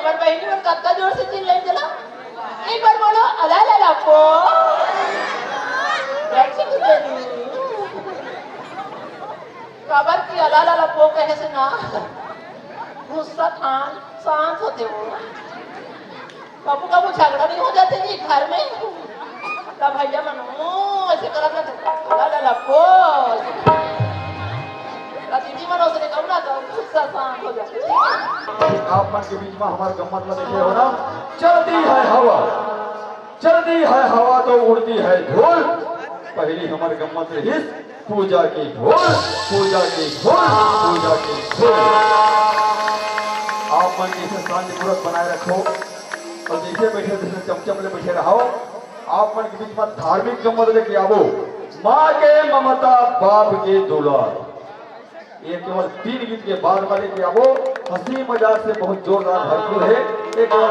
हमारे बहनी और कत्ता जोर से चिल्लाई चला एक बार बोलो अला ला ला पो कैसे खबर की अला ला ला पो कहने से ना गुस्सा था शांत होते वो कबू कबू झगड़ा नहीं हो जाते जी घर में तब भैया मनो ऐसे करत ना अला ला ला पो दीदी मनो से कब ना तो गुस्सा शांत हो जाते आप मन के बीच में हमारे गम्मत में देखे हो ना चलती है हवा तो उड़ती है धूल पहली हमारे गम्मत से हिस पूजा की धूल पूजा की धूल पूजा की धूल आप मन की शांति पूर्वक बनाए रखो और जैसे बैठे जैसे चमचमले बैठे रहो आप मन के बीच में धार्मिक गम्मत लेके आवो माँ के ममता बाप के दुलार ये केवल 3 गीत के बाद वाले के आवो हंसी मजाक से बहुत जोरदार भरपूर है ये केवल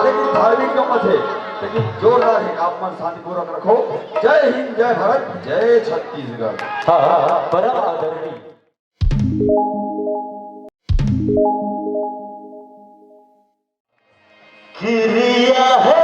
लेकिन धार्मिक गम्मत है लेकिन जोरदार है आप मन शांतिपूर्वक रखो जय हिंद जय भारत जय छत्तीसगढ़ हाँ परम आदरणीय क्रिया है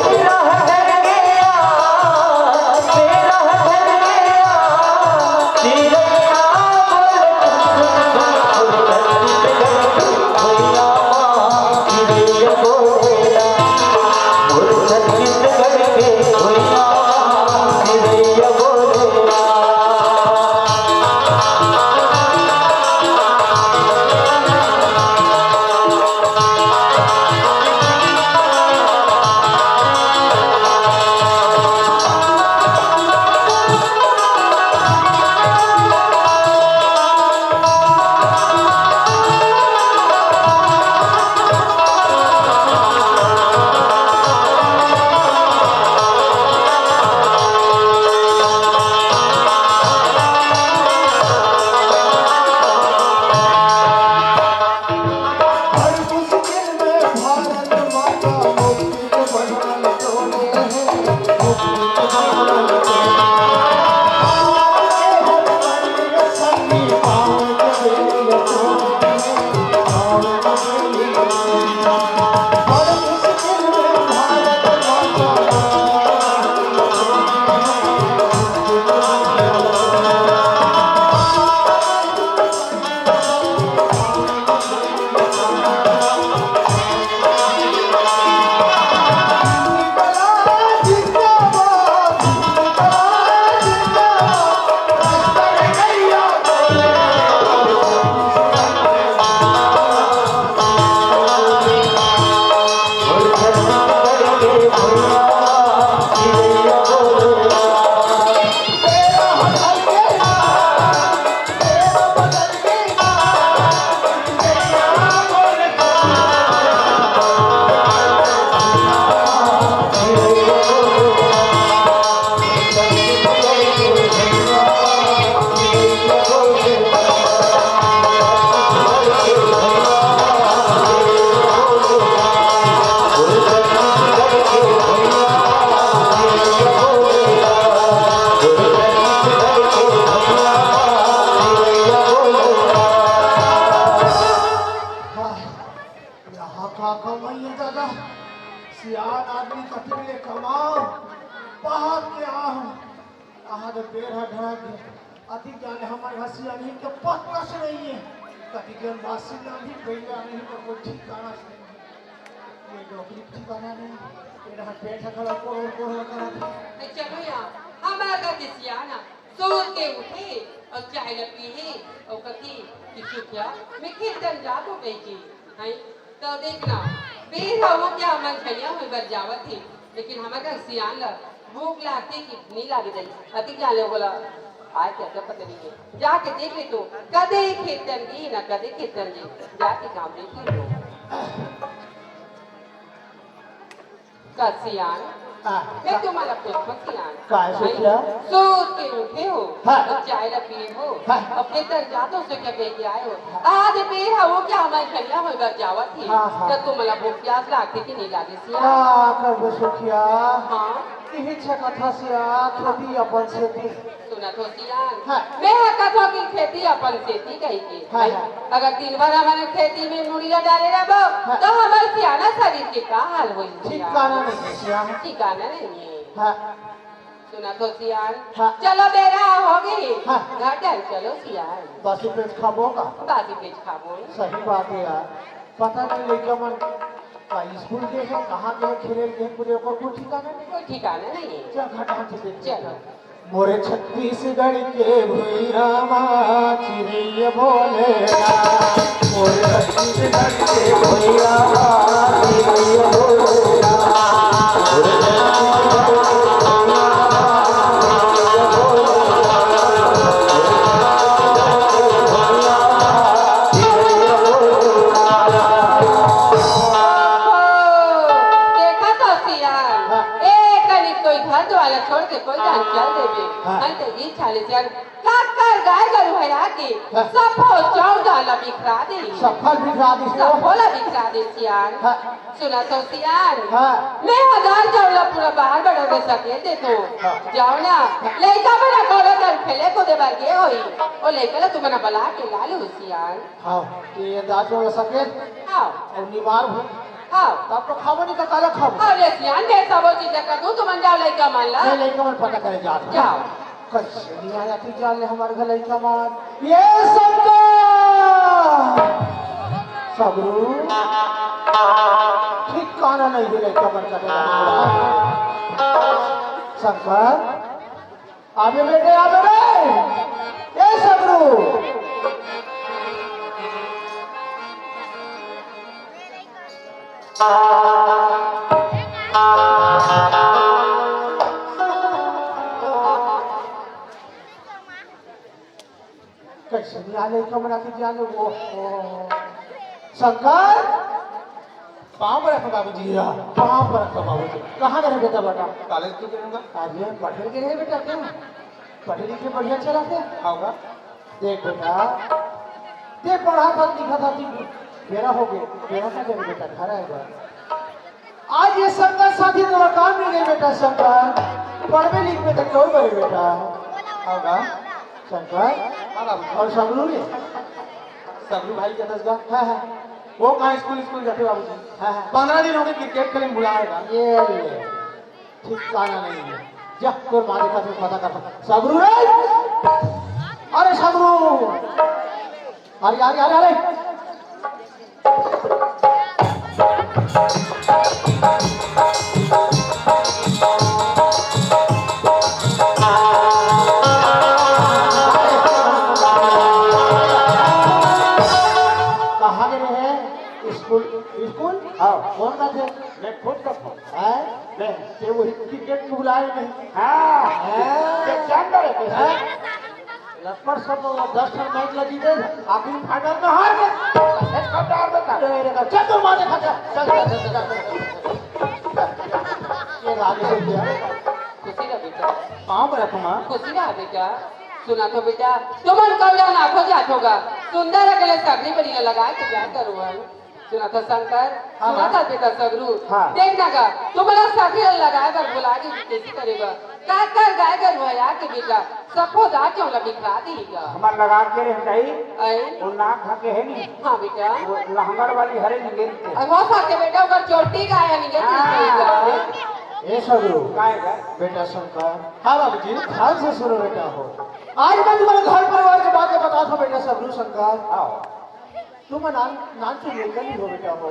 तेरा घर गया, तेरा घर गया, तेरा सियान आदमी कतले कमाओ बाहर के आओ आहा तो बेर ढाक अति जाने हमारे हंसिया नहीं के पत्ता से नहीं है कभी के वासी नहीं पहले नहीं तो कोई ठिकाना नहीं ये नौकरी ठिकाना नहीं ये रहा पेट खड़ा को करा चलो यार हमारा का सियाना सोच के उठे और चाय पी है और कथी किसु क्या मैं कीर्तन जात हो गई थी हैं तो देखना बेरा वो क्या मन छलिया में बर जावत थी लेकिन हमारा सियान ला भूख लागती कितनी लाग गई अति जाने बोला आए क्या तो पता नहीं है जाके देख ले तो कदे कीर्तन की ना कदे कीर्तन जी जाके काम देख लो का सियान मैं तुम्हारा पुष्प सियान काय सोचिया सोच के उठे हो हाँ। चाय ला पिए हो हाँ। अपने तर जातो से क्या कह के आए हो आज बेरा वो क्या हमारे खलिया में बर जावत थी हाँ, हाँ। तो तुम्हारा भूख प्यास लागती कि नहीं लागे सियान कर सोचिया हाँ यही कथा सिया खेती अपन खेती सुना तो सियान हाँ। मैं कथो की खेती अपन खेती कही के हाँ, हाँ। अगर दिन भर हमारे खेती में मुड़िया डाले रहो हाँ। तो हमारे सियाना शरीर के का हाल होई ठिकाना नहीं सिया ठिकाना नहीं है हाँ सुना तो सियान हाँ। चलो बेरा हो गई हाँ। घर चल चलो सियान बासी पेट खाबो का बाजी पेट खाबो सही बात है यार पता नहीं लड़का मन का स्कूल के है कहाँ के खेले के पूरे को कोई ठिकाना नहीं कोई ठिकाना नहीं है चल घटा से देख चलो मोरे छत्तीसगढ़ के भुइया माँ चिड़िया बोले मोरे छत्तीसगढ़ के भुइया माँ चिड़िया बोले देखा तो सियान एक कली कोई घर वाला छोड़ के कोई जान चल देवे हाँ। मैं तो ये चाले सियान काकर गाय गरु हरा के हाँ। सफो चौदह ला बिखरा दे सफल भी शादी से सफो ला बिखरा दे सियान हाँ। सुना तो सियान हाँ मैं हजार चौला पूरा बाहर बढ़ो सके दे तो हाँ। जाओ ना लड़का बना कोलो तर खेले को दे बार के होई ओ लेकर तुम्हारा बला के लालू सियान हाँ ये दांत में सके आओ और निवार हो हाँ तब तो खाबो नहीं तो काला खाबो अरे सियान दे सबो चीज का तू मन जाओ लइका मान ला मैं लड़का मन पता करे जात हूं। जाओ कैसे नहीं आया तू जान ले हमारे घर लड़का मान ये सबका सबरू ठिकाना नहीं है लड़का मन का शंकर आगे बेटे आगे बे ये सबरू कैसे नहीं आले कमरा के जाने वो शंकर कहाँ पर रखा बाबूजी कहाँ पर रखा बाबूजी कहाँ गए बेटा बेटा कॉलेज क्यों करूँगा अरे पढ़े के रहे बेटा क्या पढ़े लिखे बढ़िया चलाते होगा देख बेटा ते पढ़ा था लिखा था मेरा हो गया मेरा क्या करे बेटा घर आएगा आज ये शंकर साथी तेरा काम नहीं गए बेटा शंकर पढ़वे लिख में तक क्यों करे बेटा होगा शंकर और सबरू ने सबरू भाई का दसगा है वो कहाँ स्कूल जाते बाबूजी है 15 दिन हो गए क्रिकेट खेलने बुलाएगा ये ले ठीक गाना नहीं है जा तोर मारे का पता कर सबरू रे अरे सबरू अरे अरे अरे अरे कौन का थे मैं खुद का था मैं ते वही क्रिकेट को बुलाए नहीं हां ते जानवर है लपड़ सब 10 रन मैच लगी थे आखिरी फाइनल में हार गए एक कटार बता चल तो मारे खा चल ये आगे से गया खुशी का बेटा कहां पर है तुम खुशी का बेटा सुना तो बेटा तुमन कल्याण आंखों जात होगा सुंदर अगले सगली बड़ी लगा के क्या करूँ सुना था शंकर सुना था बेटा सगरू देखना का तुम्हारा सगली लगा कर बुला के कैसी करेगा का कर गाय कर भया के बेटा सबको दा क्यों लगी खा देगा हमार लगा के रह गई आई वो नाक खा के है नहीं हां बेटा वो लहंगर वाली हरे निगेल और वो खा के बेटा ऊपर चोटी का आया निगेल ये सगरू काएगा बेटा शंकर हां बाबूजी ध्यान से सुनो बेटा हो आज मैं तुम्हारे घर परिवार के बातें बताता हूं बेटा सगरू शंकर आओ तुम नान से लेकर ही हो बेटा हो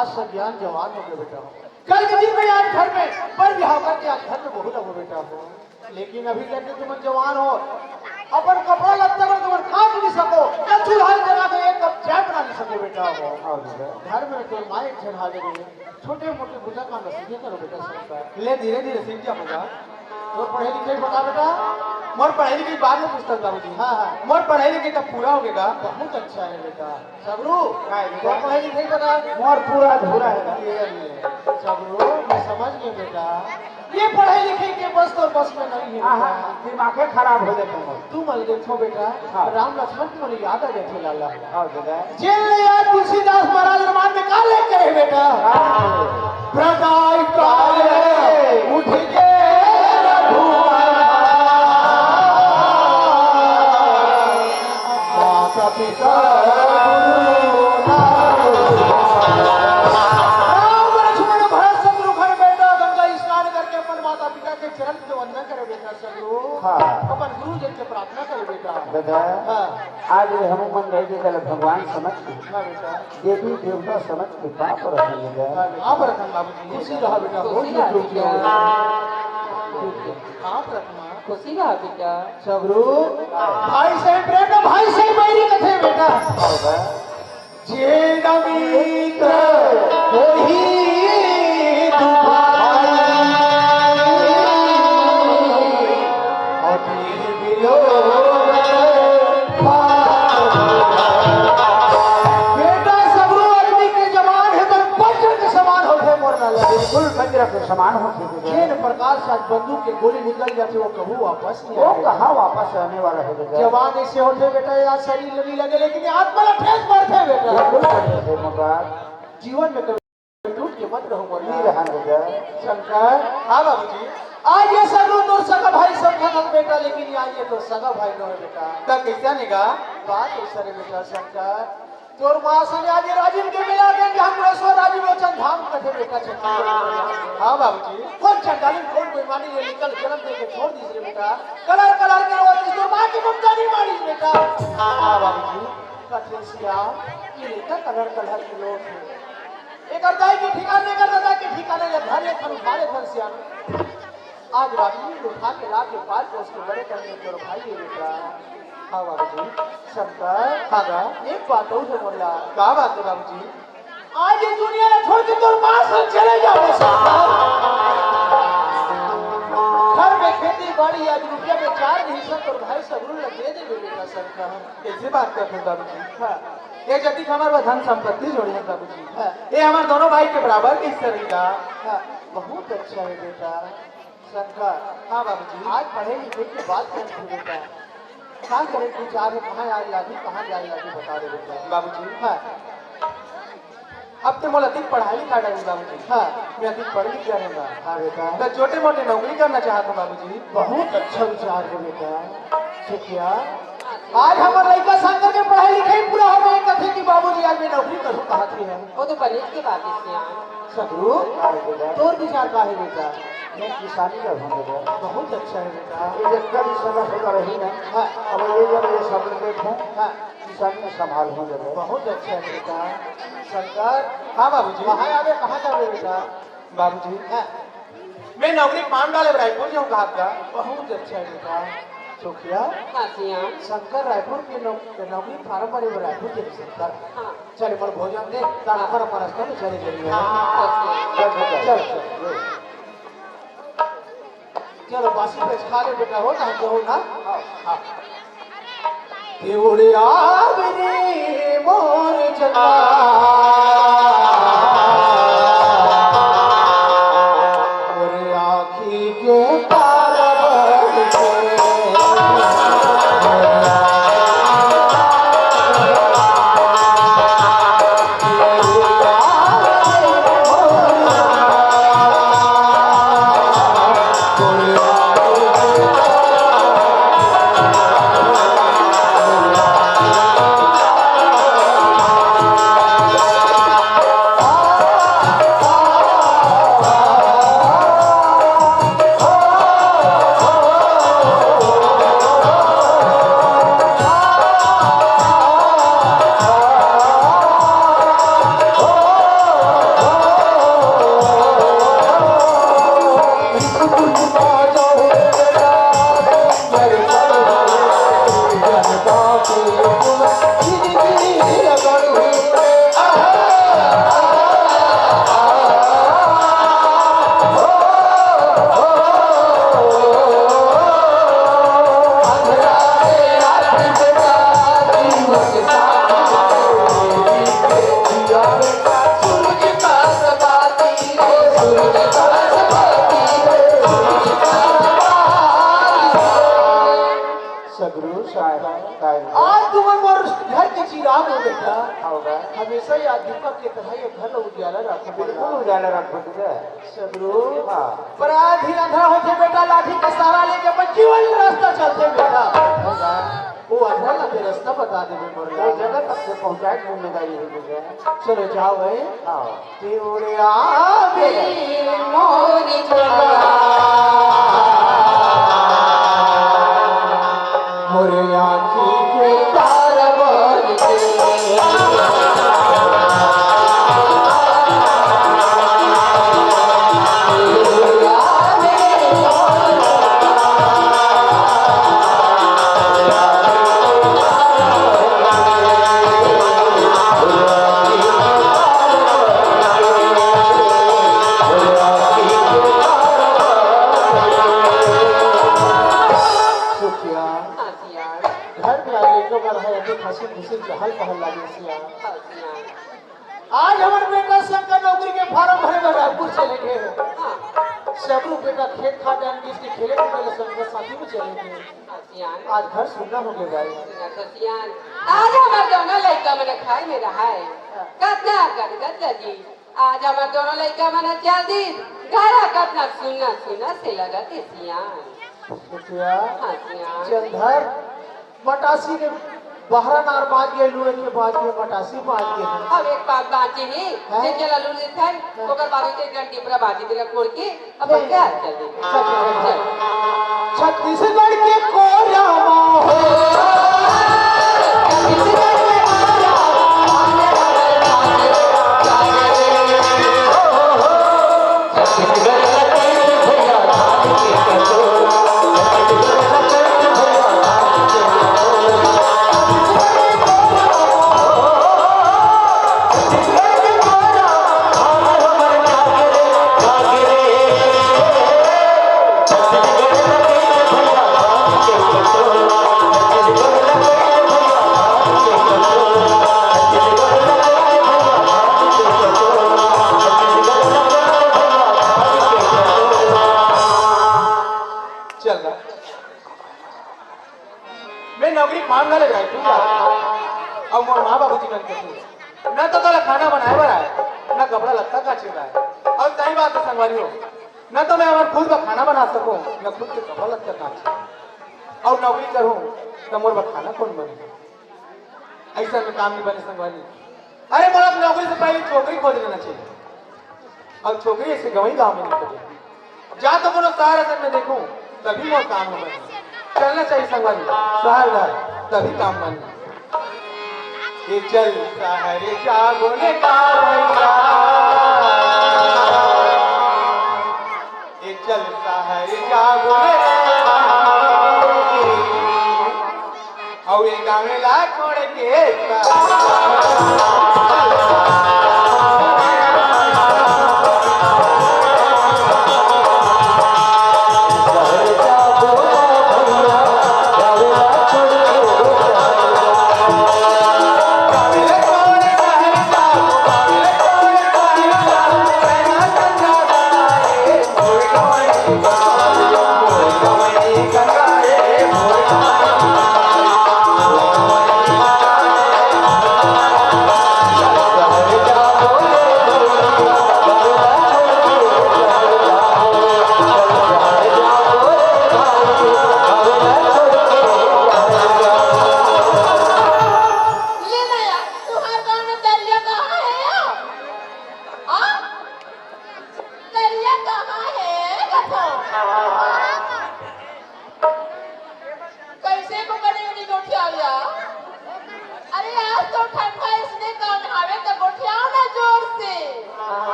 आज सब ज्ञान जवान हो गए बेटा हो कल के दिन में आज घर में पर बिहाव करके आज घर में बहुत हो बेटा हो लेकिन अभी तक तुम जवान हो अपन कपड़ा लगता है तुम खा भी नहीं सको कल चूल्हा जला के एक कप चाय बना नहीं सको बेटा हो घर में तो माए झड़ा दे छोटे मोटे बुझा काम सीखे करो बेटा सब ले धीरे धीरे सीख जा बेटा और पढ़े लिखे बता बेटा मोर पढ़ाई लिखाई बाद में पुस्तक बाबूजी हाँ मोर पढ़ाई लिखाई तब पूरा हो गया बहुत अच्छा है बेटा सबरू तो पढ़ाई लिखाई बता मोर पूरा अधूरा है सबरू मैं समझ गया बेटा ये पढ़ाई लिखाई के बस तो बस में नहीं है दिमाग खराब हो जाता तू मल देखो बेटा राम लक्ष्मण को मुझे याद आ जाते लाला जेल में याद तुलसीदास महाराज रामायण में का लेके रहे बेटा प्रकाश काले उठ के आज हम मन गए थे कल भगवान समझ के देवी देवता समझ के पाप रखेंगे आप रखना बाबूजी खुशी रहा बेटा खुशी रहा बेटा सबरू भाई से प्रेम भाई से बैरी कथे बेटा जे नमीत वही समान होते प्रकार से बंदूक के गोली निकल जाती वो कभी वापस नहीं वो कहाँ वापस आने वाला है बेटा जवान ऐसे होते बेटा यार शरीर नहीं लगे लेकिन आत्मा ठेस मारते बेटा जीवन में कभी टूट के मत रहो नहीं रहा बेटा शंकर हाँ बाबूजी आज ये सब तो सगा भाई सब खत्म बेटा लेकिन आज ये तो सगा भाई नो है बेटा तब कैसा निगाह बात ऐसा रे बेटा शंकर तोर माँ से आज राजीव के मिला के हम रसो राजीव लोचन धाम कथे बेटा छक्की। हाँ बाबूजी कौन चंडाली कौन बेईमानी ये निकल जन्म दे के छोड़ दीजिए बेटा। कलर कलर के वो तोर माँ की ममता नहीं मारी बेटा। हाँ बाबूजी कथे सिया ये लेकर कलर कलर के लोग हैं। एक अर्दाई के ठिकाने कर दादा के ठिकाने ले घर ले खनु मारे घर सिया। आज राजीव उठा के ला के पाल के उसके बड़े करने तोर भाई ये बेटा। हाँ बाबूजी शंकर खागा एक बात और है बोला। क्या बात है बाबूजी? आज ये दुनिया ने छोड़ के तोर माँ से चले जाओ घर में खेती बाड़ी आज रुपया में 4 हिस्सा तोर भाई सबरू दे दे बेटा शंकर। कैसे बात करते हैं बाबूजी? हाँ ये जति हमारे धन संपत्ति जोड़ी है बाबूजी। हाँ ये हमारे दोनों भाई के बराबर किस तरह का। हाँ बहुत अच्छा है बेटा शंकर। हाँ बाबूजी आज पढ़े लिखे की बात करते बेटा। कहाँ करे विचार है कहाँ आज लागी कहाँ जाए लागी बता दे बेटा। बाबूजी हाँ अब तो मोल अधिक पढ़ाई लिखा डाली बाबूजी। हाँ मैं अधिक पढ़ लिख जाऊंगा। हाँ बेटा मैं छोटे मोटे नौकरी करना चाहता हूँ बाबूजी। बहुत अच्छा विचार है बेटा। शिखिया आज हमारे लड़का शंकर के पढ़ाई लिखाई पूरा हो गई कथे की बाबूजी आज मैं नौकरी करूँ कहा थी है। वो तो बने की बात है सदरू तोर विचार का है बेटा। मैं किसानी का हूँ बेटा। बहुत अच्छा है बेटा। ये कभी समय होता रही ना। हाँ अब ये जब ये सब देखूं हाँ किसानी में संभाल हो जगह। बहुत अच्छा है बेटा शंकर। हाँ बाबूजी वहाँ आगे कहाँ जाओगे बेटा? बाबूजी हाँ मैं नौकरी पान डाले रायपुर जाऊँ कहा था। बहुत अच्छा है बेटा। सुखिया हाँ सियान शंकर रायपुर के नौकरी फार्म पर रायपुर के शंकर। हाँ चल पर भोजन दे तार पर रास्ता में चले जाइए। हाँ चल चलो बासी पे खा ले बेटा। हो ना हो ना। हाँ देवड़िया बने मोर चला और आँखी के तारा आज तुम्हें मोर घर के चिराग हो बेटा। होगा हमेशा याद दीपक के तरह ये घर उजाला रखो। बिल्कुल उजाला रखो तुझे। सगरू हाँ पर आधी अंधा होते बेटा लाठी का सहारा लेके बच्ची वाली रास्ता चलते बेटा। वो अंधा लगे रास्ता बता दे वो बेटा। जगह तक से पहुँचाए जिम्मेदारी है तुझे। चलो जाओ भाई। हाँ देवड़िया बने मोर चला मोरे आँखी के तारा बन हाँ सियान घर में आगे तो कर है अभी खसी खुशी चहल पहल लगी सिया। हाँ सियान आज हमारे बेटा शंकर नौकरी के फार्म भरे में रायपुर चले गए। हाँ सबरू बेटा खेत खाते हैं जिसके खेले के पहले संग साथी में चले गए। हाँ सियान आज घर सुनना हो गया भाई। सियान आज हमारे दोनों लड़का मैंने खाई में रहा है कितना गदगद लगी। आज हमारे दोनों लड़का मैंने चल दी घर कितना सुनना सुनना से लगा के सियान। बेटिया हाँ सियान चंदर मटासी के बहरा नार बाज गए लुए के बाज गए मटासी बाज गए अब एक बात बात है हैं? जे चला लू ले था ओकर बाद के घंटे पूरा बाजी दिला कोड़ के अब क्या चल दे चल छत्तीसगढ़ के कोरामा हो छत्तीसगढ़ के चल रहा मैं नौकरी मांगने ले जाए ठीक है अब मोर माँ बाबू जी करते थे न तो तोला खाना बनाए बना है न कपड़ा लत्ता का छिल रहा है और सही बात है संगवारी हो न तो मैं हमारे खुद का खाना बना सकूं न खुद के कपड़ा लत्ता का और नौकरी करूं तो मोर खाना कौन बने ऐसा में काम नहीं बने संगवारी अरे मोला नौकरी से पहले छोकरी खोज लेना चाहिए और छोकरी ऐसे गवई गाँव में नहीं खोजे जा तो बोलो शहर असल में देखूं तभी मोर काम हो बने चलना चाहिए संगवारी शहर तभी काम बने ये चल शहर जागोने का भैया ये चल शहर जागोने और ये गाँव ला छोड़ के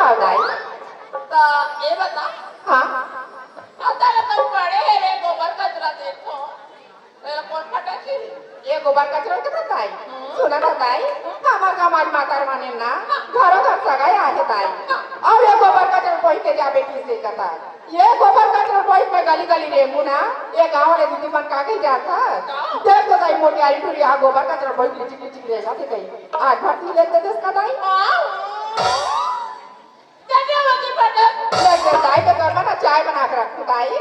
का दाई तो ये बता हाँ आता है तुम बड़े है रे गोबर कचरा देखो तेरा कौन फटाकी ये गोबर कचरा कितना ताई सुना था ताई हमार हमारी माता माने ना घरों घर सगाई आहे ताई और ये गोबर कचरा कोई के जाबे किसे कथा ये गोबर कचरा कोई पे गली गली रेमू ना ये गांव वाले दीदी मन कागे जाता देख तो ताई मोटी आई टूरी आ गोबर कचरा कोई किची किची ले जाते कहीं आज भर्ती लेते देश का ताई क्या होती फटक लेकर ताई तो कर बना चाय बना के रख ताई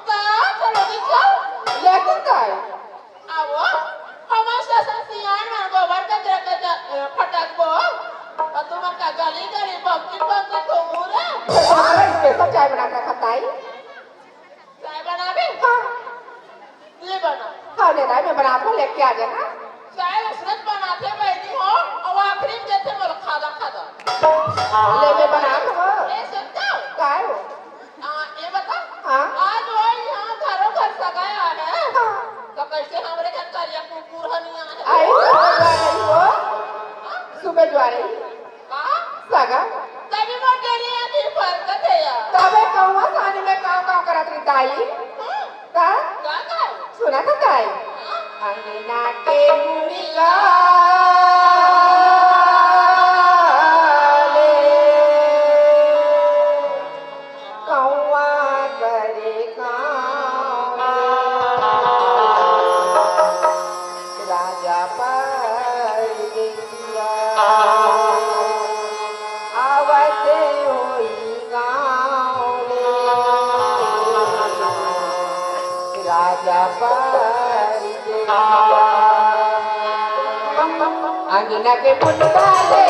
का चलो चल लेकिन ताई आओ हमारे सियान में गोबर कचरा फटक को और तुम का गली गली बक्की तो मुरे हमारा स्पेशल चाय बना के रखा ताई चाय बनावे हाँ ये बना हाँ ले ताई मैं बना को लेके आ जाना चाय उसने बनाते बैठी हो और आखिरी में देते बोल खादा खादा ले मैं बना को ए सुन जाओ काय हो ये बता हाँ आज वो यहाँ घरों घर सगाया है हाँ तो कैसे हमारे घर करिया कुकुर हनिया है आई सुबह जा रही हो सुबह जा रही कहा सगा तभी वो डेली आती फरकत है यार तबे कहूँ सानी में काम करत रही ताई का क्या सुना था ताई अंगना के मुनिया अंगना के पुटका ले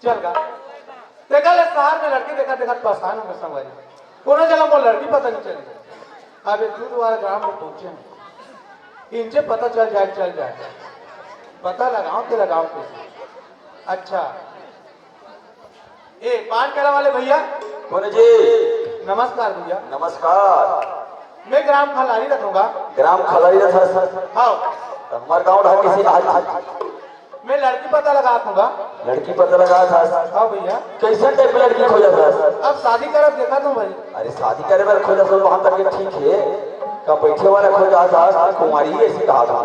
चल गा देखा ले शहर में लड़की देखा देखा परेशान हो गए संगवारी कोनो जगह वो लड़की पता नहीं चली अब एक दूध वाला ग्राम में पहुंचे हैं इनसे पता चल जाए पता लगाओ कैसे अच्छा ए पान करा वाले भैया कौन जी? नमस्कार भैया नमस्कार। मैं ग्राम खलारी रखूंगा ग्राम खलारी रखा हाँ हमारे गाँव ढाल किसी आज मैं लड़की पता लगा दूंगा लड़की पता लगा था। हाँ भैया कैसे टाइप लड़की खोजा था? अब शादी करब देखा तुम भाई अरे शादी करे वाला खोजा तो वहां तक ठीक है का बैठे वाला खोजा था कुमारी ऐसी कहा था।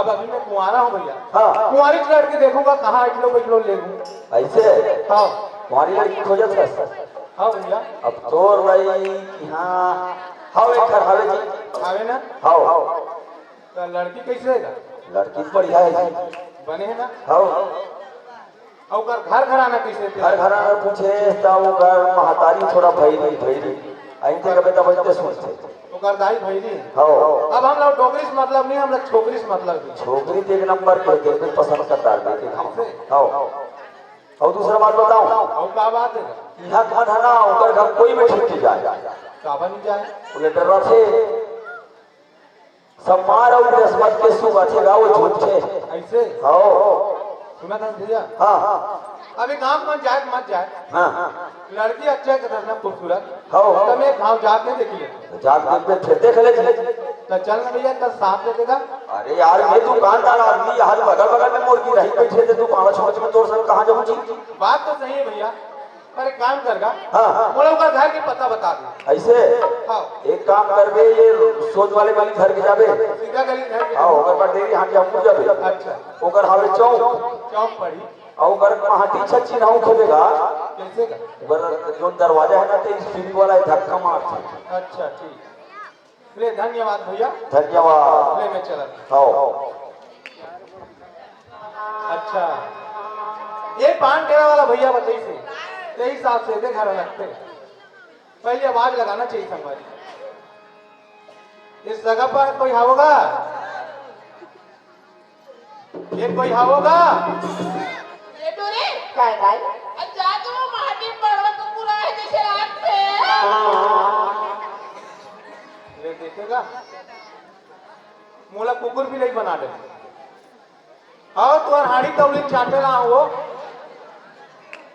अब अभी मैं कुंवारा हूँ भैया हाँ कुंवारी की लड़की देखूंगा कहाँ बैठलो ले लूँ ऐसे हाँ कुमारी लड़की खोजा था। हाँ भैया अब तोर भाई यहाँ हाउ एक घर हावे जी आवे ना हाउ तो लड़की कैसे है लड़की तो बढ़िया है जी बने है ना हाउ और घर घराना कैसे थे घर घराना पूछे तो घर महतारी थोड़ा भैरी ऐसे कभी तो बचते सुनते ओकर दाई भैरी हाउ अब हम लोग डोगरी से मतलब नहीं हम लोग छोकरी से मतलब भी छोकरी तो एक नंबर के देखने पसंद करता है देखे हाउ और दूसरा बात बताऊं और क्या बात है यहाँ घर है ना उधर घर कोई में छुट्टी जाए काबा नहीं जाए बोले डर रहा थे सब मार और किस्मत के सुबह थे गाँव झूठ थे ऐसे हाउ सुना था भैया हाँ अभी गाँव मत जाए हाँ लड़की अच्छा है कितना खूबसूरत हाउ तो मैं गाँव जाके देख लेते जाग देख में फिर देख ले तो चल ना भैया कल साथ देखेगा अरे यार मैं दुकानदार आदमी यहाँ बगल बगल में मुर्गी रही बैठे थे तू पाँच छोच में तोड़ सब कहाँ जाऊँ जी बात तो सही है भैया पर एक काम करगा हाँ मोड़ा का घर की पता बता दे ऐसे हाँ एक काम करबे ये सोच वाले वाली घर के जाबे सीधा गली घर की हाँ ओकर पर डेरी हाँ हम जाबे अच्छा ओकर हावे चौक चौक पड़ी और ओकर महाटी छच्ची नाउ खेलेगा कैसे का ओकर जो दरवाजा है ना तो स्पीड वाला है धक्का मारता अच्छा ठीक ले धन्यवाद भैया, धन्यवाद। ले मैं चला। आओ। अच्छा, ये पान टेरा वाला भैया बताइए से, यही हिसाब से दे घर रखते। पहले आवाज लगाना चाहिए संभाली। इस जगह पर कोई होगा? ये कोई होगा? ये डोरे काय काय अच्छा तो माटी पड़वा तो पूरा है जैसे रात पे ले देखेगा, मोला कुकुर भी नहीं बना दे। और तुअर हाड़ी तवली चाटे ला वो,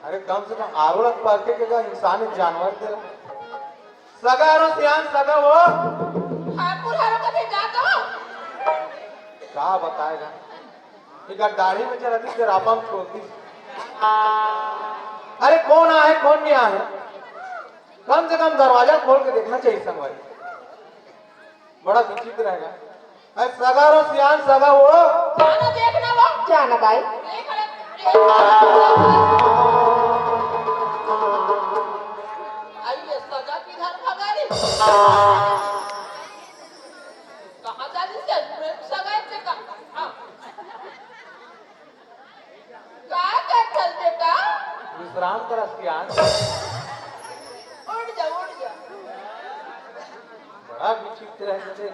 अरे कम से कम आरो लग पार के इंसान एक जानवर तेरा सगा आरो सियान सगा वो ठाकुर हरो कथे जातो क्या बताएगा। एक दाढ़ी में चलाती फिर आपा छोड़ती। अरे कौन आए कौन नहीं आए, कम से कम दरवाजा खोल के देखना चाहिए संगवारी, बड़ा विचित्र रहेगा। अरे सगा रो सियान सगा वो जाना देखना वो जाना काय देख ले आइए सजा किधर भगा रे कहाँ जा रही है सगा से का क्या कर बेटा विश्राम कर सियान, उठ जा बड़ा विचित्र है। जैसे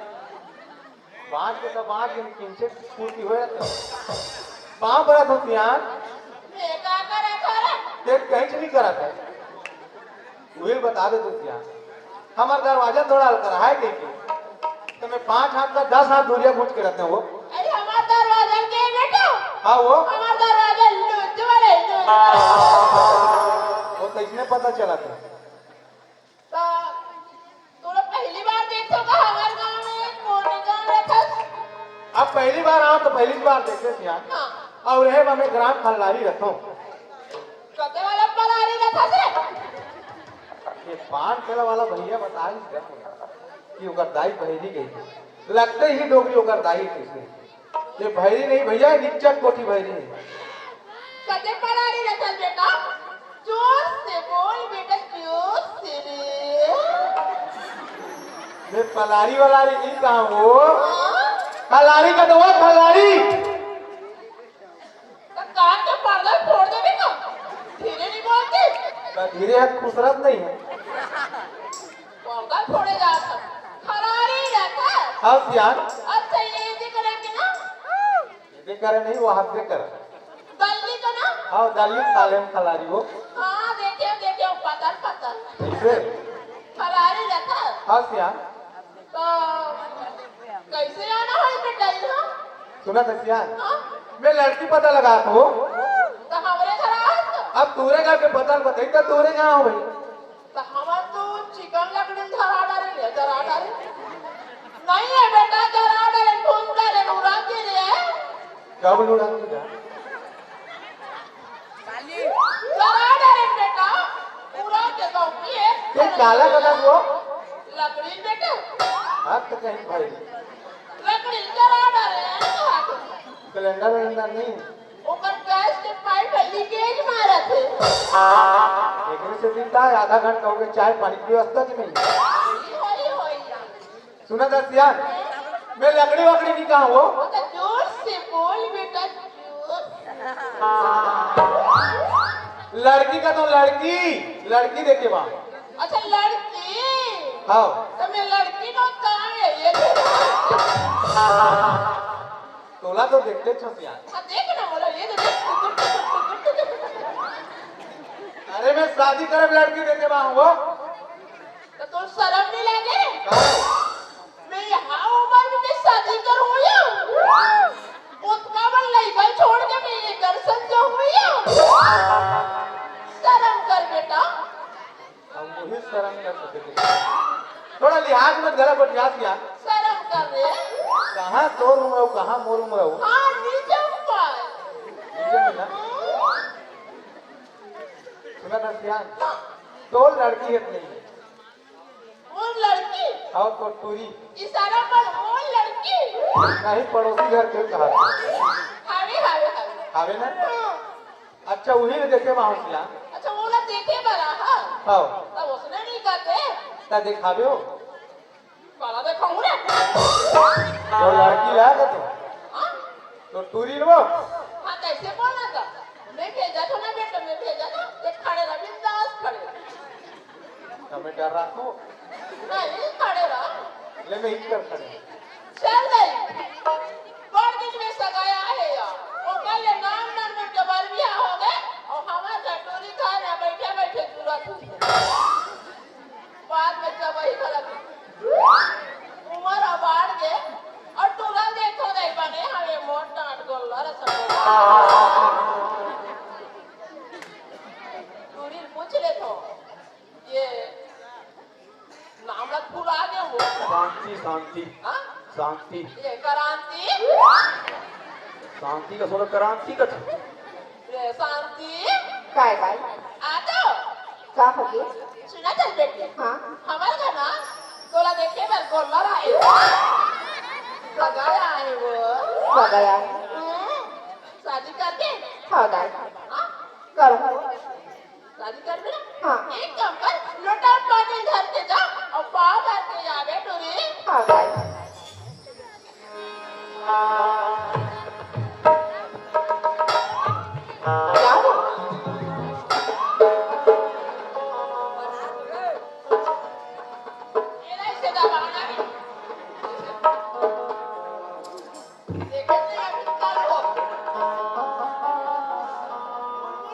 बाँच के तो बाँच दिन किनसे पूर्ति हुए तो पाँव बड़ा था सियान, मैं क्या करे थारा देख कहीं से नहीं करा था। वही बता दे तो सियान, हमारा दरवाजा थोड़ा हल्का है देखिए, तो मैं 5 हाथ का 10 हाथ दूरिया घूंच के रहते हैं वो। अरे हमारा दरवाजा के बेटा हाँ वो दरवाजा लूट वाले वो तो इसमें पता चला था। तू लोग पहली बार देखो का हमारे गांव में कौन गांव रहता अब पहली बार आओ तो पहली बार देखे सियान, हाँ और है हमें ग्राम खल्लारी रखो। कते वाला पलारी रहता से ये पान खेला वाला भैया बता ही कि ओकर दाई बहरी गई थी, लगते ही डोगरी ओकर दाई थी। ये भैरी नहीं भैया, निच्चट कोठी भैरी है। कते पलारी रहता बेटा जोर से बोल बेटा जोर से रे मैं पलारी वलारी नहीं कहा वो, खल्लारी का दवा खल्लारी। तो कान के पर्दा फोड़ दे बेटा, धीरे नहीं बोलते धीरे हाथ खुसरत नहीं है। पर्दा फोड़े जाता खरारी रहता हाँ सियान, अच्छा ये जी करेंगे ना ये करे नहीं वो हाथ दे कर। गली का ना हाँ दाली खाले हम खल्लारी वो हाँ देखियो पतल ऐसे। खरारी रहता हाँ सियान, तो कैसे आना है बेटा यहाँ सुना था सियान, हाँ? मैं लड़की पता लगा था वो। तो हमारे घर आ तो अब तूरे घर के पता बताई तो तूरे कहाँ हो भाई। तो हमार तो चिकन लकड़ी धरा डाले नहीं है बेटा धरा डाले फूल डाले उड़ा के रे कब लुड़ा तुझा धरा डाले बेटा उड़ा के गाँव की ये काला कलर वो लकड़ी बेटा हाथ तो कहीं भाई लकड़ी धरा डाले कैलेंडर वैलेंडर नहीं ऊपर गैस के पाइप लीकेज मारा थे एक से दिन था आधा घंटा हो गया, चाय पानी की व्यवस्था की नहीं। होई सुना था सियान, मैं लकड़ी वकड़ी नहीं कहा वो। तो जोर से बोल बेटा जोर लड़की का तो लड़की देखे वहाँ। अच्छा लड़की हाँ तो मैं लड़की को कहाँ है ये तोला तो देखते छो सियान। देख ना बोला ये तो देख अरे मैं शादी करे लड़की देखे वहाँ वो। तो तुम शर्म नहीं लगे मैं यहाँ उम्र में शादी करूँ या उतना बल लड़का छोड़ के मैं ये घर सज जाऊँ या शर्म कर बेटा हम वही शर्म कर सकते, थोड़ा लिहाज मत गला बटिया सियान। शर्म कर रहे कहाँ तोर उम्र हो कहाँ मोर उम्र हो। हाँ नीचे ऊपर नीचे में ना सुना था सियान, तो लड़की है नहीं वो लड़की और तो टूरी इशारा पर वो लड़की नहीं पड़ोसी घर के कहा हावे आवे ना। अच्छा वही ने देखे वहाँ सियान। अच्छा वो लोग देखे बरा हाँ हाँ तब उसने नहीं कहते ता दिखावे हो काला खाऊं रे तो लड़की लाया तो हाँ तो टूरी लो हाँ कैसे बोला था मैं भेजा था ना बेटा मैं भेजा था एक खड़े रहा बिंदास खड़े हमें डर रहा तो नहीं खड़े रहा ले मैं कर खड़े चल गई कौन दिन में सगाया है यार वो कल नाम नाम में जबर भी हो गए और हमारा चटोरी था ना बैठे बैठे जरूरत हुई बाद में जब वही गलत उम्र अबाड़ गए और तुरंत देखो नहीं बने हमें मोट डांट गोल्ला टूरी पूछ ले तो ये नाम रख भुला गए वो शांति शांति हाँ शांति ये क्रांति शांति का सोलो क्रांति का ये शांति काय काय आ जाओ का हो गया सुना चल बेटी हाँ हमारे घर ना तोला देखे बार गोल्ला आए सगाया आए वो हो गया शादी करके हो गया हाँ करो शादी कर भी ना हाँ एक काम कर लोटा पानी घर के जा और पाव भर के आवे टूरी हो गया जाओ ये नहीं से दबाना भी देखते हैं अभी क्या हो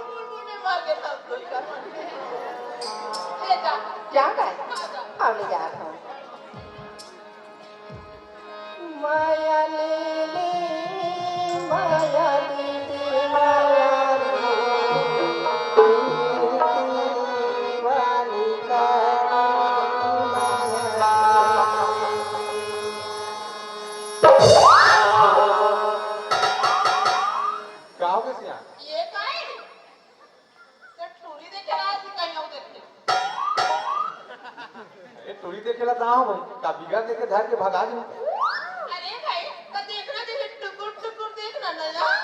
बुलबुल में मार के सब कोई कर ले जा जा गए हम ले जाते हैं माया लीली माया लीली माया कहो के सिया ये काहे तो टूरी देखे रहा थी कहीं और देखते ये टूरी देखेला ता हो भाई का बिगा देके धर के भगा जी अरे भाई तो देखना देखे टुकुर टुकुर देखना ना यार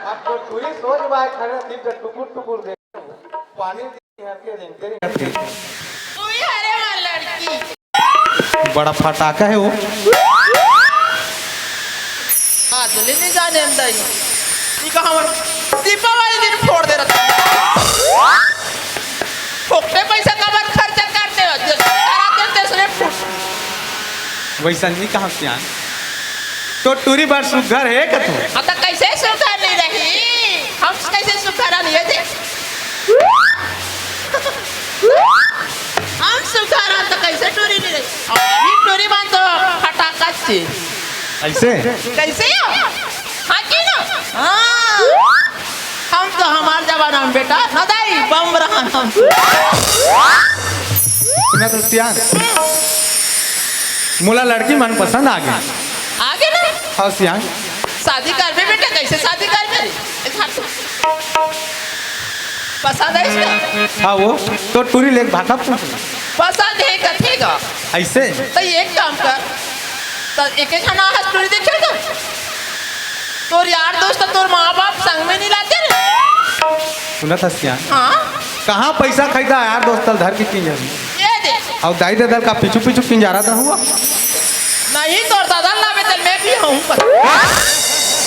अब तो टूरी सोच बाय खड़े थी तो टुकुर टुकुर देख पानी हर के देखते रही ओए अरे वाला लड़की बड़ा फटाका है वो आदले नहीं जाने अंदर ये कहाँ हमारे दीपावली दिन फोड़ दे रहा फोकटे पैसा कबर खर्चा करते हो कराते तेरे फुट वैसा नहीं कहाँ से आन तो टूरी बार सुघर है का तू आता कैसे सुखा नहीं रही हम कैसे सुखा नहीं है हम सुखा रहा तो कैसे टूरी नहीं रही अभी टूरी बांध तो फटाका से ऐसे कैसे हो हाँ की ना हाँ हम तो हमार जवान हम बेटा ना दाई बम रहा हम सुना तो सियान मुला लड़की मन पसंद आ गई आगे ना हाँ सियान शादी कर में बेटा कैसे शादी कर में पसंद है इसका हाँ वो तो टूरी लेके भागा पसंद है कथेगा ऐसे तो एक काम कर तो एक खाना हस्तूरी देखेगा तोर यार दोस्त तोर माँ बाप संग में नहीं लाते रे सुना था सियान हाँ कहाँ पैसा खरीदा यार दोस्त धर के किंजर ये देख और दाई दादा का पीछू पीछू किंजारा था हुआ नहीं तोर दादा ला बेचल मैं भी हूँ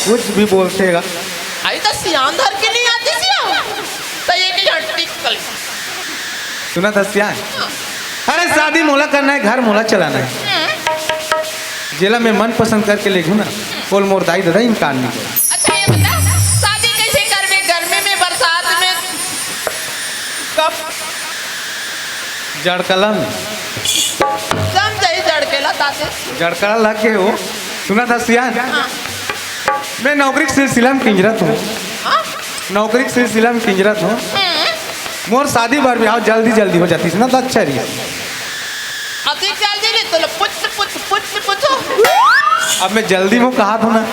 कुछ भी बोलतेगा आई तो सियान धर के नहीं आती सियान तो ये की टिक कल सुना था सियान अरे शादी मोला करना है घर मोला चलाना है जिला में मन पसंद करके ले ना कोल मोर दाई दादा इनकार नहीं करे अच्छा ये बता शादी कैसे करवे गर्मी में बरसात में कब जड़कला में जम जाई जड़केला ताते जड़कला लग के हो सुना था सियान मैं नौकरी के सिलसिला में पिंजरत हूँ हाँ नौकरी के सिलसिला में पिंजरत हूँ मोर शादी बार ब्याह जल्दी जल्दी हो जाती है ना तो अच्छा रही अति जल्दी ले तो पुछ पुछ पुछ पुछो अब मैं जल्दी में कहा था ना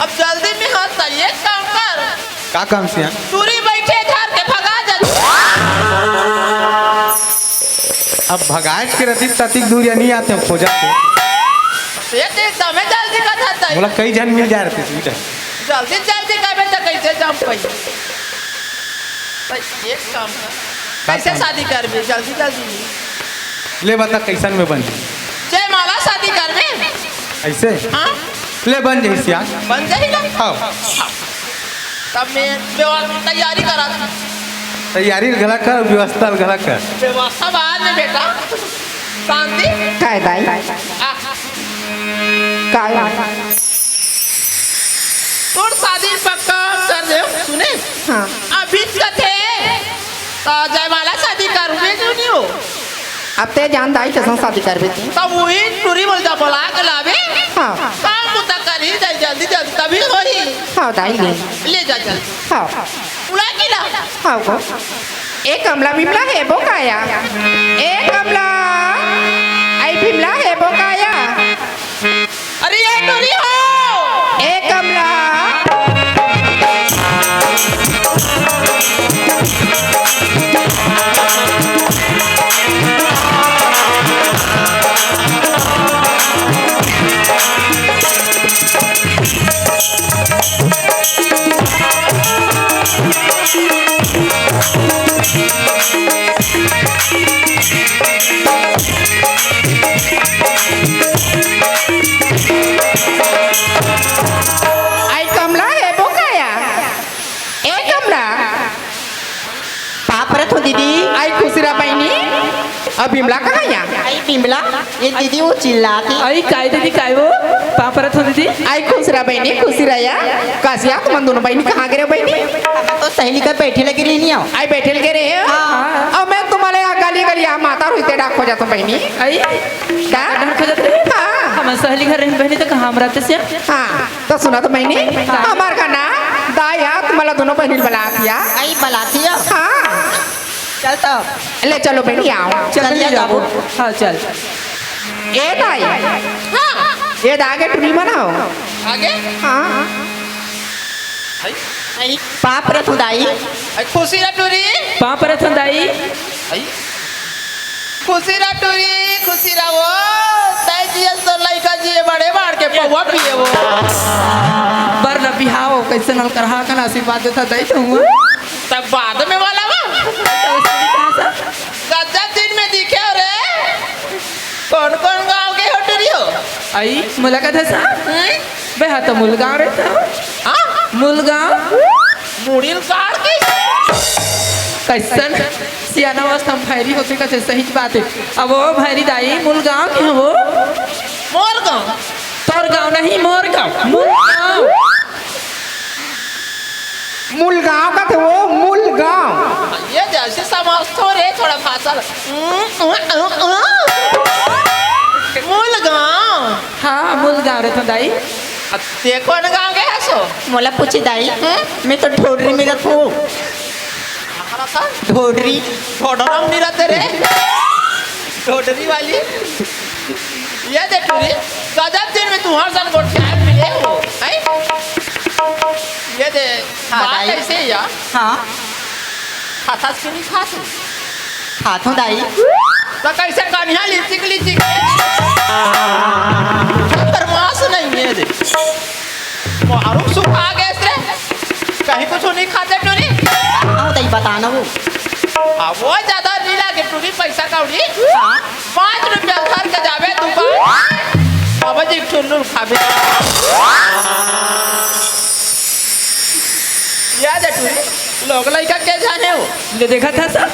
अब जल्दी में हाथ था ये काम कर का काम से दूरी बैठे घर के भगा जा अब भगाए के रतीक ततीक दूर या नहीं आते हैं खो जाते ये देख मैं जल्दी का था बोला कई जन मिल जा रहे थे जल्दी जल्दी का बेटा कैसे जम पाई एक काम कर कैसे शादी कर भी जल्दी जल्दी ले बता कैसन में बन जय माला ऐसे हाँ ले बन जाई सियान बन जाई ना हाँ तब मैं तैयारी करा था तैयारी गला कर व्यवस्था गला कर व्यवस्था बाद में बेटा शांति काय दाई आ, काय तोर शादी पक्का कर दे सुने हाँ अभी कथे तो जयमाला शादी कर क्यों नहीं हो अब ते जान दाई कैसे शादी कर बेटी तब वही टूरी बोल जा बोला के लावे हाँ काम मुता कर ही जाए जल्दी जल्दी तभी होई हाँ दाई ले जा जल्दी हाँ उड़ा के ला हाँ को ए कमला बिमला है वो काया ए कमला आई बिमला है वो काया अरे ये टूरी हो ए कमला आई कमला है वो काया ए कमला पापरत हो दीदी आई खुशरा बहनी अब बिमला कहाँ या आई बिमला ये दीदी वो चिल्लाती आई काय दीदी काय वो पापरत हो दीदी आई खुशरा बहनी खुशी रहा कासिया तुम दोनों बहनी कहाँ गिरे बहनी तो सहेली का बैठे लगी रही नहीं आओ आई बैठे लगे रहे हो अब मैं तुम्हारे यहाँ गली गली यहाँ माता रोते डाक हो जाता बहनी आई क्या डाक हो जाते हाँ हमारे सहेली घर रहने बहनी तो कहाँ हम रहते से हाँ तो सुना तो बहनी हमार का ना दाया तुम्हारा दोनों बहनी बला दिया आई बलाती हो हाँ चल तो ले चलो बहनी आओ चल ले जाओ हाँ चल ए दाई हाँ ये दागे टुनी बनाओ आगे हाँ आई पापरत हो दाई खुशी रा टूरी पाँव पर दाई खुशी रा टूरी खुशी रा वो ताई जी तो लड़का जी बड़े बाढ़ के पौवा पिए वो बर न बिहाव कैसे नल करहा का आशीर्वाद देता दाई तो हुआ तब बाद में वाला वो गजब दिन में दिखे रे कौन कौन गांव के होटरी हो आई मुलाकात है साहब बे हाँ तो मूलगांव रहता हाँ मूलगांव मुड़िल काट के कैसन सियाना अवस्था में भैरी होते कैसे सही बात है अब वो भैरी दाई मूलगांव के हैं वो मोर गांव तोर गांव नहीं मोर गांव मूलगांव मूल गांव का थे वो मूल गांव ये जैसे समझतो रे थोड़ा भाषा मूल गांव हाँ मूलगांव रहता दाई ते कौन गांव के है सो मोला पूछी दाई मैं तो ढोडरी में रहता हूँ ढोडरी ढोडरम नहीं रहते रे ढोडरी वाली ये देख टूरी गजब दिन में तुम्हारे साथ गोटियार मिले हो हैं ये दे हाँ, बात दाई। कैसे है यार हाँ खाता से नहीं खाते हाथों दाई तो कैसे कन्या लिचिक लिचिक बरमास नहीं है दे मारूफ सुखा गए रे कहीं कुछ नहीं खाते टूरी आओ दाई बताना वो वो ज्यादा नहीं लागे टूरी पैसा कौड़ी हाँ 5 रुपया घर के जावे दुकान बाबा जी ठुल्लू खाबे याद है टूरी लोग लड़का के जाने हो ले देखा था सर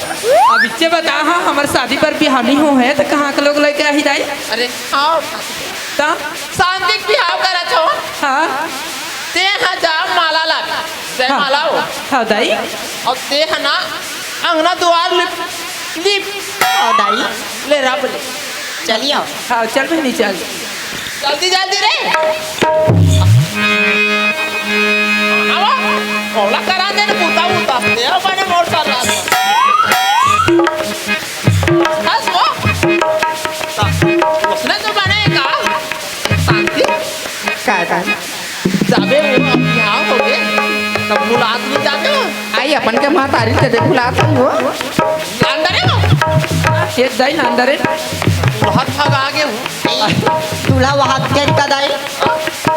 अब इससे बता हाँ हमारे शादी पर बिहानी हो है तो कहाँ के लोग लेके आई दाई अरे आओ ता शांति बिहाव करा छो हाँ ते जा माला लागे जय माला हो हाँ दाई और ते ना अंगना द्वार लिप लिप आओ दाई ले रब ले चलिए आओ हाँ चल बहनी चल जल्दी जल्दी रे आओ कोला करा दे पुता पुता ते अपने मोड़ कर रहा बस वो उसने तो बने का शांति क्या था जाबे वो बिहाव हो गए तब मुलाकात में जाबे हो आई अपन के माँ तारीख के देखो लाता ही हो अंदर है वो ये दाई ना अंदर है बहुत भाग आगे हूँ दूल्हा वहाँ क्या दिखा दाई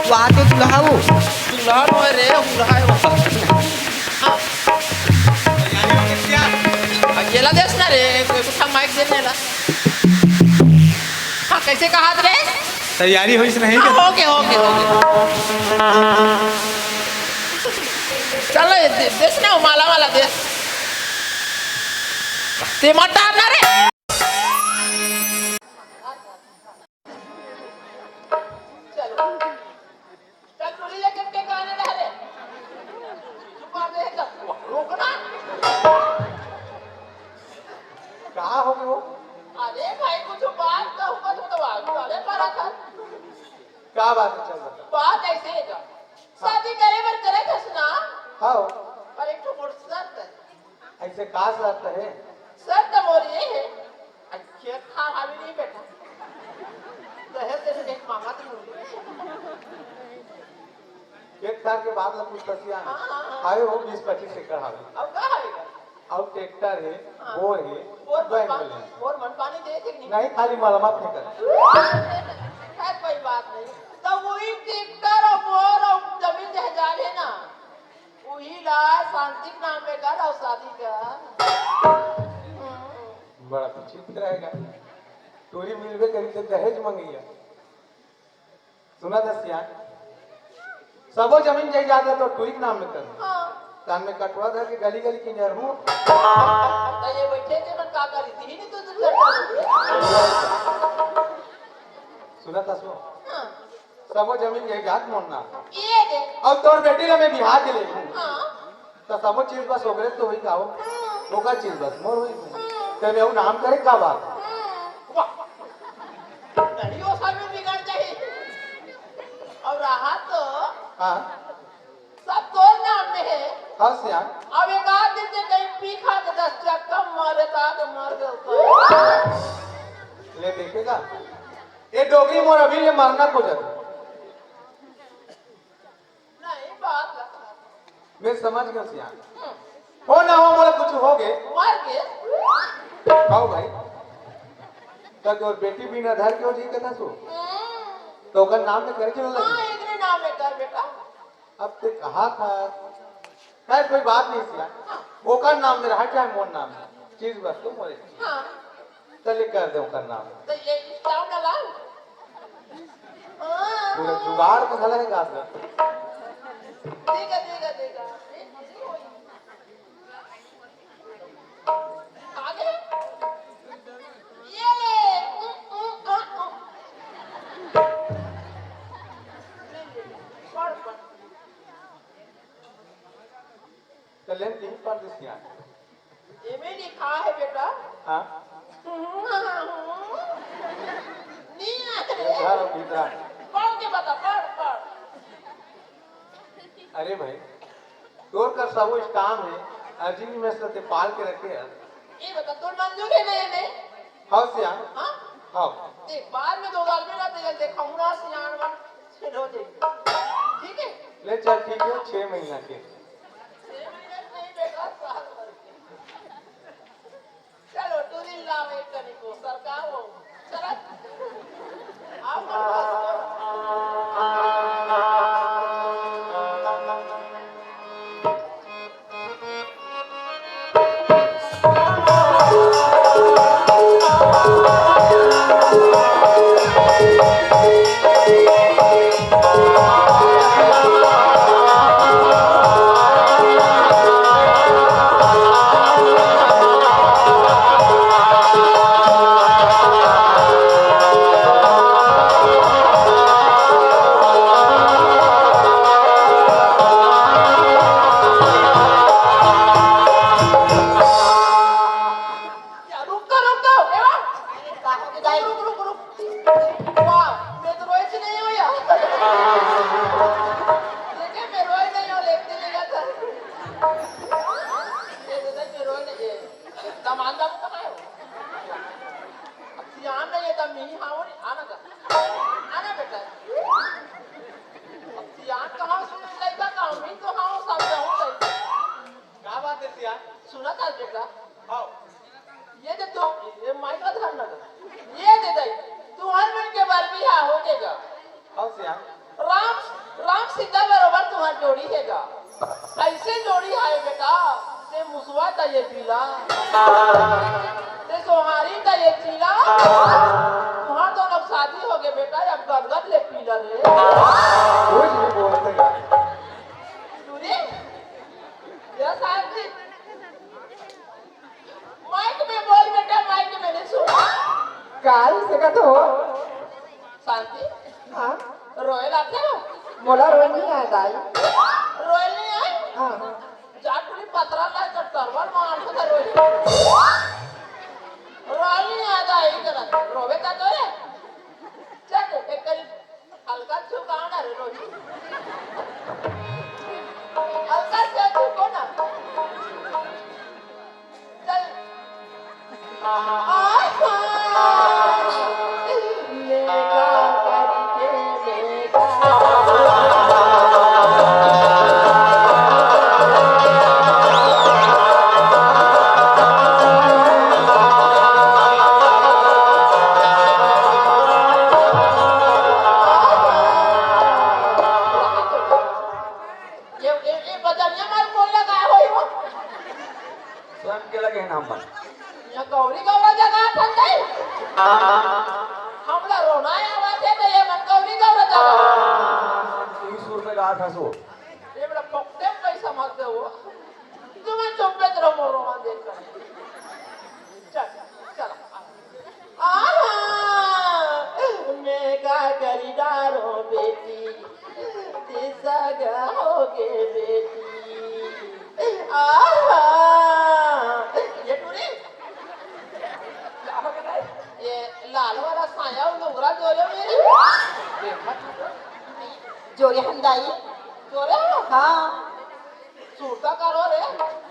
वहाँ तो दूल्हा वो दुल्हन हो रे दुल्हा है वो अकेला देश ना रे कोई कुछ माइक देने ला हाँ कैसे कहा रे तैयारी हुई नहीं हाँ, क्या? हो गए चलो ये देश ना माला वाला देश ते मत डालना रे चलो चल टोली लेकर के गाने डाले चुपा दे रोकना कहा हो गए हो? अरे भाई कुछ बात कहूँगा तो आग डाले पड़ा था क्या बात है चल रहा? बात ऐसे है जो शादी करे बर करे था सुना हाँ पर एक तो मोर शर्त है ऐसे कहा शर्त है? शर्त मोर ये है अच्छे खा हावी नहीं बैठा दहेज देने एक मामा तो एक साल के बाद लग तसिया हाँ, हाँ, हाँ। आए हो 20-25 एकड़ हावे अब कहाँ आएगा और ट्रैक्टर है हाँ। बोर है बैंगल है और मन पानी दे थे कि नहीं खाली मलमा फेंकर खैर कोई बात नहीं तो वही ट्रैक्टर और बोर और जमीन जहजाल है ना वही ला शांति नाम में कर और शादी का बड़ा विचित्र रहेगा टोरी मिलवे करी तो दहेज मंगैया सुना दसिया सबो जमीन जायदाद है तो टोरी के नाम में कर हाँ कान में कटवा दे के गली गली की नरहू तो ये बैठे के मन का करी थी नहीं तो सुना था सो हाँ सबो जमीन जायदाद मोड़ना ये दे और तोर बेटी ला मैं बिहार के ले हाँ तो सबो चीज बस ओकरे तो होई गाओ ओकर चीज बस मोर होई ते में नाम करे का बात नहीं वो सब में बिगड़ जाए और रहा तो हां सब तो नाम में है हां सियान अब एक आध दिन से कहीं पी खा के 10 चक्का मारे ताकि मर गए ले देखेगा ये डोगरी मोर अभी ले मारना को जब नहीं बात रखा मैं समझ गया सियान हो ना हो मोर कुछ हो गए मर गए खाओ भाई तक और बेटी बिना धर के हो जी कथा सो तो ओकर नाम में करे चलो हाँ लगे इतने नाम में कर बेटा अब ते कहा था खैर कोई बात नहीं सियान ओकर नाम में रहा चाहे मोर नाम में चीज बस तुम मोरे हाँ चल कर दे ओकर नाम तो ये स्टाव ना लाओ पूरे जुगाड़ को भला है गात में देगा देगा देगा आगे ये ले पढ़ पढ़ चल लेन तीन पर दिसिया ये में लिखा है बेटा हां नहीं आ घर और भीतर पढ़ के बता पढ़ पढ़ अरे भाई तोर कर सबो काम है अर्जुन में से ते पाल के रखे है ये बता तू मंजूर है नहीं नहीं हां सियान हाँ हां देख बाद में दो गाल में ना तेरे दिखाऊंगा सियान वन फिर हो जाएगी ठीक है ले चल ठीक है 6 महीना के 6 महीने नहीं बेटा साल भर के चलो तू दिन लावे कनी को सरकार हो चल आप सुना था बेटा ये दे तो ये माइक का ध्यान लगा ये दे दे तू हर मन के बार भी हो जाएगा हां सियान राम सीता बरोबर तुम्हारी जोड़ी हैगा ऐसे जोड़ी है बेटा ते मुसवा ता ये पीला ते सोहारी ता ये चीला वहां तो लोग शादी हो गए बेटा अब गदगद शांति हाँ रोयल आते हो मोला रोई नहीं आया दाई रोयल नहीं आए हाँ जाटुरी पत्रा ला कर तरवार मार के रोयल रोयल नहीं आता है इधर रोवे का तो है चल एक करी हल्का चुकाना रे रोज हल्का से चुको ना चल ये बदनिया मार बोल लगा होई वो स्वयं के लगे नाम पर ये गौरी गौरा जगह ठंडे हमला रोना आवाज है तो ये मन गौरी गौरा जगह इस सुर में गा था सो ये बड़ा पक्के पैसा मत दे वो तुम चुप पे रहो मोरो मान देख कर चल चल मैं का खरीदारो बेटी सगा होगे बेटी ये टूरी ये लाल वाला साया उंगरा जोरे मेरे देखा जोड़े हंदाई जोरे हाँ सूटा करो रे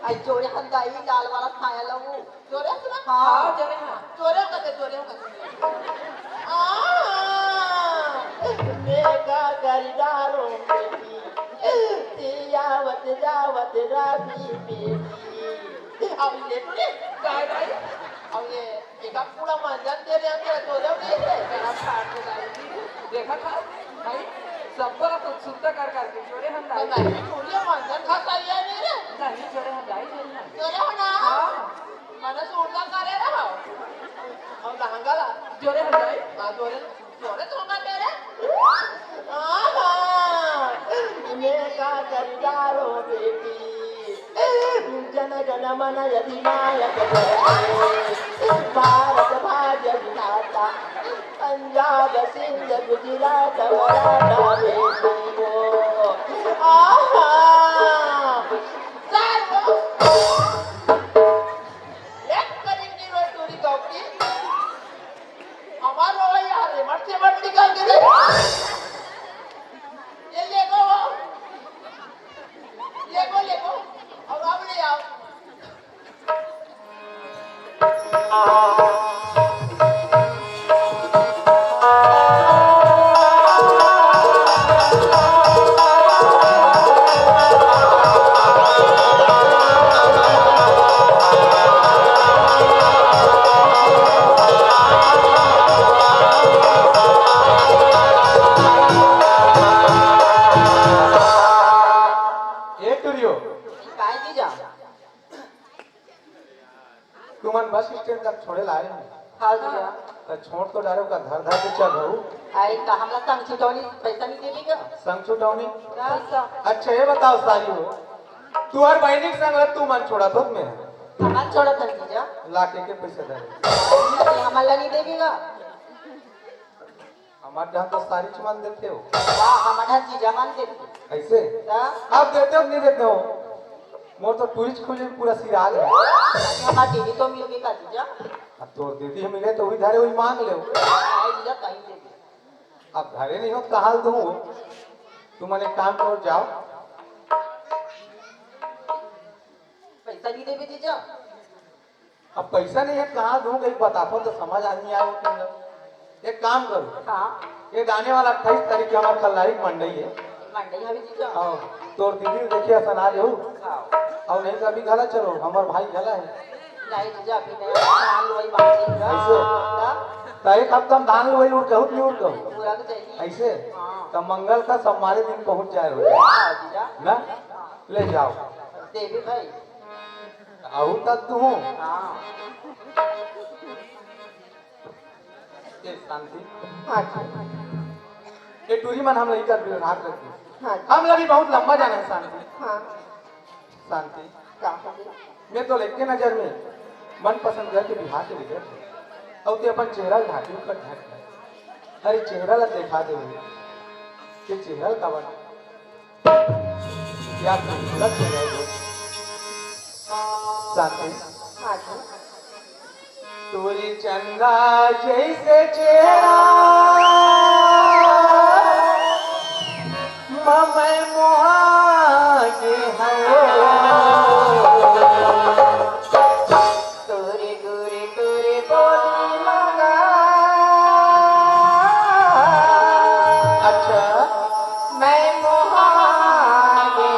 आई जोड़े हंदाई लाल वाला खाया लवू जोरे सुना हाँ जोरे कते मेगा गरिदारो बेटी तियावत जावत राबी बेटी अब ये टूरी काय काय अब ये एका पूरा मंजन दे रहे हैं तो जब नहीं है मेरा फाट हो जाएगी देखा था भाई सब पर तो सुनता कर करके जोरे हम नहीं टूरी मंजन खाता है नहीं रे नहीं जोरे हम जाई जोरे हो ना मैंने सुनता करे रहा और लहंगा जोरे हम जाई हां जोरे जोरे तो होगा मेरे मेगा गरिदारो बेटी जन गण मन अधिनायक भारत भाग्य विधाता पंजाब सिंध गुजरात मराठा बेटी वो एक करीबी रोज टूरी गौकी हमारा रोला यार रे मट से मट निकाल के दे ये ले गो और अब ले आओ ए टुरियो काय की जा तुमन बस स्टैंड तक छोड़े लाए हैं हाँ जीजा तो छोड़ तो डालो का धर धर के चल रहू आई का हमला संग छुटौनी पैसा नहीं देगी क्या संग छुटौनी पैसा अच्छा ये बताओ सारी हो तू और बहनी संग रह तू मन छोड़ा तो मैं हमार छोड़ा था जीजा लाके के पैसे दे ये हमारा नहीं देगीगा हमारे यहाँ तो सारी चुमान देते हो वाह हमारा जीजा मान देती ऐसे आप देते हो नहीं देते हो मोर तो टूरिस्ट खुले पूरा सिराग है हमारा दीदी तो मिलोगे का जीजा अब तो दीदी मिले तो वही धारे वही मांग ले आई जीजा कहीं देगी अब धारे नहीं हो कहा दूँ तुम एक काम करो जाओ पैसा नहीं देगी जीजा अब पैसा नहीं है कहाँ दूँ एक बताओ तो समझ आदमी आओ तुम एक काम करो हाँ ये गाने वाला 28 तारीख की हमारे कल मंडई है मंडई हवी जीजा हाँ तो दीदी देखिए सना जो खाओ और नहीं तो अभी घला चलो हमारे भाई घला है नहीं जीजा अभी नहीं धान लोई बाजी ऐसे तो एक हफ्ता हम धान लोई उड़ कहूँ नहीं उड़ कहूँ पूरा तो चाहिए ऐसे हाँ। तो मंगल का सोमवार दिन पहुंच जाए हो हाँ जीजा ना ले जाओ देवी भाई आहू तक तू हाँ ये शांति हाँ जी ये टूरी मन हम लगी कर रात रखी हाँ हम लगी बहुत लंबा जाना है शांति हाँ शांति क्या हो गया मैं तो लेके नजर में मन पसंद करके बिहार के लिए और ते अपन चेहरा घाटी ऊपर ढक अरे चेहरा ला देखा दे ये चेहरा का बन क्या खूबसूरत चेहरा है वो शांति तोरी चंदा जैसे चेहरा मैं मोहा के तोरे गोरे तोरे बोली मंगा अच्छा मैं मोहा के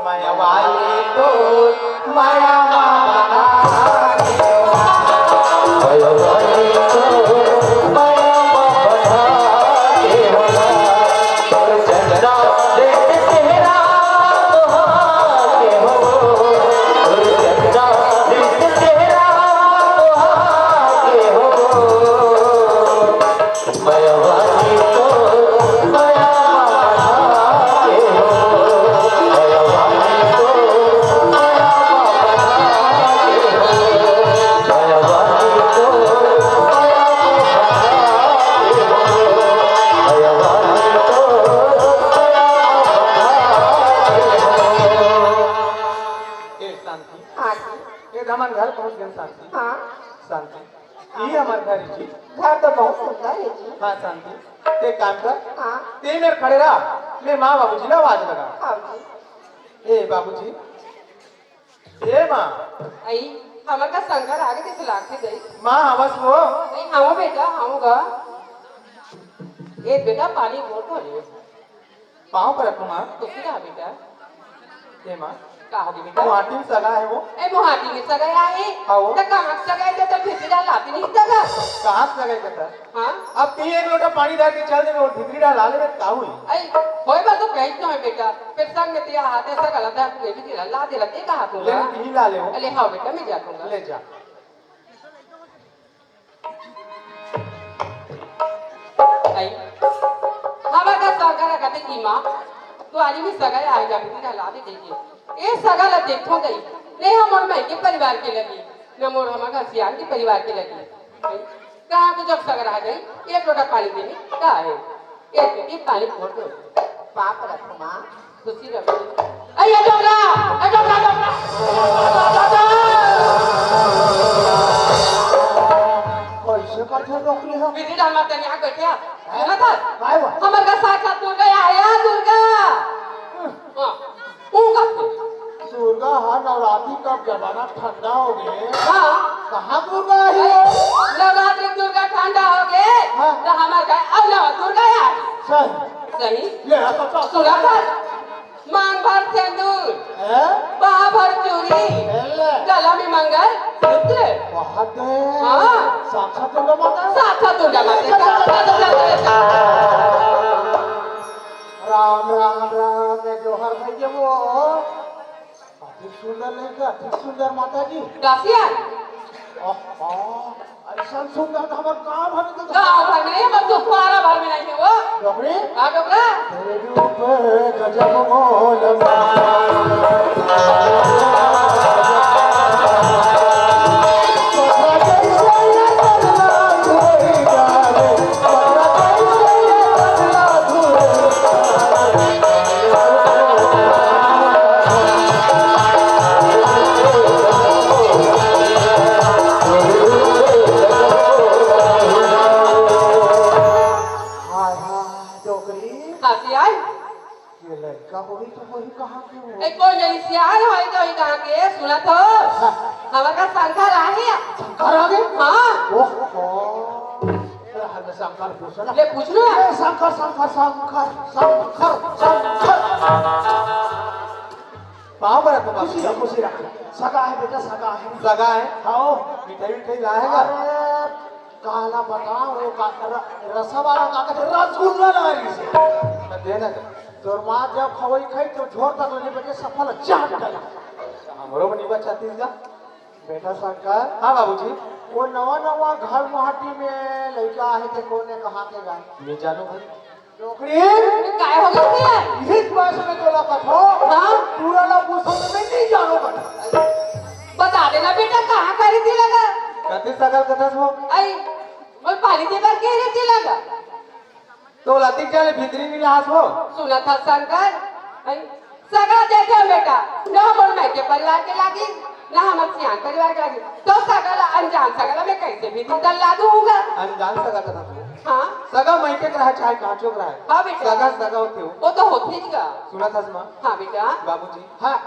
मैं वाले तो माया घर पहुंच गए शांति। हाँ शांति ये हमारे घर जी घर तो बहुत सुंदर है जी। हाँ शांति ते काम कर हाँ ते मेरे खड़े रहा मैं माँ बाबूजी ने आवाज लगा हाँ जी। ए बाबूजी ए माँ आई हमारे का शंकर आगे किस लाख से गई माँ हवस वो नहीं हाँ बेटा हाँ ए बेटा पानी बहुत हो रही है पाँव पर रखो माँ तो क्या बेटा ए माँ कहा दी बेटा गुवाहाटी में सगा है वो ए गुवाहाटी में सगा है आओ। तो कहाँ सगा है तो फिर लाती नहीं सगा कहाँ से सगा करता हाँ अब तीन एक लोटा पानी डाल के चल दे और भितरी डाल ले का हुई आई होय बात तो कहीं तो है बेटा फिर संग में तेरा हाथ ऐसा गलत है तू भी तेरा ला दे लगे कहा तू ले तीन ला ले वो अरे हाँ बेटा मैं जाऊंगा ले जा आई हमारा का सरकार कहते की माँ तो आज भी सगा आएगा तेरा ला दे देखिए ये सगा ला देखो गई नहीं हम और मैं के परिवार के लगी न मोर हमारा सियान के परिवार के लगी कहाँ को जब सगा आ गई एक लोटा पानी देने कहा है एक बेटी पानी छोड़ दो पाप रखो माँ खुशी रखो अरे डोगरा कैसे करते नौकरी हो विधि डाल माता ने आगे क्या सुना था काय हुआ हमारे का साक्षात दुर्गा आया दुर्गा हाँ उनका दुर्गा हाँ नवरात्रि का जमाना ठंडा हो गए हाँ कहाँ दुर्गा है नवरात्रि दुर्गा ठंडा हो गए हाँ। तो हमारे का अब ना दुर्गा यार सही सही ले तो तो सुना था मांग भर सिंदूर है बाह भर चूड़ी ले गला में मंगल सूत्र बहुत हाँ। साक्षात दुर्गा माता साक्षात दुर्गा माता राम राम राम मैं जोहर भाई वो अति सुंदर लड़का अति सुंदर माता जी कासिया ऐसा सुंदर तो हमारे गाँव भर में तो गाँव भर में नहीं बस तुम्हारा भर में नहीं है वो डोगरी हाँ डोगरा तेरे रूप गजब मोल कासिया ये लड़का होगी तो वही कहाँ के हो ए कोई नहीं सियार होई तो ही कहाँ के सुना तो हमारे का शंकर आहे शंकर आ गए हाँ ओहो हमें शंकर पूछना ले पूछ लो ए, शंकर शंकर शंकर शंकर शंकर पाँव पर रखो खुशी बाबूजी है खुशी रख सगा है बेटा सगा है सगा है खाओ मिठाई मिठाई लाएगा अरे काला बताओ वो रसा वाला का कहते रसगुल्ला लगा से देना तोर माँ जब खवई खाई तो झोर तक लेने बेटे सफल चाट गया हमरो बनी बा छत्तीसगढ़ बेटा शंकर हाँ बाबूजी वो नवा नवा घर गुवाहाटी में लड़का है थे कोने कहाँ के गए मैं जानू भाई नौकरी काय हो गया सियार इस वयस में तोला कथो हाँ पूरा ना पूछो में नहीं जानो कथा बता देना बेटा कहाँ करी थी लगा कति सगल कथा हो आई पानी देवर के रहती लगा तो लाती चले भीतरी नहीं लास हो सुना था शंकर सगा देखे बेटा न हमर मैं के परिवार के लागी ना हमर सियान परिवार के लागी तो सगला अनजान सगला मैं कैसे भी दल ला दूंगा अनजान सगा था तू हाँ सगा मैं के रहा चाहे कांचो रहा है हाँ बेटा सगा सगा होते हो वो तो होती ही का सुना था मां हाँ बेटा बाबूजी हाँ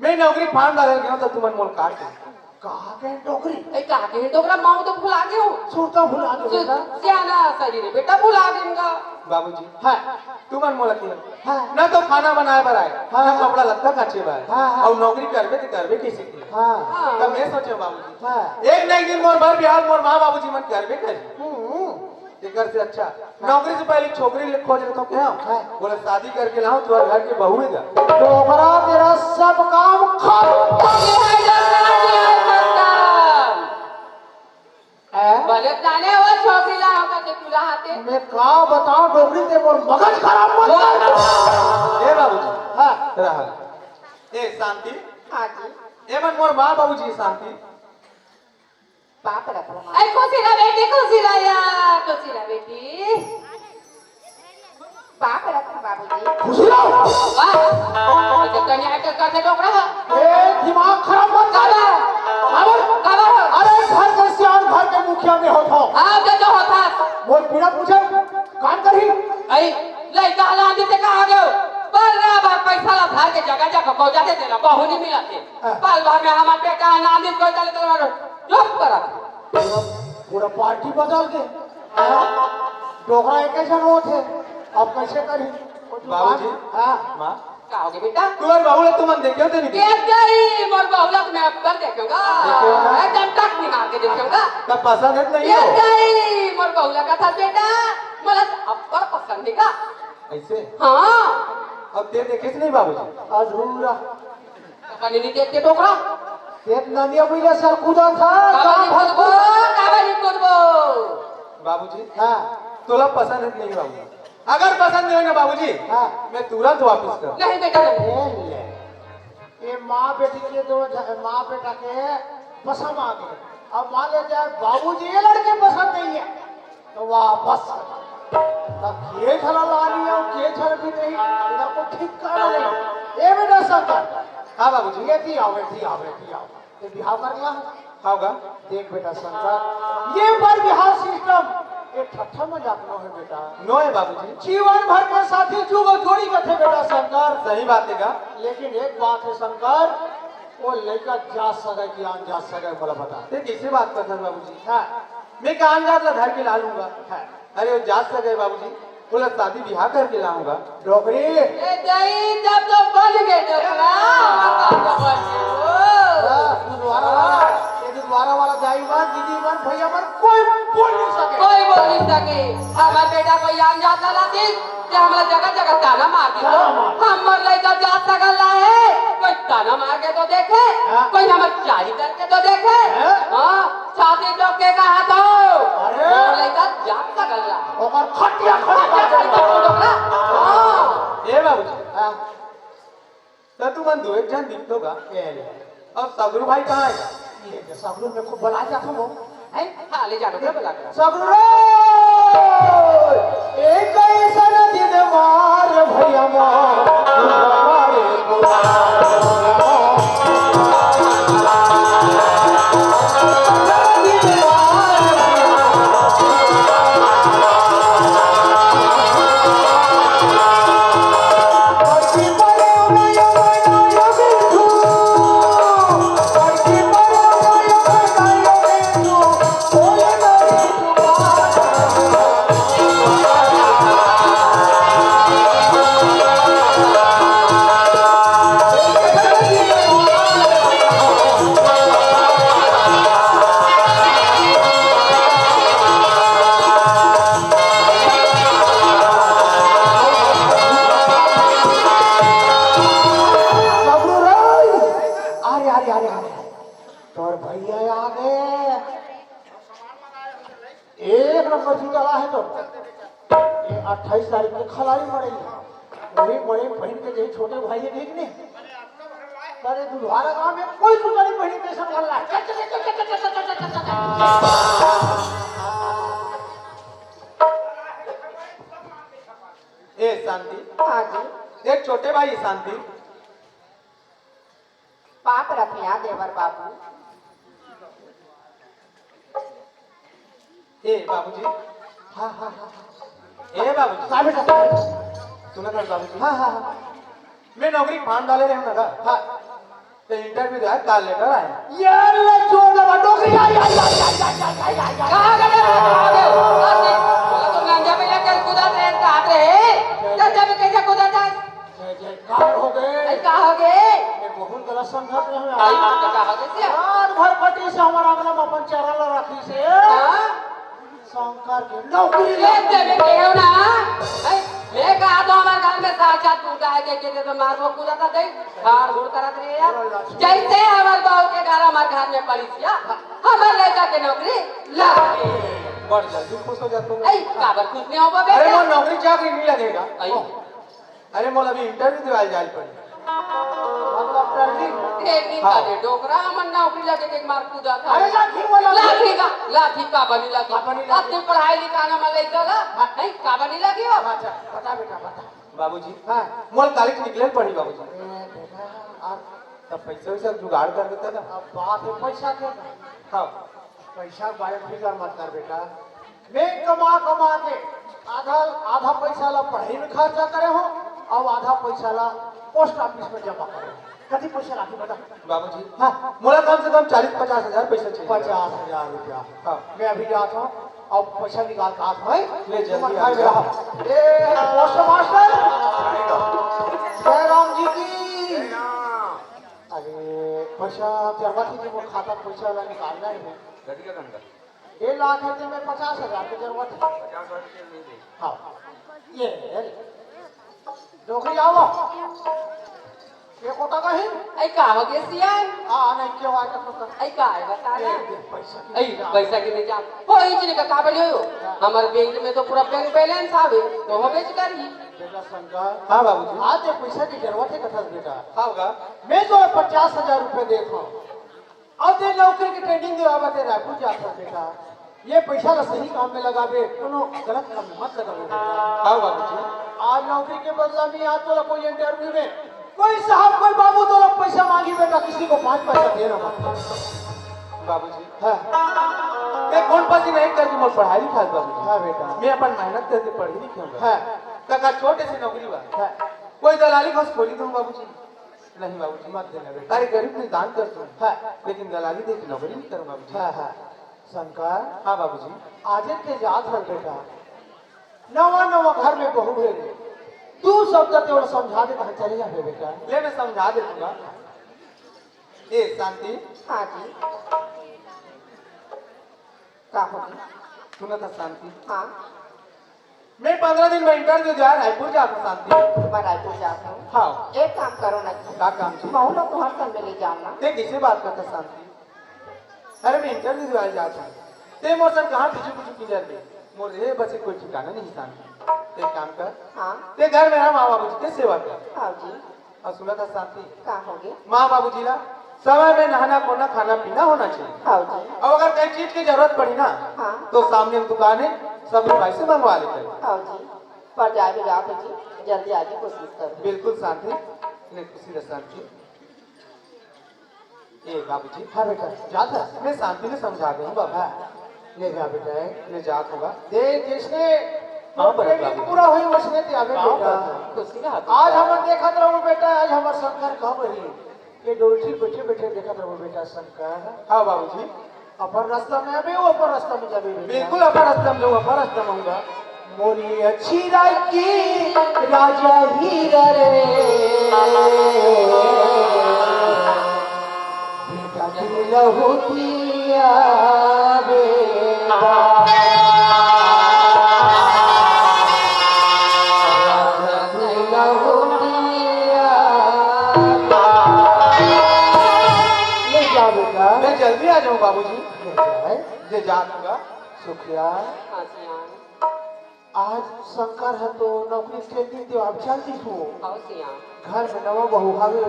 मैं नौकरी फार्म डाल गया तो तुमन मोल काट दे कहा के टोकरी ए कहा के टोकरा माऊ तो भुला गयो सुरता भुला दो बेटा सियाना शरीर बेटा भुला देंगा बाबूजी हाँ तुमन मोल की ना तो खाना बनाए बनाए ना कपड़ा लत्ता काचे बाय और नौकरी करबे तो करबे कैसे की हां तब मैं सोचे बाबूजी एक ना एक दिन मोर भर बिहार मोर मां बाबूजी मन करबे कर एकर से अच्छा नौकरी से पहले छोकरी खोज लेता क्या बोले शादी करके लाऊं तो घर के बहू है डोगरा तेरा सब काम बोले जाने वो छोकरी ला होगा के तुला हाथे मैं का बताऊं डोगरी ते मोर मगज खराब मत कर ए बाबूजी हां रहा ए शांति हां जी ए मन मोर मां बाबूजी शांति बाप रे ऐ खुशी ला खुशी ला बेटी बाप रे बाबूजी खुशी रहो वाह ये कन्या के करते डोकरा ए दिमाग खराब मत कर कबर अरे घर के सियान घर के मुखिया में होत हो हां दे तो होता मोर बिना पूछे काम करही ऐ लइका ला दी ते कहां गयो बड़ा बा पैसा ला भाग के जगह जगह पहुंचा दे देला बहु नहीं मिलते पल भर में हमार बेटा नादित कोई दल तो चुप करा पूरा पार्टी बदल के डोगरा एक जन होत है अब कैसे करी बाबूजी हां मां का होगे बेटा तू और बहू तुमन देखो तो नहीं देख गई मोर बहुलक मैं अब देखूंगा एकदम टक निकाल के देखूंगा तब पसंद है नहीं देख हो गई मोर बहुलक का था बेटा मला अब पसंद है का ऐसे हां अब ते देखे नहीं बाबूजी अधूरा कनी नहीं देखते टोकरा एक नदिया बुइला सर कूदा था काबली करबो बाबूजी हां तोला पसंद है नहीं बाबूजी अगर पसंद नहीं है ना बाबूजी हां मैं तुरंत वापस कर नहीं बेटा नहीं ये माँ बेटी के दो माँ बेटा के पसंद आ गए अब मान ले जाए बाबूजी ये लड़के पसंद नहीं है तो वापस तब ये झला ला लिया ये झल भी नहीं इधर को ठीक कर नहीं ये बेटा शंकर हाँ बाबूजी ये थी आओ ये बिहार कर लिया होगा देख बेटा शंकर ये पर बिहार सिस्टम ये ठट्ठा मजाक न है बेटा नो है बाबूजी जीवन भर के साथी जुगो जोड़ी के थे बेटा शंकर सही बात है का लेकिन एक बात है शंकर वो लड़का जा सके कि आन जा सके बोला बता ते किससे बात करता है बाबूजी हाँ मैं कान जात ला घर के ला लूंगा अरे वो जा सके बाबूजी बोला शादी ब्याह करके लाऊंगा डोगरी ए दई जब तो बन गए टोकरा द्वारा वाला जाएगा दीदी मन भैया मन कोई बोल नहीं सके कोई बोल नहीं सके हमारा बेटा कोई आन जाता ला दी कि हमारा जगह जगह ताना मार दी हमर लड़का जा सकल है कोई ताना मार के तो देखे कोई हमार चारी करके तो देखे हां छाती लोग के कहा तो अरे लड़का जा सकल ला और खटिया खड़ा टोकरा हां ए बाबूजी हां तो तू मन दो एक जन दिख होगा अब सगरू भाई कहाँ है ये सगरू में खूब बुला जाता हूँ है हां ले जा टोकरा बुला कर सगरू एक ऐसा दिन मार भैया मारे तोर भैया आ गए एक नंबर जुटला है तो ये 28 तारीख के खिलाड़ी मरे वही बड़े बहन के जही छोटे भाई देख ने अरे दुधारा गांव में कोई सुतारी बहन के संग हल्ला एक छोटे भाई शांति। पाप रखिया देवर बाबू। ए बाबूजी। हाँ हाँ हाँ ए बाबूजी। हाँ बेटा सुना था बाबूजी। हाँ हाँ हाँ मैं नौकरी फांड डाले रहे हूँ ना। हाँ तो इंटरव्यू दिया कॉल लेटर आया। यार ले छोड़ दे नौकरी आई आई आई आई आई आई आई कहाँ गए कहाँ गए बोला तो गांजा में लेकर कूदा थे कहाँ थे गांजा में कैसे कूदा था जय जयकार हो गए कहाँ हो गए मैं बहुत गलत समझा रहे हैं आई कहाँ हो गए यार घर पति से हमारा अगला अपन चरल रखी से शंकर के नौकरी ले देवे के हो ना मैं कहा तो हमारे घर में साक्षात कूदा है के तो मार वो कूदा था दे हार घूर करत रहे यार जैसे हमारे बहू के घर हमारे घर में पड़ी थी हमारे लड़का के नौकरी लग बड़ जल्दी खुश हो जाते हो। ऐ काबर खुश नहीं हो बे अरे वो नौकरी चाकरी नहीं लगेगा। अरे मोल अभी इंटरव्यू दिवाल जाल पड़ी। मतलब ट्रेनिंग ट्रेनिंग का दे डोकरा हमन नौकरी लगे के मार कूदा था अरे लाठी वाला लाठी का बनी लगी अपनी पढ़ाई लिखाना में ले चला है का बनी लगी हो अच्छा बता बेटा बता बाबूजी। हाँ मोल कॉलेज निकले पड़ी बाबूजी। बेटा और तब पैसे वैसे जुगाड़ कर देता ना। अब बात है पैसा के हाँ पैसा बारे फिक्र मत कर बेटा मैं कमा कमा के आधा आधा पैसा ला पढ़ाई में खर्चा करे हो और आधा पैसा ला पोस्ट ऑफिस में जमा करे कति पैसा राखी बता बाबूजी। हाँ मोला कम से कम 40-50 हजार पैसा चाहिए। 50,000 रुपया हाँ मैं अभी जाता हूँ और पैसा निकाल के आता हूँ ले जल्दी तुम आ घर में जाओ। रहो। ए पोस्ट मास्टर जय राम जी की अरे पैसा जरूरत थी वो खाता पैसा वाला निकालना है ये लाख है तो मैं 50,000 की जरूरत है हाँ ये नौकरी आओ ये कोटा का है ऐ का हो गए सियान हाँ नहीं क्यों आएगा तो ऐ का है बता ना पैसा ऐ पैसा के नहीं जा कोई चीज का का बनी हो हमारे बैंक में तो पूरा बैंक बैलेंस आवे तो हो बेच करी बेटा शंकर हाँ बाबूजी। आज ये पैसा की जरूरत है कथा बेटा हाँ होगा। मैं तो 50,000 रुपए देता हूँ अब ये नौकरी की ट्रेनिंग दिवा बते रायपुर जाता बेटा ये पैसा का सही काम में लगावे कोनो गलत काम में मत लगावे हाँ बाबूजी। आज नौकरी के बदला में आज तो कोई इंटरव्यू में कोई साहब कोई बाबू तो पैसा मांगी बेटा किसी को 5 पैसा देना मत बाबूजी हाँ मैं कौन पासी नहीं करके मोर पढ़ाई लिखाई बाबूजी। हाँ बेटा मैं अपन मेहनत करके पढ़ी लिखी हूँ। हाँ काका छोटे से नौकरी बा हाँ कोई दलाली बस खोली दूँ बाबूजी। नहीं बाबूजी मत देना बेटा अरे गरीब में दान कर दूँ हाँ लेकिन दलाली देख नौकरी नहीं करूँ बाबूजी। हाँ हाँ शंकर हाँ बाबूजी। आज के याद रख बेटा नवा नवा घर में बहू है तू शब्द तेवड़ समझा दे कहाँ चले जाए बेटा ले मैं समझा दे दूंगा। ए शांति हाँ जी का होगी सुना था शांति हाँ मैं 15 दिन में इंटरव्यू दिया रायपुर जाता शांति। मैं रायपुर जाता हूँ हाँ एक काम करो ना का काम थी महू लोग तो हर संग ले जाना ते किसे बात करता शांति। अरे मैं इंटरव्यू दिया जाता ते मोर सर कहाँ कुछ की जाते मोर ये बस कोई ठिकाना नहीं शांति। ते काम कर हाँ ते घर में माँ बाबूजी के सेवा कर। हाँ जी और सुना था शांति का होगी माँ बाबूजी ला समय में नहाना खोना खाना पीना होना चाहिए। हाँ जी और अगर कई चीज की जरूरत पड़ी ना हाँ तो सामने दुकान है सब भाई से मंगवा लेते। हाँ जी पर जाए जाओ तो जी जल्दी आगे कोशिश करो बिल्कुल शांति ने खुशी रह शांति। ए बाबूजी हाँ बेटा जाता मैं शांति ने समझा दूँ बाबा ले जा बेटा ले जात होगा। दे जिसने हाँ, बराबर। ट्रेनिंग पूरा हुई उसने त्यागे बेटा खुशी का आज हम देखत रहो बेटा आज हमार शंकर कब रही ये डोलची बैठे बैठे देखत रहो बेटा शंकर हाँ बाबूजी अपन रास्ता में अबे वो अपन रास्ता में जाबे बेटा बिल्कुल अपन रास्ता में जाऊँ अपन रास्ता में आऊँगा। मोरी अच्छी राय की राजा हीरा रे बेटा की लहुटिया बेटा राजा की लहुटिया ले जा बेटा मैं जल्दी आ जाऊँ बाबूजी। ले जाए ले जात होगा। सुखिया हाँ सियान आज शंकर है तो नौकरी ट्रेनिंग दो आप जल्दी हो हाँ सियान घर में नवा बहू हावे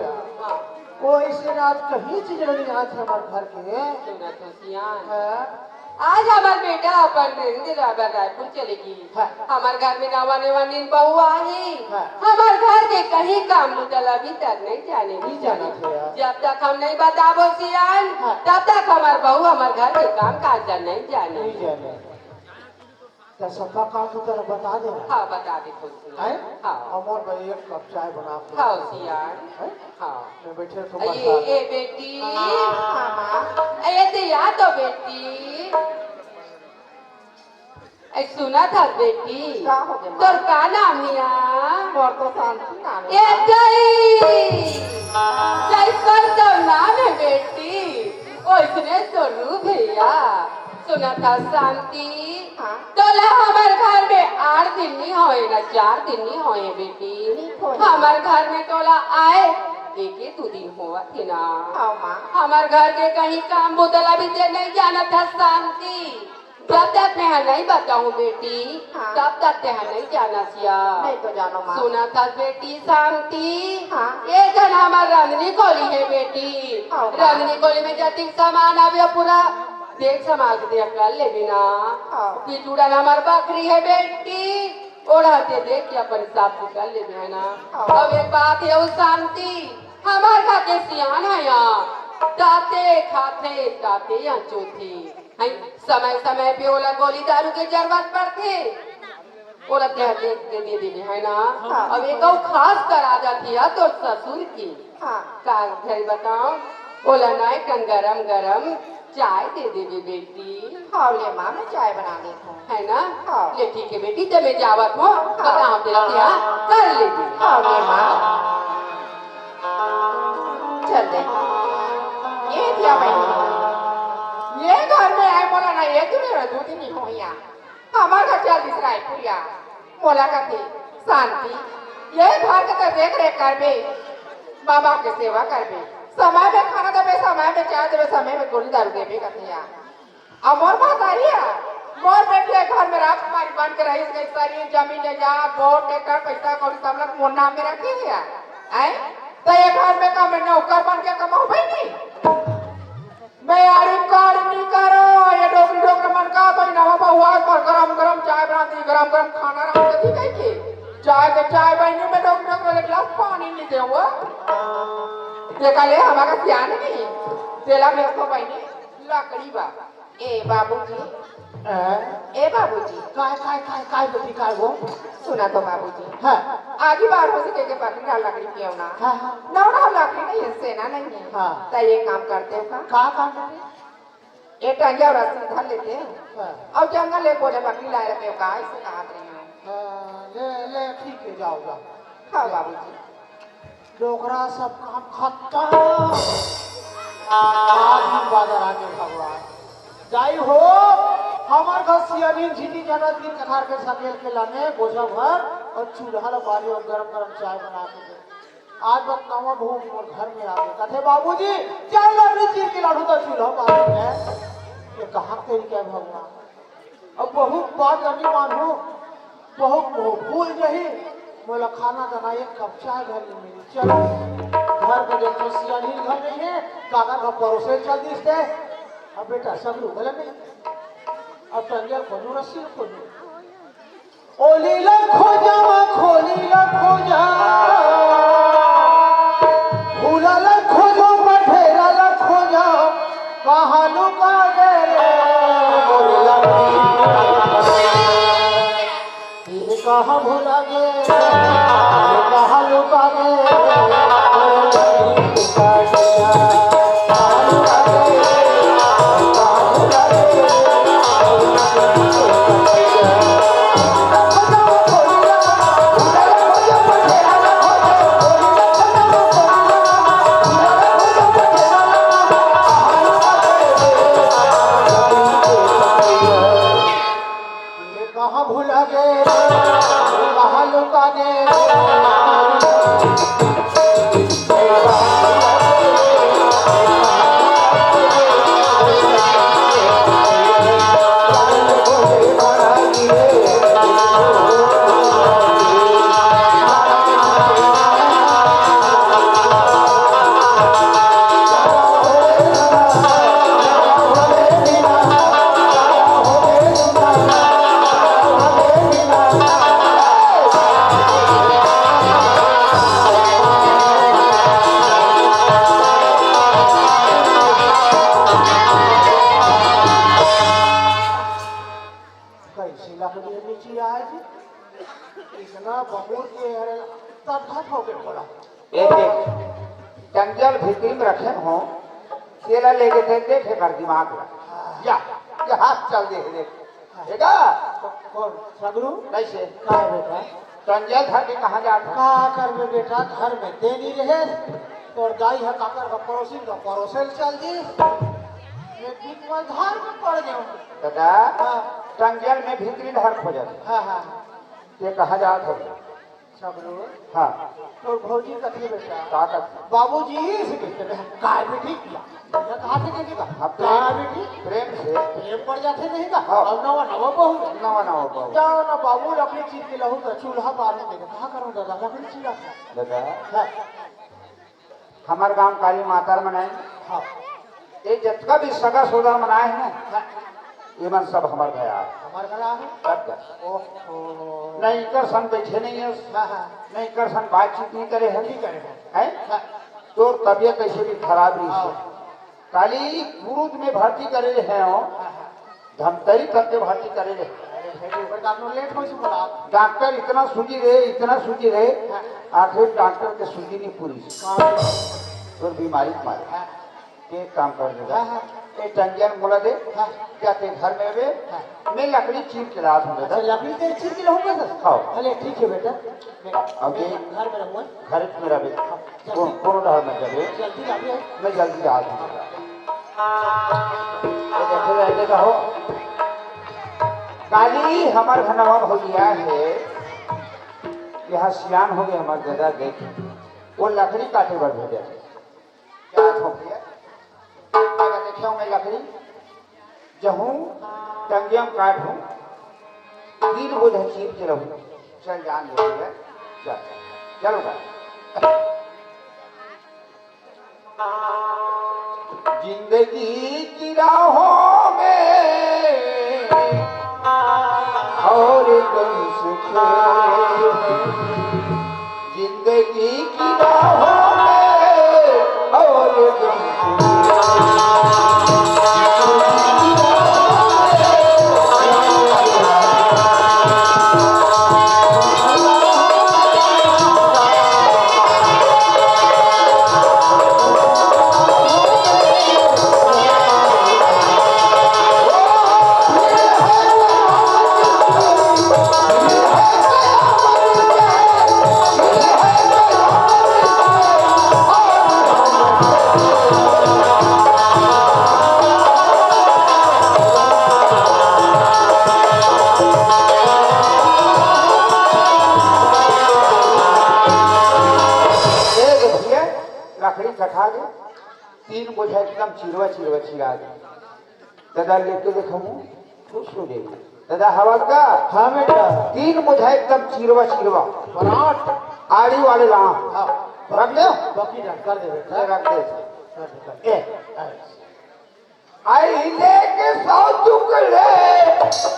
हाँ कोई से रात कहीं चीज नहीं आज हमारे घर के सुना तो सियान है आज हमार बेटा अपन रायपुर चलेगी। हमार घर में नवा नवा नींद बहू आई। हमार घर के कहीं काम मुदल अभी तक नहीं जाने नहीं जाने। जब तक हम नहीं बताबो सियान तब तक हमार बहू हमार घर के काम काज नहीं जाने। तो सफा काम तो तेरा बता दे। हाँ बता दे खुद। हाँ अमर भाई एक कप चाय बना के। हाँ सियान। हाँ मैं बैठे तो ये बेटी ये दिया तो बेटी सुना था बेटी तोर का नाम हिया और तो शांति नाम है। ये जैसन तो नाम है बेटी ओइसने तो रूप भैया। सुना था शांति तोला हमारे घर में 8 दिन नहीं होए ना 4 दिन नहीं होए बेटी। हमारे घर में तोला आए 1-2 दिन हुआ थी ना। हमारे घर के कहीं काम बुदला भी दे नहीं जाना था शांति। जब तक मैं नहीं बताऊं बेटी तब तक ते नहीं जाना सिया। नहीं तो जानो माँ। सुना था बेटी शांति ये जन हमार रंधनी खोली है बेटी। रंधनी खोली में जतिक सामान आवे पूरा देख संभाल के दिया कर ले बिना। पिचुड़ा हमार बकरी है बेटी ओढ़ाते देख के अपन साफ कर ले है ना। अब एक बात है शांति हमार का के सियान है यहाँ दाते खाते ताते या चौथे समय समय पे ओला गोली दारू के जरूरत पड़ते ओला देख के दे देने है ना। अब एक खास करा जाती है तो ससुर की का घर बताओ ओला नाइटन गरम गरम चाय दे देवी बेटी। हाँ ले माँ मैं चाय बना देती हूँ है ना। ले ठीक है बेटी तो मैं जावत हूँ बताओ तेरा क्या कर लेगी। हाँ ले माँ चल दे ये दिया मैंने ये घर में आए बोला ना ये मेरा 2 दिन ही हो यहाँ हमारा चल दिस रायपुरिया बोला का थी शांति ये घर के देख रेख कर बे माँ बाप की सेवा कर बे समय में खाना देवे समय में चाय देवे समय में गोली दारू देवे करते हैं। अब मोर बात आ रही है मोर बेटी घर में रात कुमारी बन के रही गई सारी जमीन जा बोट टेकर पैसा कौड़ी सब लोग मोर नाम में रखी है तो ये घर में कम नौकर बन के कमाओ भाई नहीं मैं आड़ी कार नहीं करो ये डोकरी मन का भाई नवा बहुआ पर गरम गरम चाय बनाती गरम गरम खाना रखती गई थी चाय के चाय बनी में डोकरी गिलास पानी नहीं दे हुआ देखा ले हमारा ध्यान नहीं तेला में तो बनी लकड़ी बा ए बाबूजी काय बेटी काय वो सुना तो बाबूजी हाँ आगे बार हो सके के पकड़ी ना लकड़ी क्यों ना हाँ नौड़ा लकड़ी नहीं है सेना नहीं है हाँ तो ये काम करते हो का काम करते ये टंगिया और रस्सी धर लेते हैं और जंगल ले बोले बकरी लाए रखे हो का ऐसे कहा रहे ले ठीक है जाओ जाओ। हाँ बाबूजी डोकरा सब काम खत्म आज बाजार आगे भगवान जाई हो हमार घर सियानी झीटी जाना 3 कठार के सकेल के लाने बोझा भर और चूल्हा बारी और गरम गरम चाय बना के दे। आज बस नवा बहू मोर घर में आ गए कथे बाबूजी चाय लाने चीर के लाडू तो चूल्हा बारी है ये कहाँ तेरी क्या भगवान अब बहुत बात नहीं मानू बहुत भूल रही बोला खाना देना 1 कप चाय घर में मेरी चलो घर में देखो सियानी घर नहीं है काका का पड़ोसे चल दिसते अब बेटा सब लोग गले में अब टंगल खोलू रस्सी खोलू ओली ला खोजा खोली ला खोजा भूला ला खोजो मठेरा ला खोजा कहाँ लुका गए ये कहाँ भूला गए कहाँ लुका कहाँ भूला गए कहाँ लुका गए कैसी लकड़ी नीचे आज इतना बमूर के अरे तड़घट हो गए बोला एक देख जंगल भीतरी में रखे हो केला लेके देखे कर दिमाग में या हाथ चल देख देखा कौन सगरू कैसे का है बेटा जंगल था कि कहाँ जाता का कर में बेटा घर में दे नहीं रहे और गाय है काकर का पड़ोसी चल जी मैं बीच में धार में पड़ जाऊं दादा हाँ जंगल में भीतरी धार खोजत हाँ हाँ ये कहाँ जात हो सगरू हाँ और भौजी कथी बेटा का करते बाबूजी से कहते हैं काय बेटी किया ये कहा थे नहीं का अब काय बेटी प्रेम से प्रेम पड़ जाते नहीं का हाँ। अब नवा नवा बहू नवा नवा बहु जाओ ना बाबू अपनी चीज के लहू का चूल्हा बारू देगा कहा करूं दादा लकड़ी चीरा दादा है हमारे गांव काली माता मनाए हाँ ये जितना भी सगा सोदा मनाए हैं ना ये मन सब हमारे गया हमारे घर आ है सब गए ओहो नहीं कर सन बैठे नहीं है हाँ हाँ नहीं कर सन बातचीत नहीं करे है नहीं करे हैं तो तबियत कैसे भी खराब रही है काली क्रूज में भर्ती करे हैं हो धमतरी तक के भर्ती करे अरे लेट हो बोला डॉक्टर इतना सूझी रहे आखिर डॉक्टर के सूझी नहीं पूरी तो बीमारी मारे के काम कर देगा ये टंगियन बोला दे क्या ते घर में वे मैं लकड़ी चीर के रात हूँ अच्छा लकड़ी के चीज के रहूंगा सर हाँ अरे ठीक है बेटा अभी घर में रहूंगा घर में रहे कौन घर में जब जल्दी आइए मैं जल्दी आ जाऊंगा देखते रहते कहो काली हमार घनवा हो गया है यहाँ सियान हो गए हमारे दादा देख वो लकड़ी काटे पर भेजे क्या हो गया देखा मैं लकड़ी जहूँ टंगियम काट हूँ 3 बोझ चीर के रहूँ चल जान दे चलो जिंदगी की राहों में और गम से जिंदगी की राहों में और गम चिरा दादा लेके देखो खुश हो गई दादा हवा का हाँ बेटा 3 बोझा एकदम चिरवा पराठ आड़ी वाले ला हाँ रख दो बाकी कर दे बेटा रख दे आई लेके 100 टुकड़े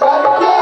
करके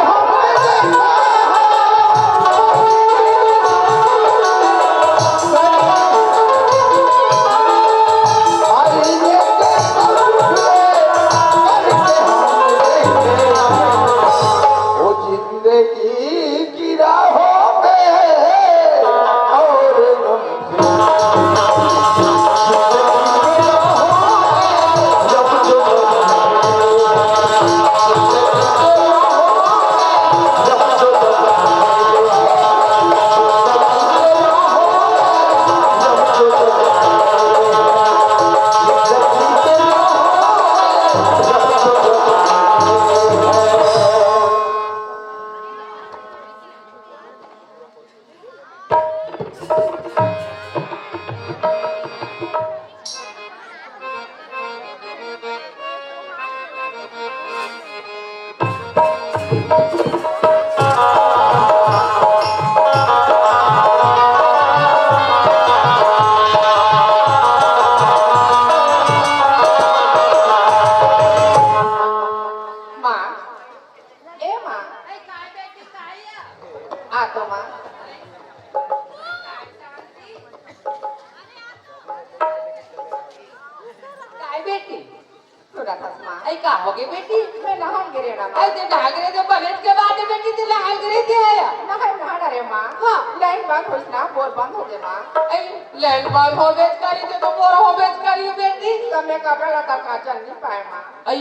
का हो गई बेटी मैं नहान गिरे ना ऐसे नागरे तो बनेज के बाद बेटी ते नहाल गिरे थे आया नहा रे माँ हाँ लाइन बंद हो ना बोर बंद हो गए माँ ऐ लैंड बाल हो बेच करी तो बोर हो बेच करी बेटी तब मैं कपड़ा लता का चल नहीं पाए माँ ऐ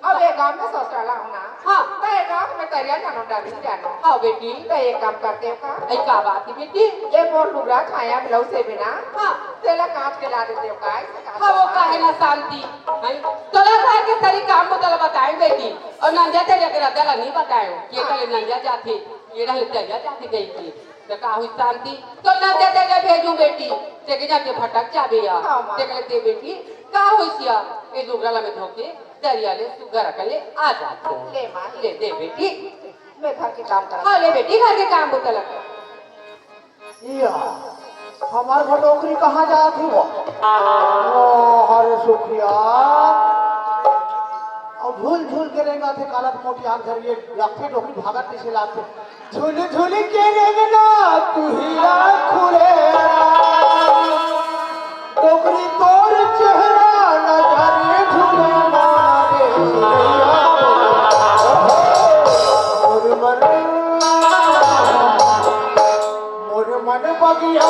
अब एक गांव में शौचालय होना हाँ तो एक गांव में तरिया जानो डर जानो हाँ बेटी तो एक काम करते हो का ऐ का बात है बेटी ये मोर लुगड़ा छाया ब्लाउज से बिना हाँ तेला काट के ला देते हो का हाँ वो काहे ना शांति हैं तोला था के सारी काम को तोला बताए बेटी और नंजा ते लेकर अदला नहीं बताए ये कल नंजा जाते ये रहले तरिया जाते गई थी तो का हुई शांति तो नंजा ते भेजू बेटी ते के जाके भटक जाबे या ते कले ते बेटी का होइसिया ए लुगड़ा में धोके दरिया ले सुगर कले आ जाते ले माँ ले दे बेटी मैं घर के काम करा हाँ ले बेटी घर के काम को तलक या हमार घर नौकरी कहाँ जाती हो हरे सुखिया और झूल झूल के रहेगा थे काला मोटी आग धरिए रखे डोकरी भागत नहीं लाते झूल झूल के रहेगा तू ही खुले डोकरी तोर चेहरा नजरे झूले मारे मोर मन बगिया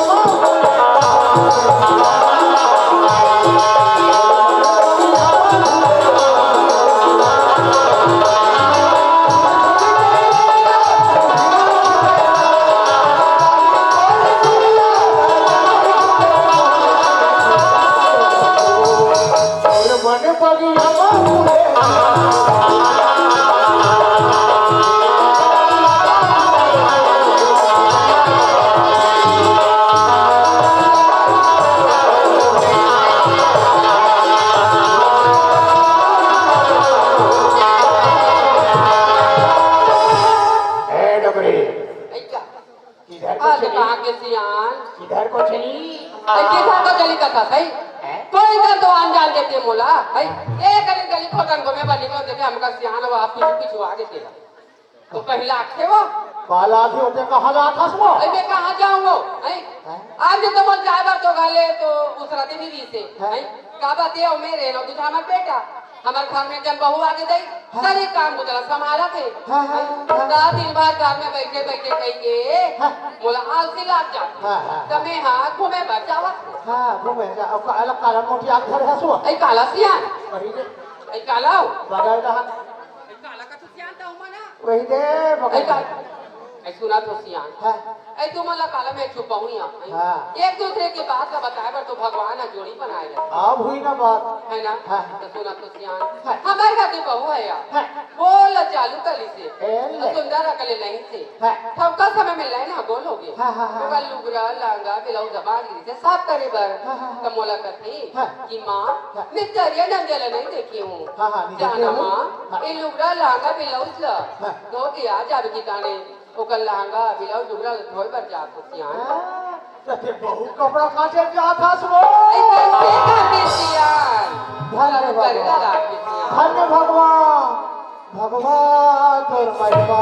इधर को चली किधर को चली कथा सही कोई का तो अनजान देते मोला भाई एक गली गली खोटन को मैं बनी को देखे हमका सियान वो आप पीछू आगे तेरा तो पहला आखे वो काला भी होते कहाँ जाता वो मैं कहाँ जाऊँ आज तो मन ड्राइवर तो गाले तो उस रात भी दी से का बात ये मेरे ना दूसरा हमारा बेटा हमारे घर में जब बहू आगे गई सारे काम गुजरा संभाला थे दिन भर घर में बैठे बैठे कहेंगे बोला आलसी लाग जाती तो मैं हाँ घूमे बैठ जावा हाँ घूमे जा अब काला काला मोटी आग धरे है सो ऐ काला सियान वही दे ऐ काला बगल रहा काला का तो सियान था मना वही दे बगल ऐ सुना तो सियान ऐ तुम ला काला में छुपा हुई एक दूसरे की बात का बताए पर तो भगवान ने जोड़ी बनाए अब हुई ना बात है ना तो सुना तो सियान हमारे घर की बहू है यार बोल चालू कली से सुंदर अकले नहीं से ठपका समय में लेना बोलोगे तो लुगरा लांगा ब्लाउज जबान से साफ करे बर तो मोला कहती कि माँ मैं तरिया नंजला नहीं देखी हूँ जाना माँ ये लुगरा लांगा ब्लाउज ला धो के आ जावे की ताने ओकर लहंगा ब्लाउज लुगरा धोए पर जा तो सियान ते बहु कपड़ा काटे जाता सो कैसे करते सियान धन्य भगवान भगवान तोर महिमा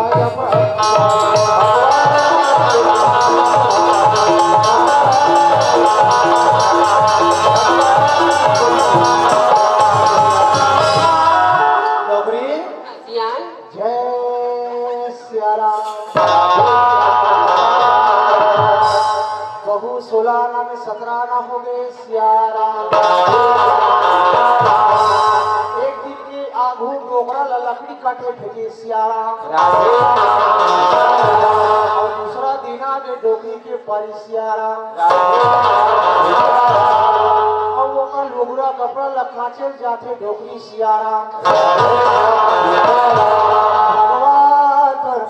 नौकरी सियान जय सिया राम बहु 16 आना में 17 आना हो गए सिया राम एक दिन के आगू डोकरा लकड़ी काटे भेजे सिया राम और दूसरा दिन आगे डोकरी के परी सिया राम और वो का लोगरा कपड़ा लखाचे जाते डोकरी सिया राम भगवान तोर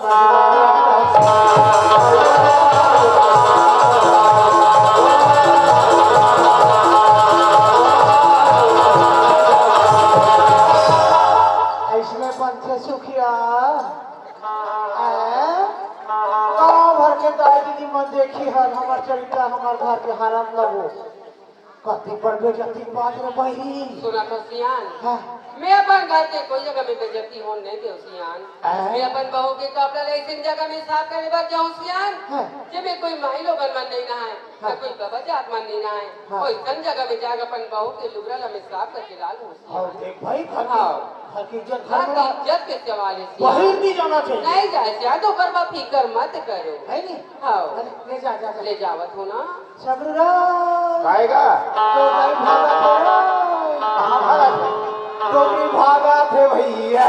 ऐसने पंथे सुखिया गाँव भर के दाई दीदी मन देखी हर हमार चरित्र हमार घर के हालत लगो कति पर बेजती बात रे बहिनी सुना तो सियान मैं अपन घर के कोई जगह में बेइज्जती होने नहीं दे सियान। मैं अपन बहू के कपड़ा ऐसी जगह में साफ करने बार जाऊं सियान जे में कोई माई लोग मन नहीं ना है ना कोई बाबा जात मन नहीं ना है कोई सन जगह में जाकर अपन बहू के लुगड़ा ला में साफ करके डालूं। और देख भाई घर की इज्जत घर की इज्जत के सवाल है बाहर नहीं जाना चाहिए। नहीं जाए सियान तो पर बाप फिकर मत करो है नहीं। हाँ ले जा ले जावत हो ना सबरा आएगा तो भाई भागा थे कहाँ भागा थे? डोगरी भागा थे भैया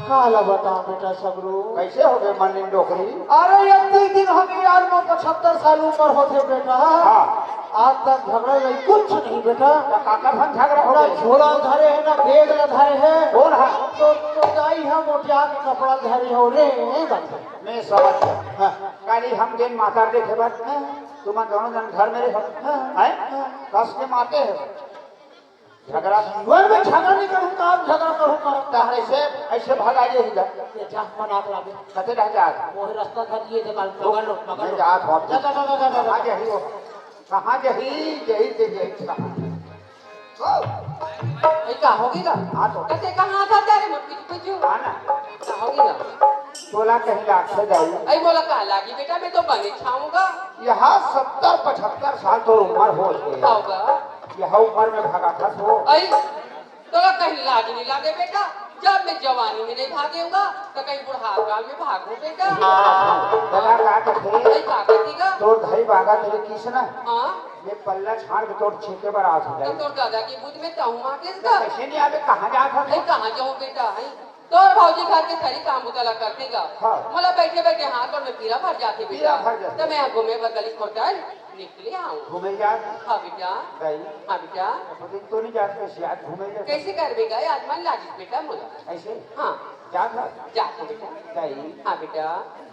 काला बता बेटा सबरू कैसे हो गए मन डोकरी? अरे इतने दिन हमें यार में 75 साल उम्र होते बेटा हाँ आज तक झगड़ा नहीं कुछ नहीं बेटा काका धन झगड़ा हो ना गए। झोला धरे है ना बेग न धरे है कौन है? तो जाई हम मोटिया के कपड़ा धरे हो रे बात मैं समझ गया। काली हम दिन माता देखे बस तुम दोनों जन घर मेरे हो हैं कस के माते हैं झगड़ा वर में झगड़ा नहीं करूँ काम झगड़ा करूँगा तहरे से ऐसे भगाइए ही जा जा मना लागे कते रह जा मोह रास्ता धर दिए थे मगर लो मैं जात हो जा कहाँ जही हो कहाँ जही जही से जही का होगी का हाँ तो कैसे कहाँ था तेरे मुट्ठी कुछ हाँ ना का होगी का तोला कहीं लाख से जाई आई बोला कहाँ लागी बेटा मैं तो बने छाऊंगा यहाँ 70-75 साल तो उम्र हो गई होगा यह उम्र में भगा था सो आई तो कहीं लाज नहीं लागे बेटा जब मैं जवानी में नहीं भागेगा तो कहीं बुढ़ापकाल में भागू बेटा दादा का थे आई का करेगा तोर भाई बागा तेरे किसना हाँ ये पल्ला छाड़ के तोड़ छेके पर आ तो जाए तोर दादा की बुद्ध में ताऊ माँ किसका कैसे नहीं आवे कहाँ जाता आई कहाँ जाऊँ बेटा आई तोर भौजी घर के सारी काम उतला करतेगा हाँ। मतलब बैठे बैठे हाथ और में पीरा भर जाते पीरा भर जाते। तो मैं घूमे पर गली खोटा निकले आऊँ घूमे जा हाँ बेटा गई हाँ बेटा तो नहीं जाते शायद घूमे जा कैसे कर बेगा आज मन लाजिस बेटा मोला ऐसे हाँ जा था जाते बेटा गई हाँ बेटा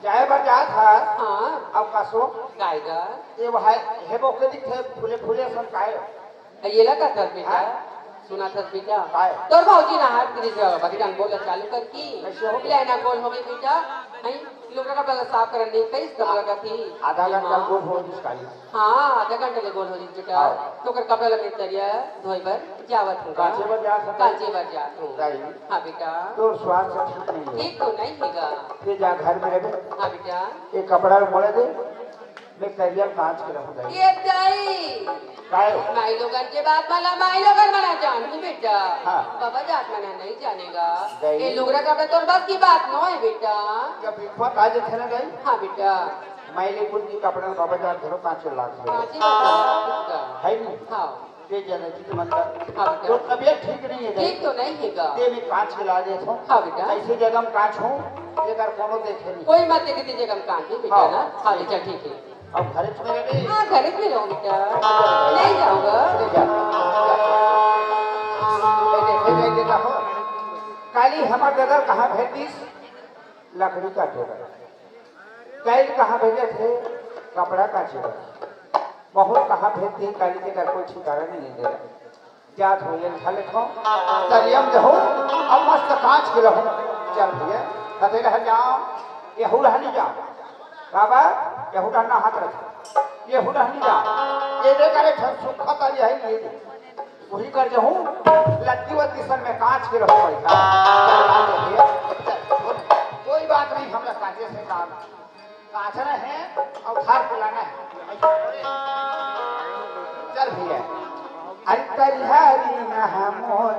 जाए बार जा था हाँ अब का सो गायगा ये वहाँ हेबो के दिखे फूले फूले सब काय ये लगा कर बेटा हाँ? सुना था बेटा काय? तोर भौजी ना हाथ गिरी से बगीचान बोला चालू कर की कैसे हो? लेना गोल हो गई बेटा आई लोग का पहले साफ करने कई इस्तेमाल लगा थी आधा घंटा गोल हो जिसका हाँ आधा घंटे ले गोल हो जिस बेटा हाँ। तो कर कपड़ा लगे तरिया धोई पर जावत हूँ कांचे पर जा सकता है? कांचे पर जात हूँ गई हाँ बेटा तो स्वास्थ्य ठीक नहीं है ठीक तो नहीं हैगा फिर जा घर में रहे हाँ बेटा ये कपड़ा मोड़े दे मैं करियर कांच के रखूंगा ये दाई काय माई लोगन के बात माला माई लोगन मना जानू बेटा हाँ। बाबा जात मना नहीं जानेगा नहीं। ये लुगड़ा कपड़ा तोर बस की बात न है बेटा जब विपत आज थे ना गई हाँ बेटा मैले कुल की कपड़ा बाबा जान धरो 5 लाख से कांची बेटा है नहीं हाँ ये जने की मतलब हाँ तो बेटा तबीयत ठीक नहीं है ठीक गई तो नहीं हैगा ते में कांच के ला दे तो हाँ बेटा ऐसे जगह में कांच हूं लेकर कोनो देखे नहीं कोई मत देखे दीजिएगा हम कांची बेटा हाँ। ना हाँ बेटा ठीक है अब घर में रहे हाँ घर में रहूँ बेटा नहीं जाऊंगा ले जा ले रहो काली हमार गदर कहाँ भेजीस लकड़ी का टेबल कैल कहाँ भेजे थे कपड़ा का टेबल बहुत कहाँ भेजती काली के घर कोई ठिकाना नहीं दे रहा जात हो ये खा लेखो तरियम जो अब मस्त कांच के रहो चल भैया कते रह जाओ ये हुड़ हनी जाओ बाबा ये हुड़ ना हाथ रखो ये हुड़ हनी जाओ ये दे करे सुखा तो ये है ये वही कर जो हूँ लट्टी वट्टी सन में कांच के रहो भैया कोई बात नहीं हम लोग कांचे से काम कांचना है और थार पिलाना है चल भैया अंतरिहारी न मोर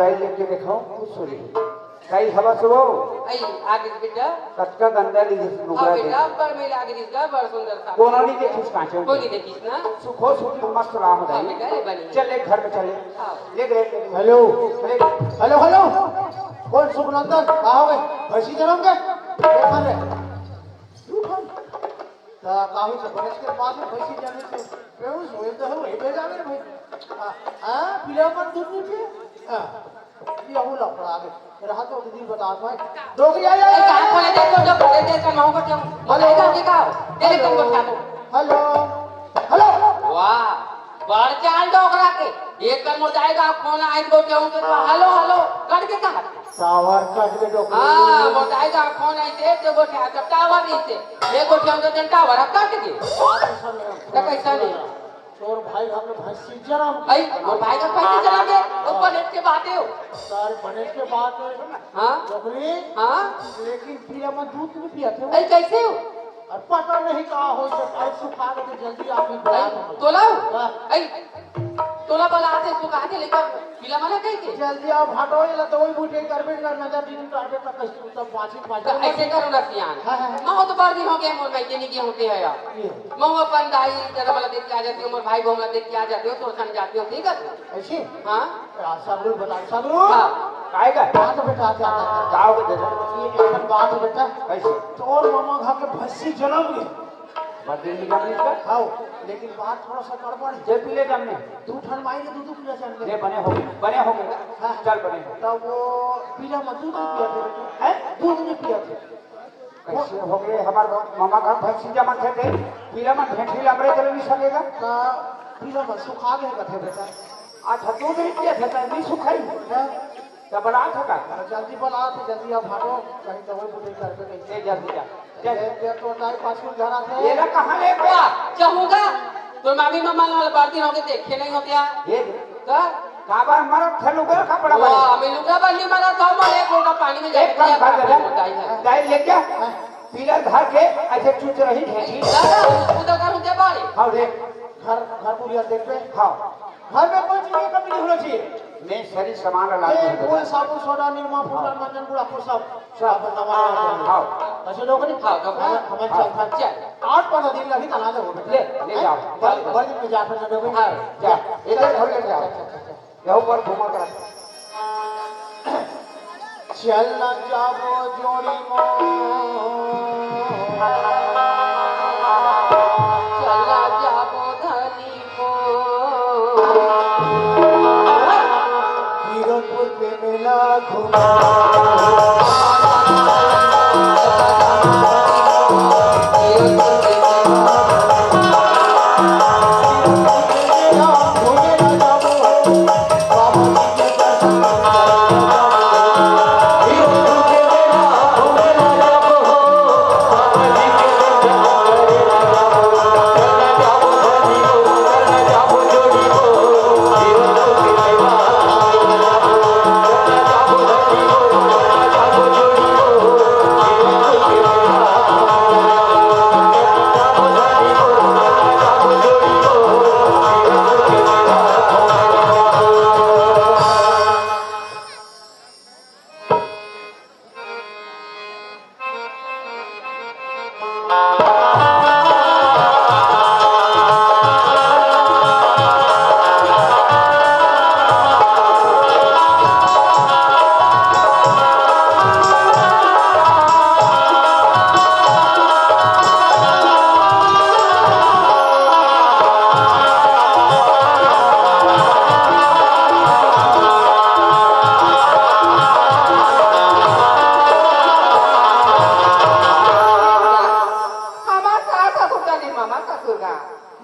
लुगाई लेके देखो कुछ सोरी कई हवा सुबो आई आगे बेटा कटका गंदा ली जिस हाँ लुगा बेटा पर में आगे दिसगा बड़ सुंदर सा कोनो नहीं देखिस कांचो कोई नहीं देखिस ना सुखो सुख मस्त राम हाँ दाई बेटा ले बनी चल ले घर में चले हाँ ले गए हेलो हेलो हेलो कौन सुखनंदन कहाँ हो गए भैंसी जन्म गए देखा रे काहू से बरस के बाद में भैंसी जन्म से बेहोश हो तो हो हे भेजा रे भाई हां पीला पर दूध नहीं पिए हां ये हो लफड़ा आगे रहा तो दीदी बता भाई रोक जा ए कहां खोले दे तो जब दे कर माऊ को क्यों हेलो के का दे ले तुम को हेलो हेलो वाह बड़ चाल दो ओकरा के एक कर मोटाएगा फोन आइ को क्यों के हेलो हेलो कर के कहा टावर कट के डोक हां मोटाएगा फोन आई से तो गोठा जब टावर नहीं से एक गोठा तो जन टावर कट के तो कैसा नहीं चोर भाई हमने भैंसी जन्म आई और भाई का पैसे चला गए ऊपर नेट के बातें हो सर बने के बाद हां डोकरी हां लेकिन पीला में दूध नहीं पिया थे आई कैसे हो और पता नहीं कहाँ हो तो टाइट सुखा के जल्दी आप ही बना दो तोलाओ आई तोला बला आते सुखा के लेकर पीला माना कहीं के जल्दी आप हटो ये तो वही बूटे करबे ना नजर दिन काटे तक कैसे तब पांच ऐसे करो ना सियान मैं तो बार दिन हो गए मोर भाई के नहीं होते हैं यार मैं अपन दाई तेरा वाला देख के आ जाती हूं मोर भाई घूमना देख के आ जाती हूं तो सन जाती हूं ठीक है ऐसे हां सबरू बता सबरू हां काएगा बात बेटा आता गाओ के दे ये अपन बात बेटा कैसे चोर मामा घर के भैंसी जन्म गए बदल निकाल इसका खाओ लेकिन बात थोड़ा सा गड़बड़ है जे पीले हमने दू ठन माई के दूध पिया चल ले बने हो गए चल बने हो तब वो पीला में दूध नहीं पिया थे हैं दूध नहीं पिया थे कैसे हो गए हमार मामा का भैंसी जमा थे पीला में भेंटी लबरे चल नहीं सकेगा का पीला में सुखा गए कथे बेटा अच्छा दूध नहीं पिया था नहीं सुखाई तब बड़ा था जल्दी बोला तो जल्दी आप हटो कहीं तो वही बुढ़ी करके नहीं जल्दी जा ये तो टाइम पास में घर आते ये ना कहां ले गया चाहूंगा तो मामी मामा वाला बाल्टी होके देखे नहीं होते ये का काबा मर थलुगा का बड़ा बड़ा वाह मैं लुगा बल्ली मारा था मैं एक लोटा पानी में एक कम खा दे गाय ले क्या पीला घर के ऐसे चूच रही भेंटी दादा उधर कर उधर बाड़े हां रे घर बुढ़िया देख पे हां घर में कोई चीज की कमी नहीं होनी चाहिए नहीं सारी सामान ला कोई साबुन सोडा निरमा फूल मंजन गुड़ा को सब नवा हां ऐसे लोग नहीं हां तो हमें चल 8-15 दिन लगी तना ले ले जाओ बड़ दिन में जाकर ना देबे हां जा इधर घर ले जाओ यहां पर घुमा कर चल ना जाबो जोड़ी मो चला जाबो धनी को हीरोपुर के मेला घुमा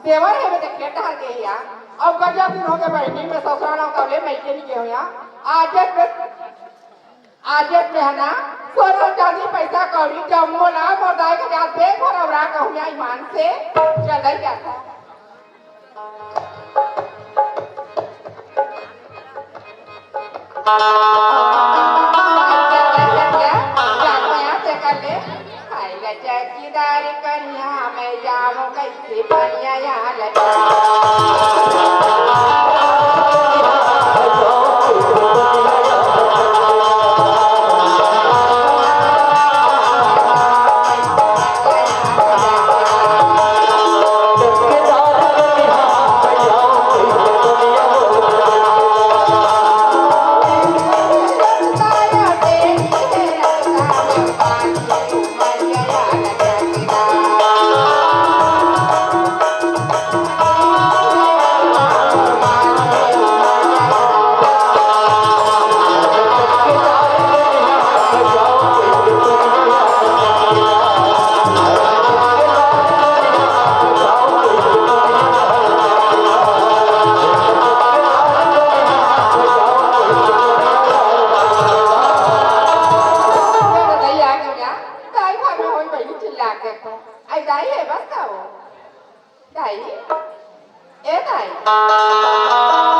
देवर है बेटे केटा के या अब गजब दिन हो गए बहनी में ससुराल का ले मैं के नहीं के हो या आज में है ना सोना चांदी पैसा कौड़ी जम्मो ना मोदाई के जात पे भरवरा कहूं या ईमान से चल ही जाता चौकीदार कन्या मैं जाऊं कैसे बनिया यहाँ लगा घर में होई बहनी चिल्ला के तो आई दाई है बस का वो दाई ए दाई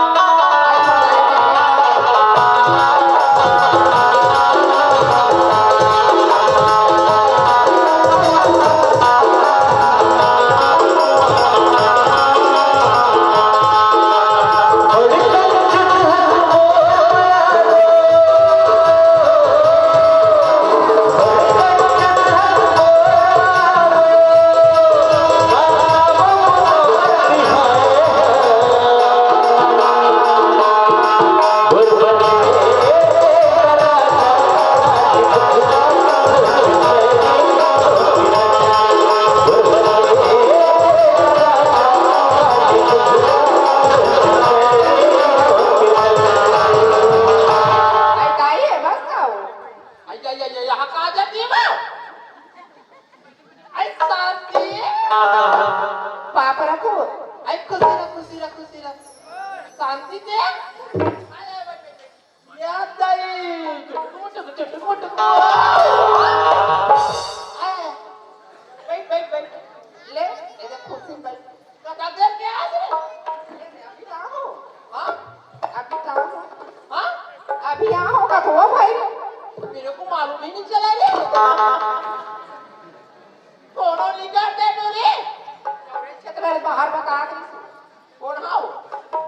अभी यहाँ होगा तो वो भाई मेरे को मालूम ही नहीं चला रे फोनो निकाल दे नूरी क्षेत्र में बाहर बता दी कौन हाउ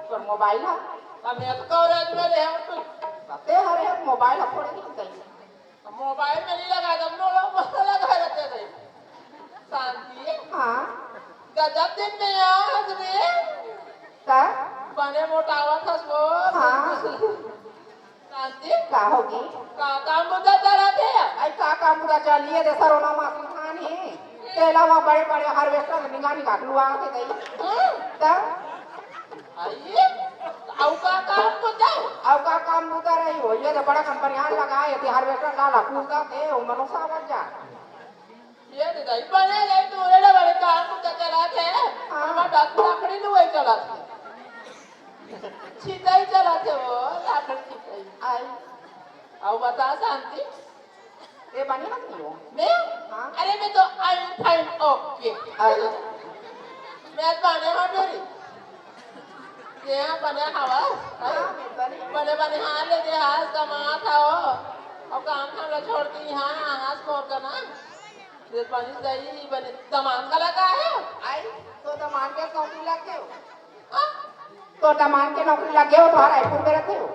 पर मोबाइल है मैं तो कवरेज में रहे हूँ तू बते हरे मोबाइल थोड़े नहीं चाहिए मोबाइल में नहीं लगा दम नो लोग मस्त लगा रहते थे शांति हाँ गजब दिन में आज रे का बने मोटावा खसबो हाँ शांति का होगी का काम बुदा चला थे आई का मुदा चलिए दे सरोना मासी खान ही तेला वहाँ बड़े बड़े हार्वेस्टर निगानी का लुआ के गई तब आइए आउ का काम बुदा अब का काम मुदा रही हो ये तो बड़ा कंपनी आन लगाए थे हार्वेस्टर लाला कूदा थे वो मनुष्य बन जा ये दे बने गए तू रे बड़े काम बुदा चला थे हमारा डाक लाकड़ी लुआई चला थे छिताई चला थे वो लाकड़ी छिताई आई आओ बता शांति ये बनी ना नहीं हो मैं हाँ अरे मैं तो आई फाइन ओके आई मैं बने हाँ डोरी ये बने हवा बने बने हाँ ले दे हाथ कमा था वो और काम था लोग छोड़ के यहाँ हाथ मोड़ करना ये पानी सही बने दमान का लगा है आई तो दमान के नौकरी लगे हो तो दमान के नौकरी लगे हो तो हर रायपुर में रहते हो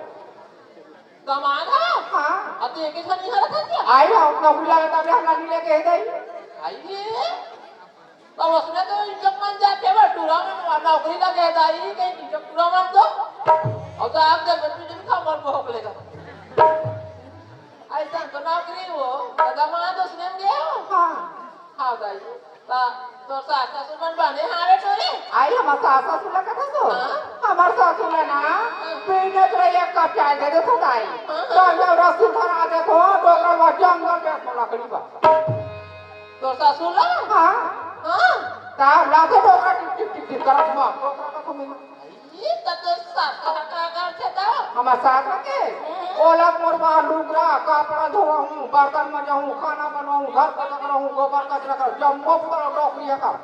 दमान है हाँ अब तो एक ही छनी हरा था क्या आई हो नौकरी लगे तब हम लानी लेके दे आइए तो उसने तो इज्जत मान जाते वो टूरा में नौकरी लगे दाई कहीं इज्जत टूरा मान दो और तो आप जब बच्चे दिन का मर को होलेगा ऐसा तो नौकरी वो दमान तो उसने गए हो हाँ हाँ दाई तो सासा सुमन बने हारे टोरी आई हमारे सासा सुला का तो हमारे सासू ने ना पीने के लिए एक कप चाय दे दे तो दाई तो जब रस्सी भरा दे तो डोकर वो जंगल में तो लकड़ी बा तो सासू ला हाँ हाँ ता लाते डोकर टिक टिक टिक करत मार डोकर का तो मिला ये तो सासा का कर थे तो हमारे सासा के ओला मोरबा लुगरा कपड़ा धोऊं बर्तन मजाऊं खाना बनाऊं घर का करूं गोबर कचरा कर जम्बो पूरा नौकरी कर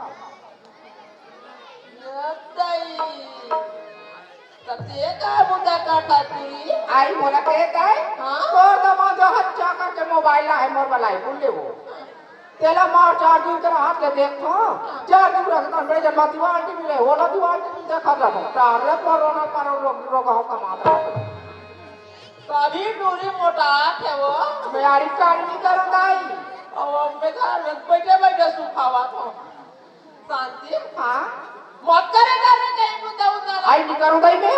दाई सत्य का बुदा काटा तुरी आई बोला के काय हाँ? तो दमा जो हच्चा करके मोबाइल है मोर बलाई बोल ले वो तेला मार चार्जिंग कर हाथ ले देखो चार्जिंग रख कर बड़े जब दीवार की मिले वो ना दीवार की देखा रखो तार कोरोना पर रोग हो का मात्रा कभी टूरी मोटा थे वो मैं यारी कार नहीं करूं दाई और मैं घर में बैठे बैठे सुखावा तो शांति हां मत करे करने कहीं बुदा उदा आई नहीं करूं दाई मैं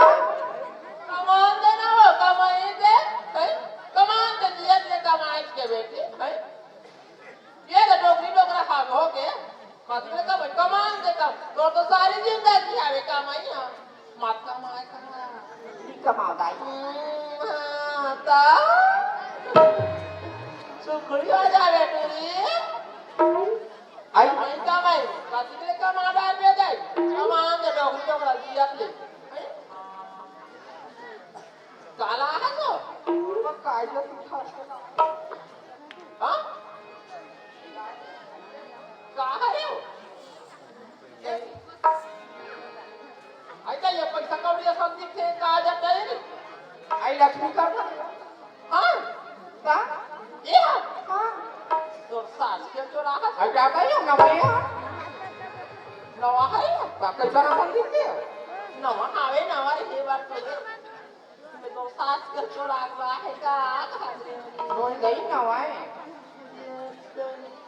कमान देना वो कमाई दे कमान दे दिए कमाई के बेटे ये तो नौकरी नौकरा खाब हो के मतलब का कमान दे तो सारी जिंदगी आवे कमाई मत कमाए नहीं कमाओ दाई ता सुखड़ी आ जावे टूरी आई मैं कमाई बाकी के कमा डाल दे जाए कमान दे नौकरी नौकरा दिया ले काला है तो काय ले तू खा हाँ कहाँ है वो? ऐसा ये पैसा कौड़ी संदीप से कहा जाता है रे? आई लक्ष्मी कर दो हाँ का ये हाँ हाँ तो सास के चौराहा आई क्या कहियो ना भैया नवा है बाकी सारा संदीप के नवा आवे नवा ये बात तो है मैं तो सास के चौराहा है का रोई गई ना वाए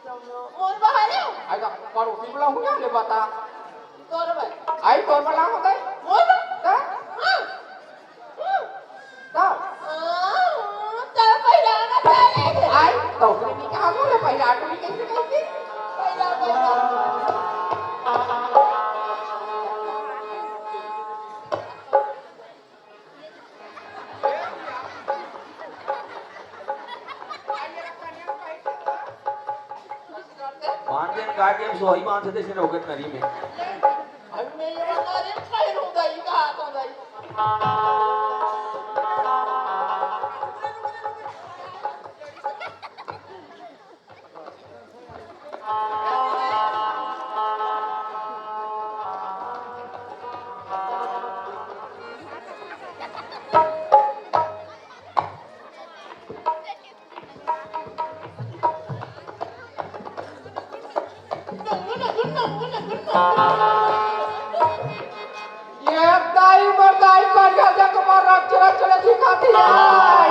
मोर बाहर है आई का पड़ोसी बुला हुआ ले बता तोर भाई आई तोर बुला हो गई मोर का हाँ का तर पहिला ना चाले आई तो उसने कहा बोले पहले आटली कैसे कैसे पहिला बांधे गाड़ के सोई बांध से हो गए नरी में हमने ये बता रे खाई होगा ये कहा होगा ये दाई मर्दाई कर जा तुम्हार रचरा चले दिखाती है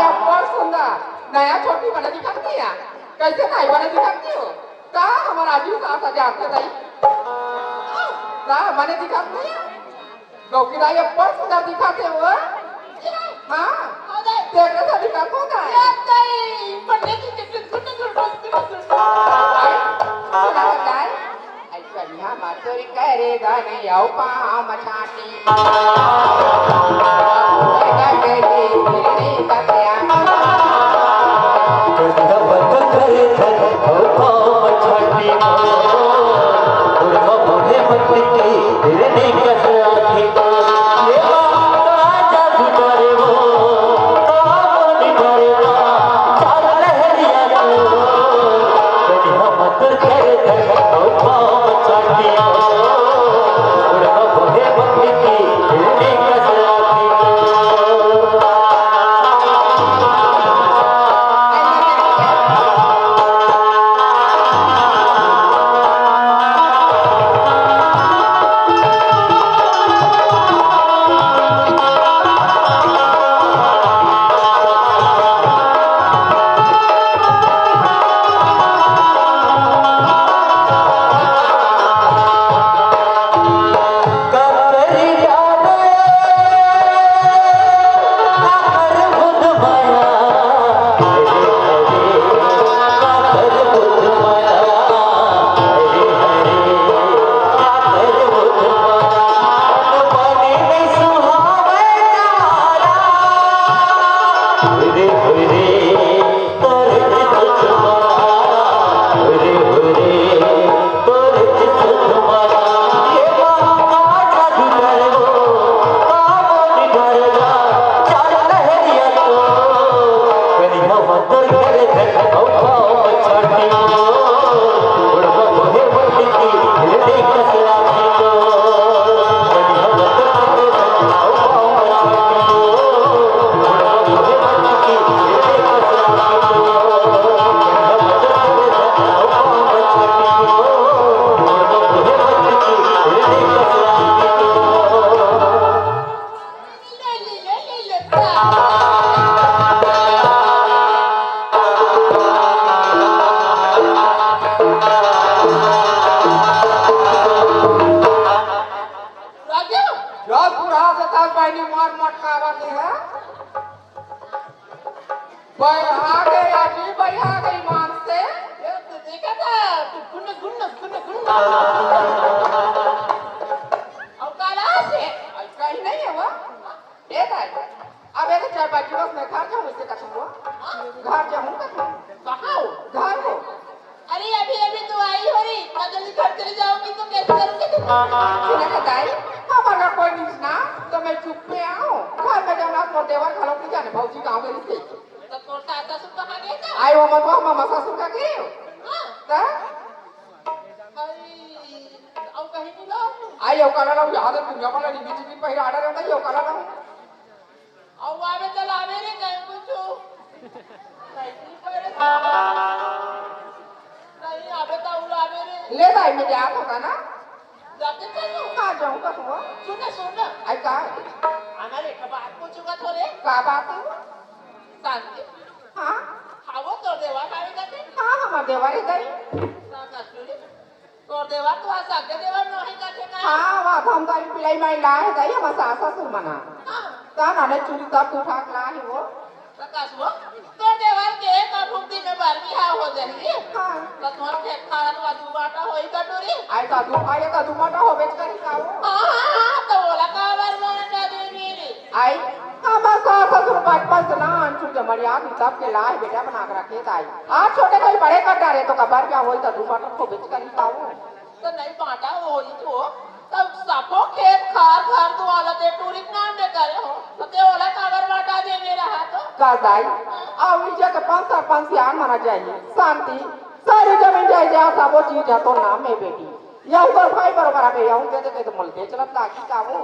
ये बहुत सुंदर नया छोटी बने दिखाती है कैसे नहीं बने दिखाती हो का हमारा आजी साथ जानते दाई का बने दिखाती है गौकी दाई ये बहुत सुंदर दिखाते हो हाँ देखने से दिखाते हो ना सुना बताए कन्या मातुरी करे धनी औ पाम छाटी गगगी गिरनी कत्या आई यो कला ना याद है दुनिया वाला निबी टीवी पहिरा आडा रहता यो कला ना अब आवे चल आवे रे कहीं पूछो नहीं पर नहीं आवे तो आवे रे ले भाई मैं जा होगा ना जाके चलो कहाँ जाऊँगा तुम सुन आई का आना रे कब बात पूछूंगा थोड़े का बात है शांति हाँ हाँ वो तो देवा खावे जाते हाँ हमारे देवारी गई तो देवा तो आ सकते देवा नहीं जाते ना हाँ वहाँ हम गाड़ी पिलाई माई ला है गई हमारे सास ससुर मना कहाँ नाने चूड़ी तब उठा के ला है वो प्रकाश वो तो देवा के कबूती में बारवी हाँ हो जाएगी हाँ तो तुम्हारा खेत खाना तो आदू बाटा होई कटोरी आई का दू माटा हो बेच कर खाओ हाँ तो बोला का बार माने ना दे मेरी आई हमारे सास ससुर बचपन से ना अंशुल के मरिया तब के ला है बेटा बना कर रखे आई आज छोटे कोई बड़े कर डाले तो कबार क्या होई तो दू माटा को बेच कर खाओ तो नहीं बाटा होई तो तब सबको खेत खार घर तो वाला दे टूरिक नाम दे करे हो तो ते वाला काबर बाटा दे मेरा हाथ का दाई अब इजे के 5 सरपंच यान माना चाहिए शांति सारी जमीन जाए जा सब वो चीज है तो नाम है बेटी या उधर भाई बराबर है या उनके दे तो मलते चलत लागी का वो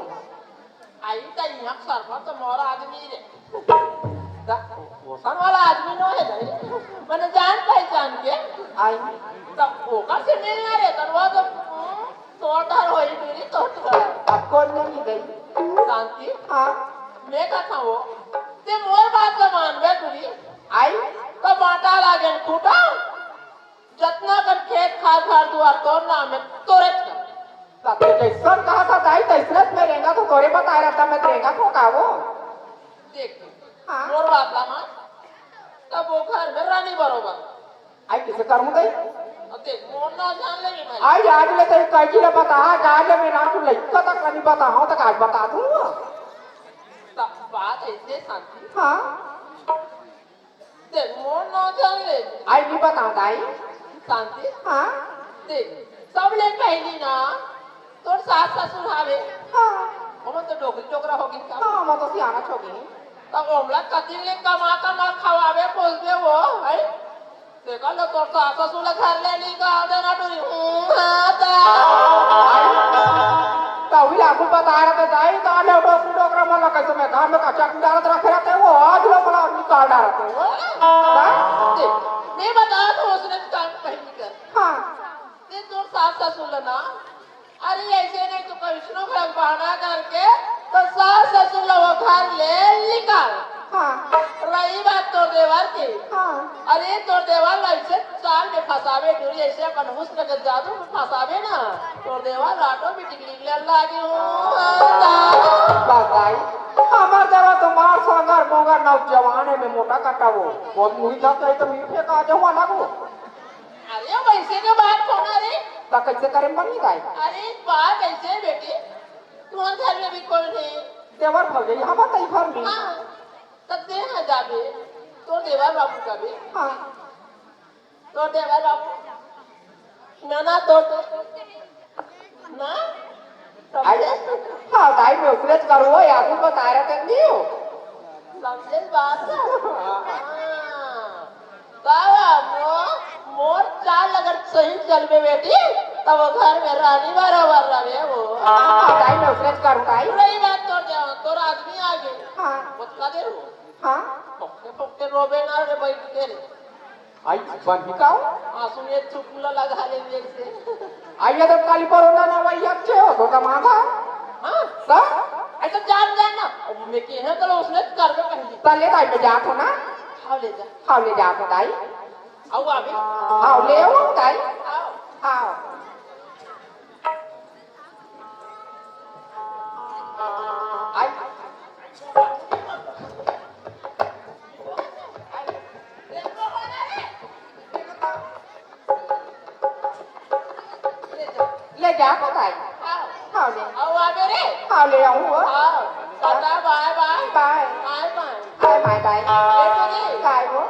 आई तो यहाँ सरपंच तो मोर आदमी रे सन वाला आदमी नो है नहीं मैंने जान पहचान के आई तब होकर से मिलना रे तो वो तो तोड़दार होई मेरी तोड़दार अब कौन नहीं गई शांति हाँ मैं का था वो ते मोर बात का मान बे तुरी आई तो बाटा लागे टूटा जितना कर खेत खार खार दुआर तोड़ नाम है तोड़े तब तो जैसन कहा था दाई तैसरत में रहेगा तो तोरे बता रहा था मैं रहेगा तो का वो देख हाँ मोर बात का मान तब वो घर में रानी बरोबर आई किसे करूँ गई अब देख मोर ना जान लेगी मैं आई आज ले तेरी कैची ले बता आज ले मैं नाम को लड़का तक नहीं बता हूँ तक आज बता दूँ तब बात ऐसे शांति हाँ देख मोर ना जान लेगी आई नहीं बताऊँ दाई शांति हाँ देख सब ले पहली ना तोर सास ससुर हावे हाँ हम तो डोकरी टोकरा होगी का हाँ मैं तो सियाना छोगी तब ओमला कति ले कमा खवावे बोलबे वो है देखा लो तोर सास ससुर घर ले ली का देना टूरी हां तो भी आपको बता रहे थे दाई तो आले डोकरी टोकरा मला कैसे मैं घर में कच्चा डालत रखे रहते वो आज लोग मला निकाल डालते हो मैं बता तो उसने काम पहली कर हाँ ते तोर सास ससुर ना अरे ऐसे नहीं तो कृष्णो का बहाना करके तो सास ससुर वो घर ले निकाल हाँ रही बात तो देवर की हाँ अरे तो देवर ऐसे चाल में फंसावे डोरी ऐसे अपन हुस्न के जादू में फंसावे ना तो देवर रातों में टिकली ले लागी बताई हमार देवा तो मार संगर मोगर नव जवाने में मोटा काटा वो मुही था तो मुही पे का जाऊँ लागू अरे वैसे के बात होना रे तो कैसे करें बनी गाय अरे बात ऐसे बेटी तुम्हारे घर में भी कोई नहीं देवर भर गई हाँ बताई भर में हाँ तब दे ना जाबे तो देवर बाबू का भी हाँ तो देवर बाबू ना तो ना हाँ दाई में उपरेज करो याद में बता रहे थे नहीं हो समझे बात बाबा मोर चाल अगर सही चल में बेटी तब वो घर में रानी बराबर रहे वो दाई में उपरेज करो दाई रही बात तो तोर आदमी आ गए हाँ बता दे वो हाँ पक्के रोबे ना रे बैठ के रे आई बंदी काओ आंसू में चुपला लगा ले एक से आई तो काली परोना ना वही अच्छे हो तो कमागा हां का ऐसा जान ना मैं के है तो उसने कर में पहली तले दाई पे जात हो ना हां ले जा तो दाई आओ अभी आओ ले आओ दाई आओ आओ आई ले जा तो दाई आओ ले आओ अभी रे आओ ले आऊँ वो आओ टाटा bye bye bye bye bye bye bye bye बेटो जी काय वो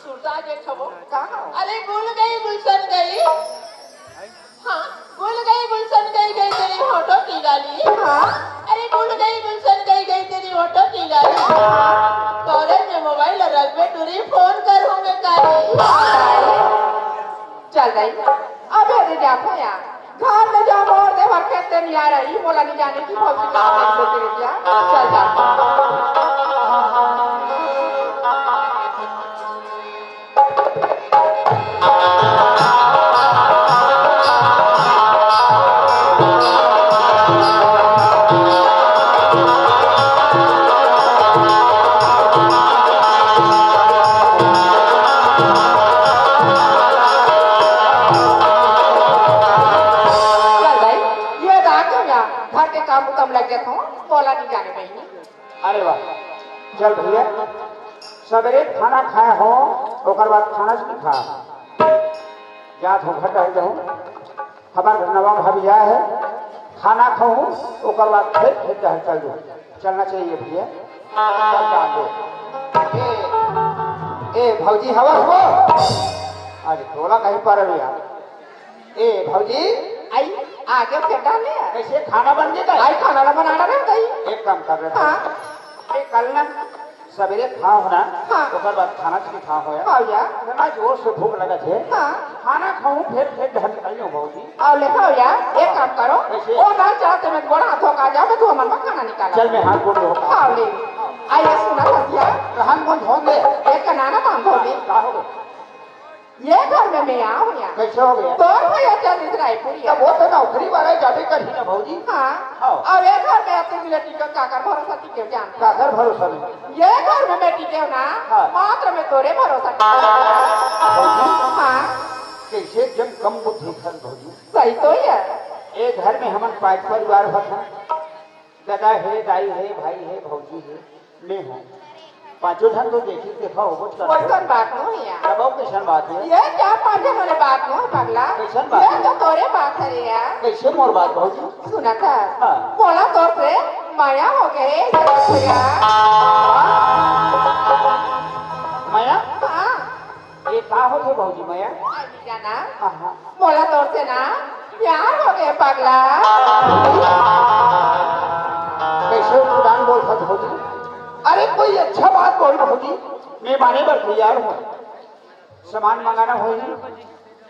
सुरता के खबो कहाँ अरे भूल गई गुलशन गई हाँ भूल गई गुलशन गई तेरी फोटो की गाली हाँ अरे भूल गई गुलशन गई तेरी फोटो की गाली तोरे में मोबाइल रख बे टूरी फोन कर होंगे काली चल रही अब ये जा पाया घर में जा मोर दे पर कहते नहीं आ रही बोला नहीं जाने की भौजी का तेरे क्या चल जा बोला नहीं जाने बहनी अरे वाह चल भैया सवेरे खाना खाए हो ओकर बाद खाना नहीं खा जात हो घर रह जाऊँ हमारे नवा भाभी आया है खाना खाऊं ओकर बाद फिर चल दो चलना चाहिए भैया चल दो ए भौजी हवा हो अरे टोला कहीं पर है यार ए भौजी आई आगे फिर डाले कैसे खाना बन गया आई खाना बनाना रहता ही एक काम कर रहे हाँ कल ना सवेरे खाओ ना हाँ ओकर बाद खाना नहीं खाओ है खाओ या ना जोर से भूख लगा थे हाँ खाना खाऊं फिर घर निकल जाऊं भौजी आओ ले खाओ या एक काम करो कैसे? ओ ना चाहते मैं बड़ा हाथों का जाओ मैं तू मन में खाना निकाला चल मैं हाथ बोल रहा खाओ ले आई सुना था हम कौन होंगे एक का नाना बांध होगी क्या हो गया ये घर में मैं आऊँ या कैसे हो गया तो भैया चल इस रायपुर तब वो तो नौकरी वाला जाते कर ही ना भौजी हाँ हाँ। और ये घर में अपने मिले टिकट काकर भरोसा टिके जान काकर भरोसा नहीं ये घर में मैं टिके ना हाँ। मात्र में तोरे भरोसा भौजी हाँ कैसे जब कम बुद्धि खल भौजी सही तो ही है एक घर में हम पांच परिवार होता दादा है दाई है भाई है भौजी है मैं हूँ पांचों धन तो देखी देखा हो कुछ कर कोई बात नहीं है अब वो कैसन बात है ये क्या पांच वाले बात नहीं है पगला कैसन बात ये है? तो तोरे बात है यार कैसे मोर बात भौजी सुना था हाँ। बोला तो से माया हो गए भैया माया हाँ ये का होते भौजी माया जाना हाँ बोला तो से ना प्यार हो गए पगला कैसे उड़ान बोल सकते भौजी अरे कोई अच्छा बात बोल भौजी मैं माने पर तैयार हूँ सामान मंगाना हो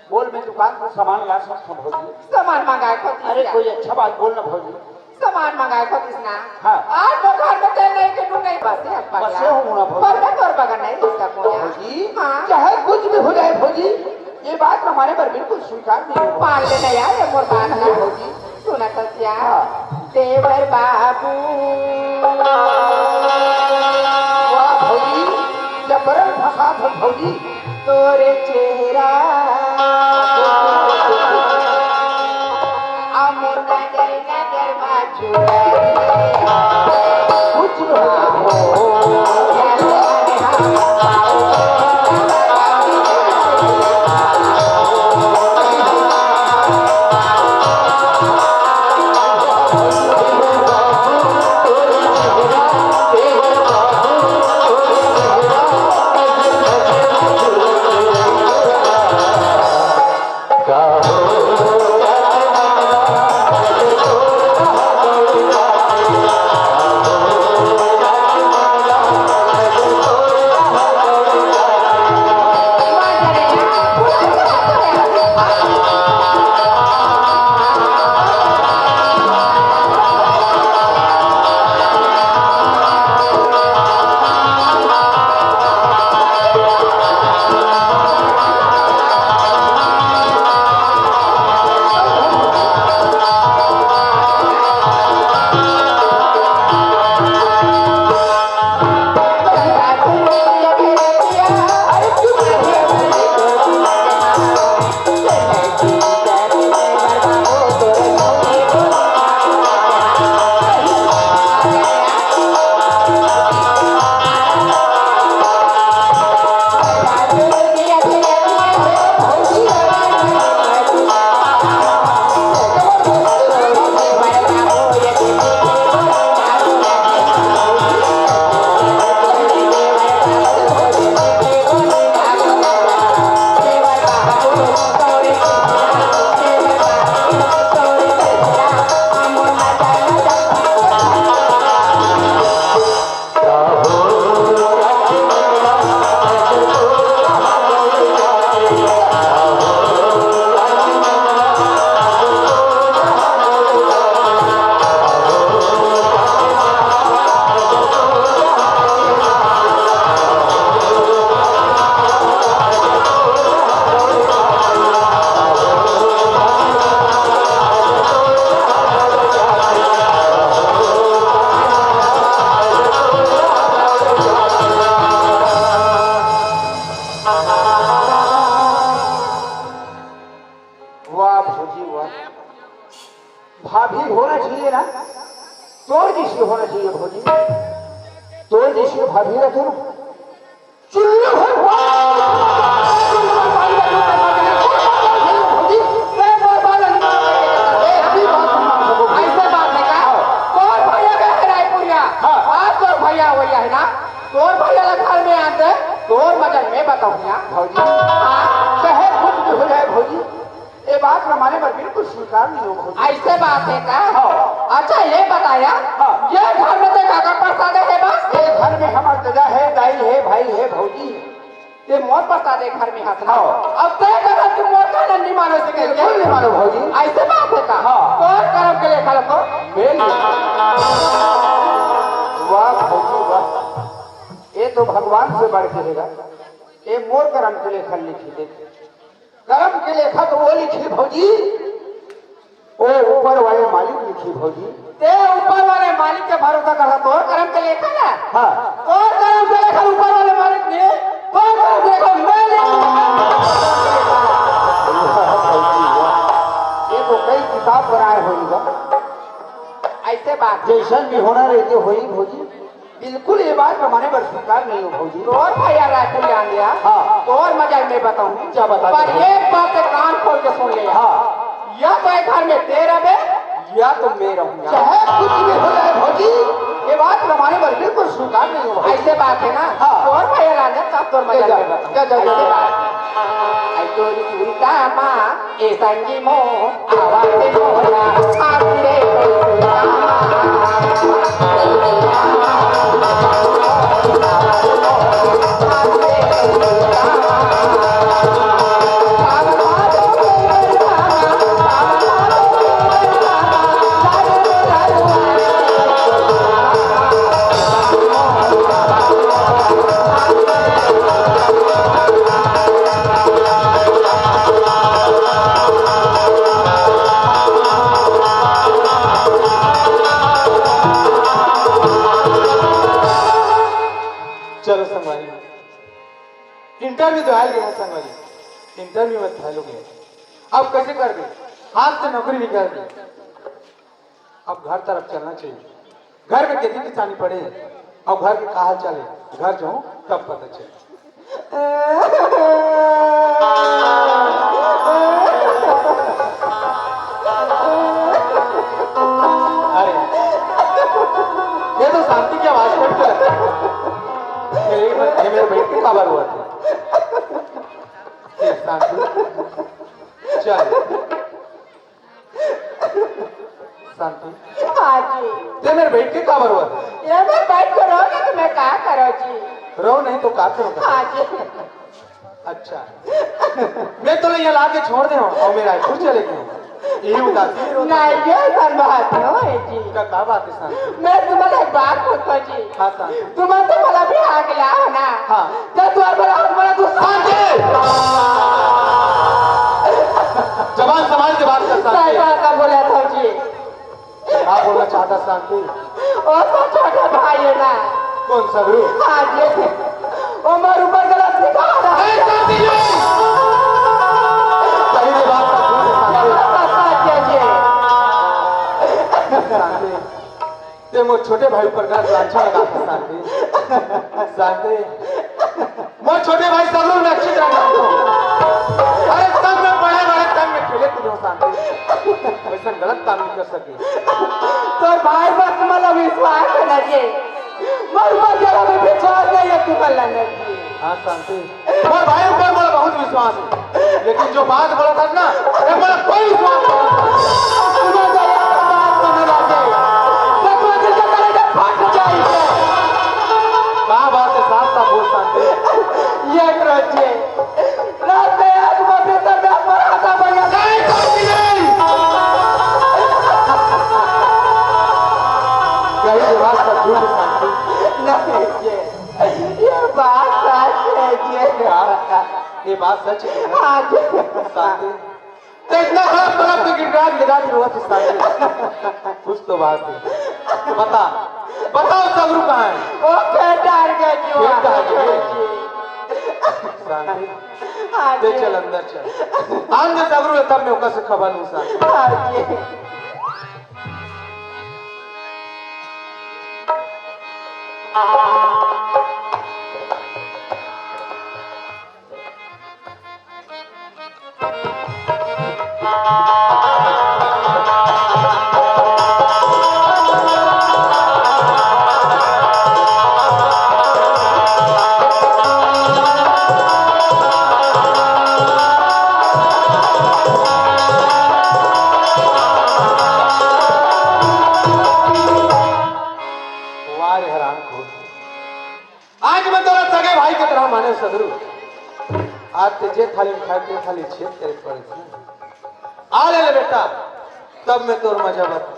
बोल मैं दुकान पर सामान ला सकता हूँ भौजी सामान मंगाए को अरे कोई अच्छा बात बोलना भौजी सामान मंगाए को ना हाँ। आज तो घर में तेल नहीं के तू नहीं बसे बसे हूँ ना भौजी। पर मैं तोर बगल नहीं दिख सकूँ भौजी हाँ चाहे कुछ भी हो जाए भौजी ये बात हमारे पर बिल्कुल स्वीकार नहीं होगा मान लेना यार ये मोर बात ना भौजी सुना तो क्या हाँ। देवर बाबू वाह भौजी जबरन फसा था भौजी तोरे चेहरा अमर नजर नजर बाजू कुछ भी हो भौजी वाह, भाभी होना चाहिए ना, तोड़ जैसी होना चाहिए भौजी, तोड़ जैसी भाभी रखे ना, चुल्लू ऐसे बात है का तोर भैया कहे रायपुरिया आज तोर भैया वैया है ना तोर भैया घर में आते तोर मजन में बताऊंगा भौजी चाहे कुछ भी हो जाए भौजी, ये बात हमारे पर बिल्कुल स्वीकार नहीं हो भौजी। ऐसे बात है का अच्छा ये बताया ये घर में देखा का प्रसाद है बस ये घर में हमार दादा है, दाई है, भाई है, भौजी है। ये मोर प्रसाद है घर में हंसना अब तय करा तुम मोर का नन्नी मानो से कह बिल्कुल नहीं मानो भौजी। ऐसे बात है का हाँ। तोर कर्म के लिए खा लो बेल वाह भौजी वाह, ये तो भगवान से बढ़ के रहेगा, ये मोर कर्म के लेखा लिखी दे, कर्म के लेखा तो वो लिखी भौजी, वो ऊपर वाले मालिक लिखी भौजी। ते ऊपर वाले मालिक के भरोसा करा तोर कर्म के लिए ना हाँ तोर कर्म के लिए ऊपर वाले मालिक ने तोर कर्म देखो मैं ये तो कई किताब बनाए होगा, ऐसे बात जैसन भी होना रहते होई भौजी, बिल्कुल ये बात हमारे पर स्वीकार नहीं हो भौजी। तोर भैया रायपुर जान गया हाँ। तोर मजा मैं बताऊं क्या बता पर एक बात से कान खोल के सुन लिया हाँ या तो एक घर में तेरा बे या तो मैं रहूंगा चाहे कुछ भी हो जाए भौजी, ये बात हमारे पर बिल्कुल स्वीकार नहीं हो। ऐसे बात है ना हाँ। तोर भैया राजा तब तोर मजा मैं बताऊं क्या ऐसे बात आई तोरी सुनता माँ ए संगी मो आवाज़ मोरा आखिरे चलो संगवारी, इंटरव्यू तो आयल गया संगवारी, इंटरव्यू में था लोग अब कैसे कर दे, हाथ से नौकरी निकाल दी, अब घर तरफ चलना चाहिए, घर में खेती किसानी पड़े, अब घर के कहा चले, घर जाऊं तब पता चले। अरे ये तो शांति की आवाज कट कर मेरे बेट की खबर हुआ था, चल शांति हाँ जी ते मेरे बेट की खबर हुआ था, ये मैं बैठ कर रहो तो मैं क्या करो जी रो नहीं तो का करूँगा। हाँ जी अच्छा मैं तो यहाँ ला के छोड़ दे और मेरा रायपुर चले गए, यही उदासी नहीं ये सब बात न है जी का बात है शांति। मैं तुम्हारा एक बात पूछता जी हाँ शांति तुम्हारा तो मला भी आ गया हो ना हाँ तो तुम्हारा दूसरा जवान समाज की बात कर सही शांति, बात का बोला था जी क्या बोलना चाहता शांति, और तो छोटा भाई है ना कौन सबरू हाँ जी उमर ऊपर गलत निकाल रहा है सही रे बात का शांति, ते मोर छोटे भाई पर गलत लांछन लगा था शांति, शांति मोर छोटे भाई सब लोग अच्छी तरह जानते हो, अरे सब में बड़े बड़े काम में खेले कूदे हो शांति, वैसा गलत काम नहीं कर सके। तो भाई बस मतलब विश्वास है ना जी मर मर जरा में विश्वास नहीं है तू कल ना जी हाँ शांति मोर भाई ऊपर मोर बहुत विश्वास है, लेकिन जो बात बोला था ना ये मोर कोई विश्वास नहीं। कहाँ बात है साफ साफ बोल शांति, ये करोचे रात में आज बाबे तो मैं पर आता भैया नहीं शांति नहीं, कहीं बात का झूठ है शांति, नहीं जी ये बात सच है जी ये बात सच है आज शांति, तो इतना बड़ा बड़ा गिरगिटा गिरा हुआ था शांति, कुछ तो बात है, तो बता बताओ सबरू कहाँ है, ओ केटार के केटार के? जी शांति हाँ ते जी। चल अंदर चल आज में सगरू तब में ओका से खबर मुसा हाँ जी। वारे हराम को आज मैं तोरा सगे भाई की तरह माने सगरू आज ते जे थाली में खाए ते थाली छेद करे पड़े थी आ ले बेटा तब मैं तोर मजा बता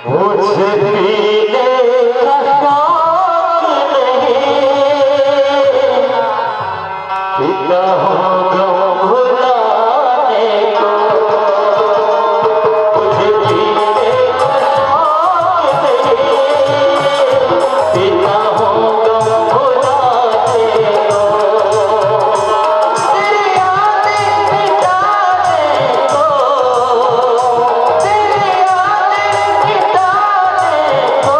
मुझे पीने का शौक नहीं, पिता होगा भुलाने को। मुझे पीने का शौक नहीं, पिता होगा भुलाने को। तेरी यादें मिटाने को, तेरी यादें मिटाने को,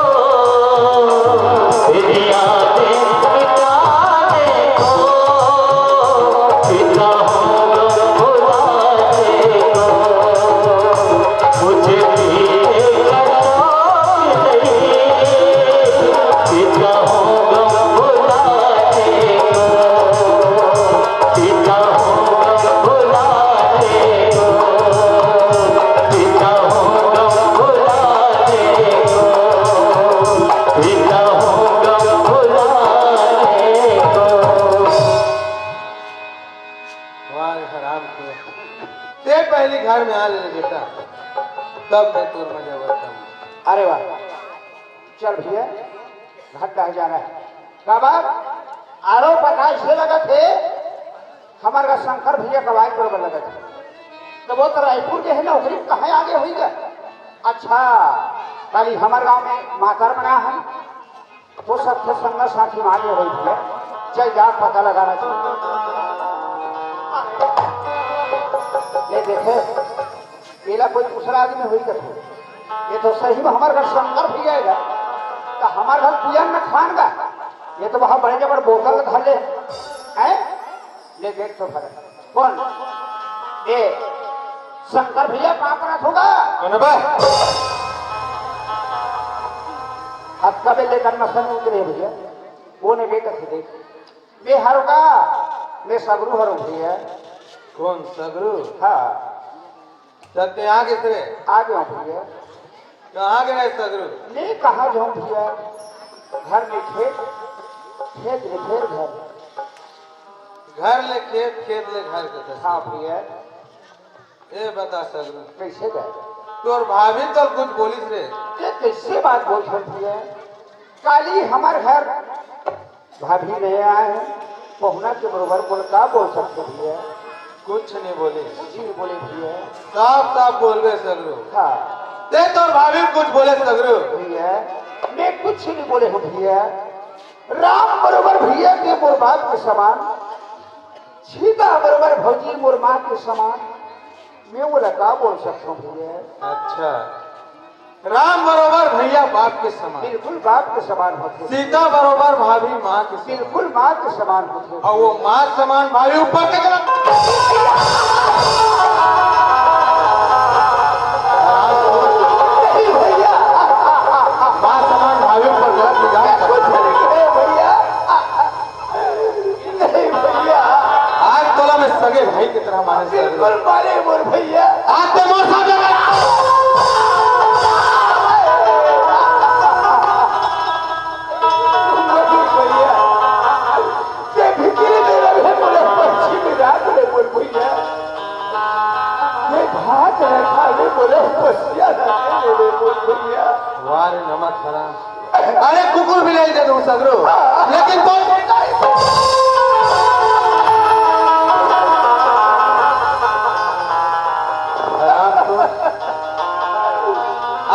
तेरी यादें मिटाने को, पिता होगा भुलाने को। मुझे पीने का शौक नहीं, पिता होगा भुलाने को, पिता होगा भुलाने को, पिता होगा भुलाने को, पिता होगा भुलाने को। वारे हराम को ते पहली घर में आ ले बेटा तब मैं तोर मजा बता अरे वाह चल भैया घाट कहा जा रहा है का बात आरो पता से लगा थे हमारे का शंकर भैया का वाइफ बरोबर लगा थे तो वो तो रायपुर के है नौकरी कहाँ आगे हुई गया अच्छा कल हमारे गांव में मातर बना है तो सबसे संग साथी मांगे हुई है चल जा पता लगाना चाहिए ये देखे मेरा कोई दूसरा आदमी हुई कर ये तो सही में हमारे घर शंकर भी आएगा तो हमारे घर पियन में खान का ये तो वहां बड़े जबर बोतल धर ले हैं ले देख तो भर कौन ये शंकर भैया कहाँ पर होगा कौन बा अब कभी लेकर मसन उतरे भैया वो ने बेकर से देख मैं हरूगा मैं सगरू हरू भैया कौन सगरू हाँ चलते आगे से आगे हूँ भैया कहाँ गए सगरू मैं कहाँ जाऊँ भैया घर में खेत खेत में फिर घर घर ले खेत खेत ले घर के दस हाँ भैया ए बता सगरू कैसे गए तोर भाभी तो कुछ बोलिस रे ये कैसे बात बोल सकती है काली हमारे घर भाभी नहीं आए हैं पहुना के बरोबर बोल का बोल सकते भैया कुछ नहीं बोली जी बोले भैया साफ साफ बोल रहे सगरू हाँ ते तोर भाभी कुछ बोले सगरू भैया मैं कुछ नहीं बोले हूँ भैया राम बरोबर भैया के मोर बाप के समान सीता बरोबर भौजी मोर माँ के समान मैं बोला का बोल सकता हूँ भैया अच्छा राम बरोबर भैया बाप के समान बिल्कुल बाप के समान होते सीता बरोबर भाभी माँ के समान बिल्कुल माँ के समान होते और वो माँ समान भाभी ऊपर के गलत नहीं भैया माँ समान भाभी ऊपर गलत निगाह कुछ नहीं भैया नहीं भैया आज तोला में सगे भाई की तरह माने सगरू बिल्कुल मारे मोर भैया आज ते मोर साथ लगा नहीं भैया ये भिकिरी मेरा है मोरे पक्षी में रात में मोर भैया ये भात है खाने मोरे पसिया ना मोरे मोर भैया वारे नमक खराब अरे कुकुर भी ले दे दूं सगरू लेकिन तो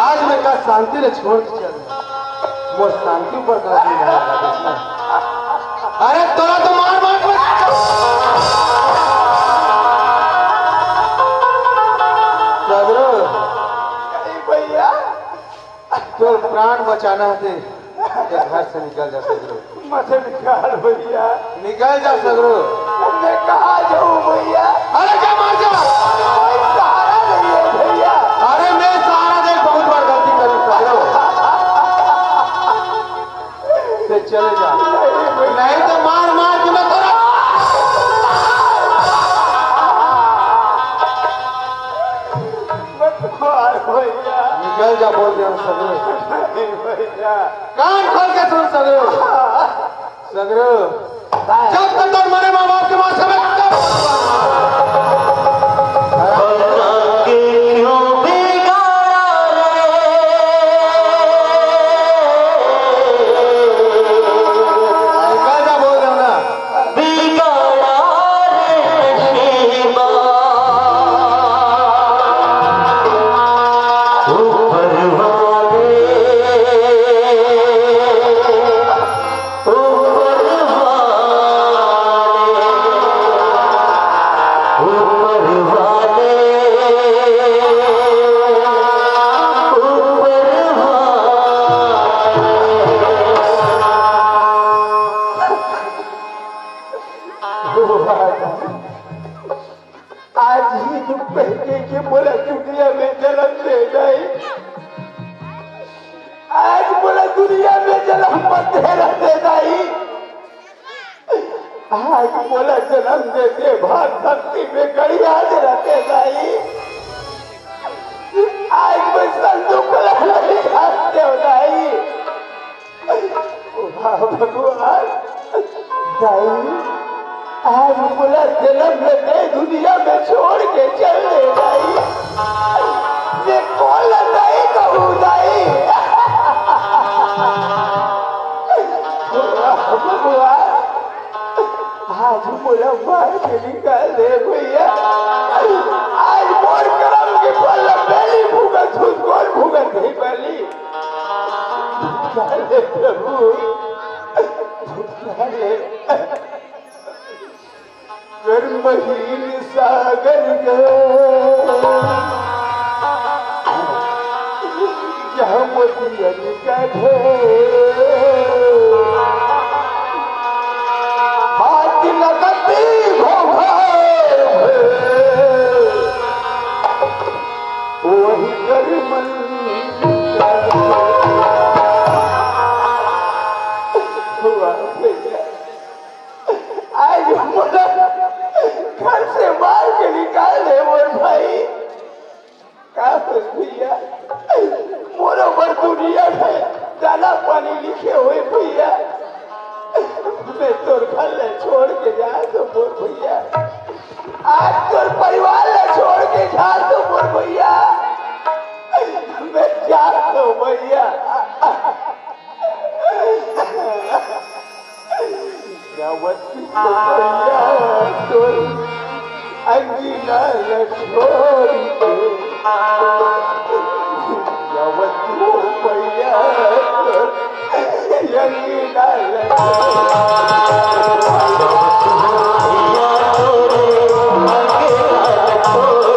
आज मैं का शांति ने छोड़ के चल वो शांति पर गलत नहीं रहा अरे तोरा तो मार मार प्राण बचाना है तो घर से निकल जा सगरो। मत निकाल भैया। निकल जा सगरो। मैं कहाँ जाऊँ भैया? अरे क्या मार जा। कोई सहारा नहीं है भैया। अरे मैं सहारा देख बहुत बार गलती करी सगरो। ते चले जा नहीं तो मार मार के मैं थोड़ा मत मार भैया। निकल जा बोल रहे हो सगरो। नहीं भैया। कान खोल के सुन सगरो। सगरो जब तक तो मरे माँ बाप के माँ सब आज ही तुम कहते कि बोला दुनिया में जन्म दे गई। आज बोला दुनिया में जन्म मत दे गई। आज बोला जन्म देते भात भक्ति में गड़िया रहते गई। आज मैं संदूक नहीं खाते हो गई। भगवान दाई आज बोला जन्म लेते दुनिया में छोड़ के चले गई। ये कौन नहीं कहूँ दाई। भगवान आज बोला मार के निकाल दे भैया। आज मोर करम के फल पहली भूगत कौन भूगत नहीं पहली। प्रभु महीन सागर जहाँ मोतियन का हाथ लगती वही कर मन आज घर से मार के निकाल दे मोर भाई। क्या भैया मोरो पर दुनिया में दाना पानी लिखे हुए भैया। मैं तोर घर ले छोड़ के जा तो मोर भैया। आज तोर परिवार ले छोड़ के जा तो मोर भैया। मैं जा तो भैया। यावती तो भैया तोर अंगीना न छोड़ के। यावती तो भैया तोर अंगीना न छोड़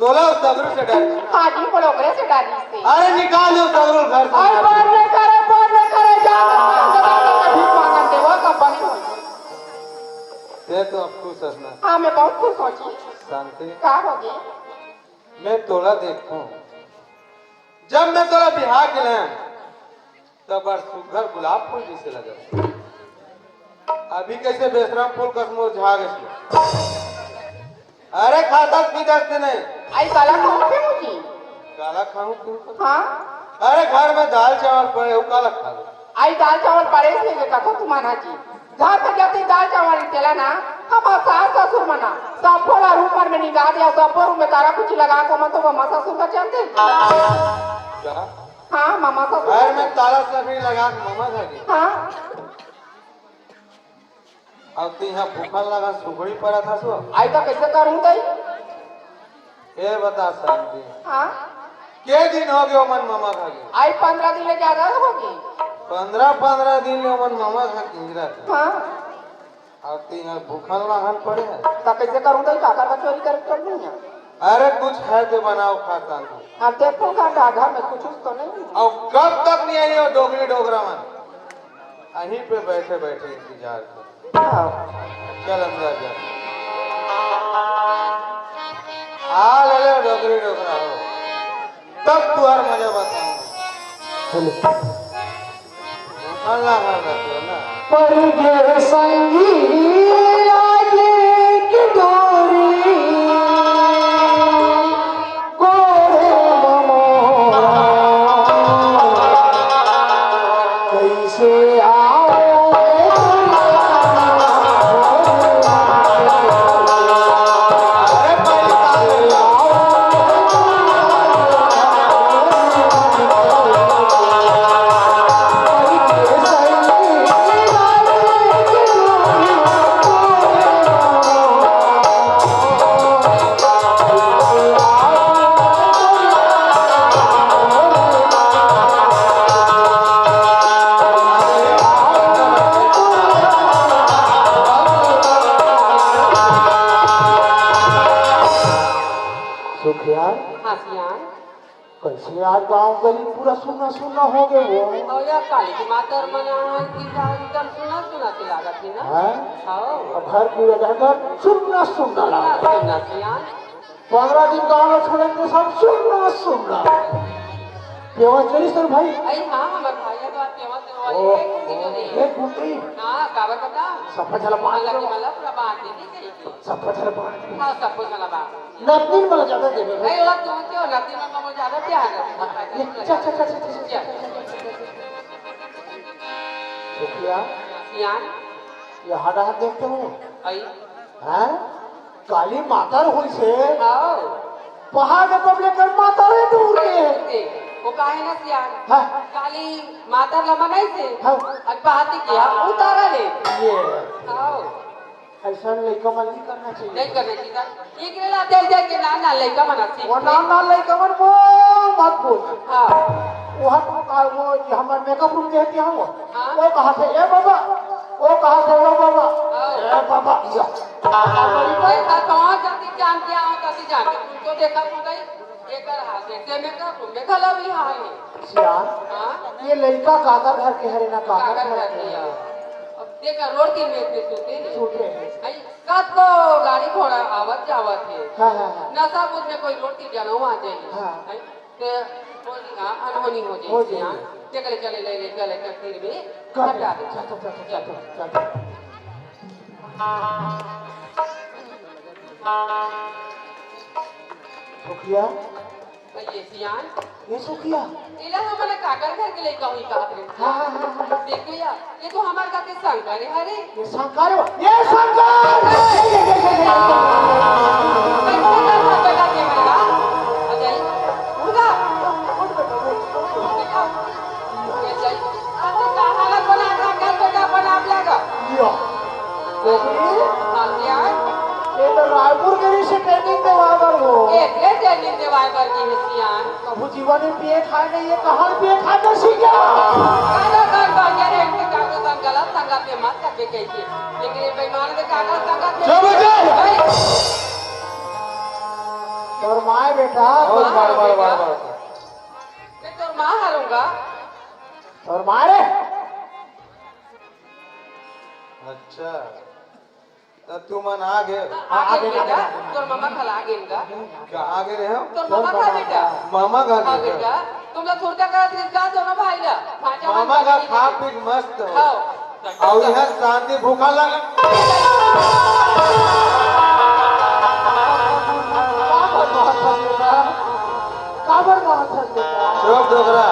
तोला उस तगरू से डर। हाँ जी बड़ोकरे से डाली से अरे निकाल दो तगरू घर से। आई बार नहीं करे जा भीख मांगन दे वो कब बनी हुई ते तो अब खुश हंसना। हाँ मैं बहुत खुश हो जी शांति का हो गई मैं तोला देखूं जब मैं तोला बिहार के लाया तब बड़ सुघर गुलाब फूल जैसे लगा। अभी कैसे बेशरम फूल कसमो झाग इसमें। अरे खाता पीदस नहीं आई काला खाऊं पे मुझे काला खाऊं क्यों? हाँ अरे घर में दाल चावल पड़े हो काला खा लो। आई दाल चावल पड़े इसलिए कथा तुम्हारा जी घर पे जाते दाल चावल तेला ना हम सास ससुर मना सब फोड़ा रूपर में निगाह दिया सब रूम में तारा कुछ लगा को मत तो मामा ससुर का चलते क्या? हाँ मामा ससुर घर में ताला सभी लगा के मामा खा गई। हाँ अब तो यहाँ भूखा लगा सुखड़ी पड़ा था सो। आई तो कैसे करूँ तई ये बता शांति हाँ के दिन हो गए मन मामा खा गए। आई 15 दिन ले ज्यादा होगी 15 दिन ले मन मामा खा के गिरा था। हाँ अब तो यहाँ भूखा लगन पड़े है। तो कैसे करूँ तई काका का चोरी कर चल नहीं है अरे कुछ है तो बनाओ खाता हूँ। अब देखो का घर में कुछ तो नहीं अब कब तक नहीं आई हो डोगरी डोगरा मन यहीं पे बैठे बैठे इंतजार कर। चल अंदर जा आ ले ले डोगरी डोगरा हो तब तू हर मजा बताऊंगा। अल्लाह कर ना पर गे संगी आगे की डोरी गोरे ममोरा कैसे कैसे आज गांव गली पूरा सुना सुना हो गए वो और यार काली की माता और मना की एकदम सुना सुना के लागत थी ना है घर पूरा घर सुनना सुनना लगा सुना सियान 15 दिन गांव में छोड़ेंगे सब सुनना सुनना केवा चली सर भाई आई हां हमार भाई है तो आप केवा से वाली एक कुंडी जो नहीं एक कुंडी हां काबर पता सब चला पांच माला की माला पूरा बांट दी गई थी सब चला पांच हां सब कुछ चला बांट नतीन वाला ज्यादा देवे नहीं वो तुम क्यों नती में कम ज्यादा प्यार है अच्छा सुखिया सियान ये हड़ा देखते हो आई हैं काली माता हुई से आओ पहाड़ में कब लेकर माता रे दूर के वो काहे ना सियान हाँ काली माता लमा नहीं से हाँ आज पाती किया उतारा ले ये आओ ऐसा लड़का मन नहीं करना चाहिए नहीं करने की एक रेला दे दे के ना लड़का मना सी वो ना लड़का मन वो मत बोल हां वो हमारे मेकअप रूम के है वो हाँ? वो कहा थे ए बाबा वो कहा थे वो बाबा ए बाबा देखा कौन जल्दी जान के आओ जल्दी जान के तुमको देखा तू गई एक हाथ से मेकअप रूम में खला भी हां है सियान हां ये लड़का काका घर के हरे ना काका काका घर कर के दिया अब देखा रोड के में पे सोते नहीं सूट रहे हैं आई कद को गाड़ी घोड़ा आवत जावत है हाँ नशा बुझ में कोई रोड की जनऊ आ जाए हाँ। आई तो अनहोनी हो हो जाए जाए। चले ले चले कर फिर भी कर हटा दे चल सुखिया ये सियान ये सुखिया इला हमारे काकर घर के लिए कहूँ का देखो यार ये तो हमारे का के शंकर है अरे ये शंकर ये शंकर ये तो रायपुर के से ट्रेनिंग देवा बर वो प्रभु जीवन में पिए खाए नहीं ये कहाँ पिए खा कर सीखा तोर माए बेटा और बार बार बार बार मैं तो माँ हारूंगा। तोर माए अच्छा तो तू मन आ गए आगे बेटा तोर मामा खा आगे इनका कहाँ गए रहे हो तोर मामा खा बेटा मामा खा घर बेटा तुम लोग कुर्ता का इसका दोनों भाई ला मामा का खा पी मस्त हो खाओ और यहाँ शांति भूखा लगा चुप डोगरा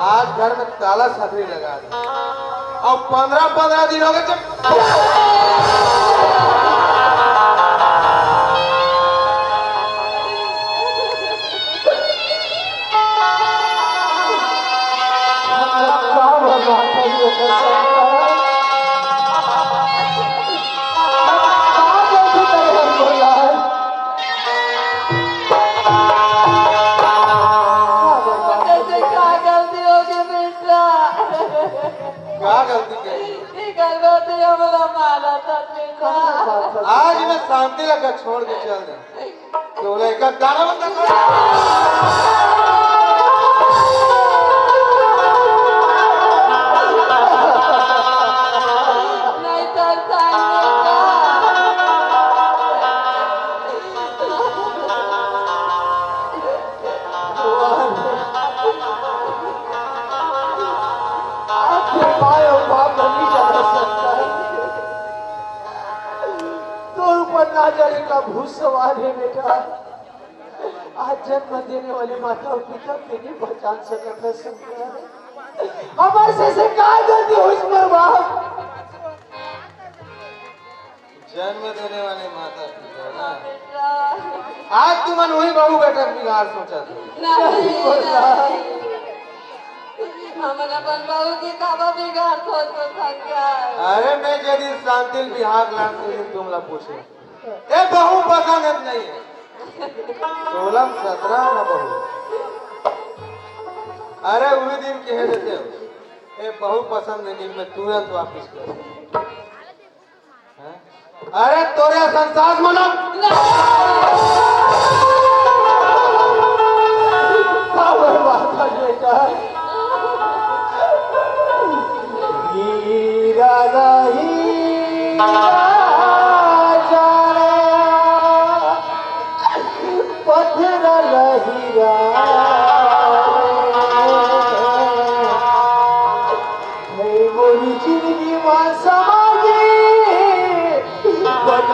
आज घर में ताला छतरी लगा दे और 15-15 दिन हो गए क्या गलती की आज मैं शांति लगा छोड़ के चल दे तो लड़का गाना बंद कर का भूसवार है बेटा। आज जन्म देने वाले माता और पिता के नहीं पहचान सकता शंकर। हमारे से क्या गलती हुई इस पर बाप? जन्म देने वाले माता पिता ना आज तुमन वही बहू बेटा बिगाड़ सोचा था हमारा बहू की काबा बिगाड़ सोच अरे मैं यदि शांति बिहार लाख तुम ला पूछे ए बहू पसंद नहीं है 16-17 ना बहू अरे वही दिन कह देते हो ए बहू पसंद नहीं मैं तुरंत वापिस कर अरे तोरे संसार मना हीरा नहीं पत्थर लहीरा मोरी जिंदगी मां समागे बन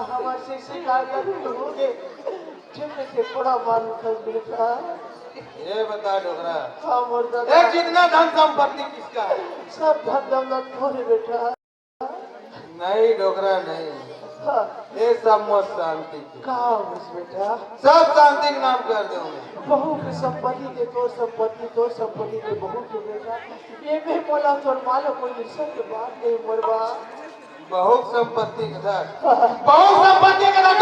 हमारे शिकार होगे जिम्मे से बड़ा मालूम कर बेटा। ये बता डोगरा हाँ मुर्दा एक जितना धन संपत्ति किसका है सब धन दौलत थोड़े बेटा। नहीं डोगरा नहीं हाँ ये सब मत शांति की कहा बस बेटा सब शांति के नाम कर दूंगा बहू की संपत्ति के तो संपत्ति के बहू के बेटा ये भी बोला तो मालो कोई सब बात नहीं मरवा बहुत संपत्ति के साथ बहुत संपत्ति के साथ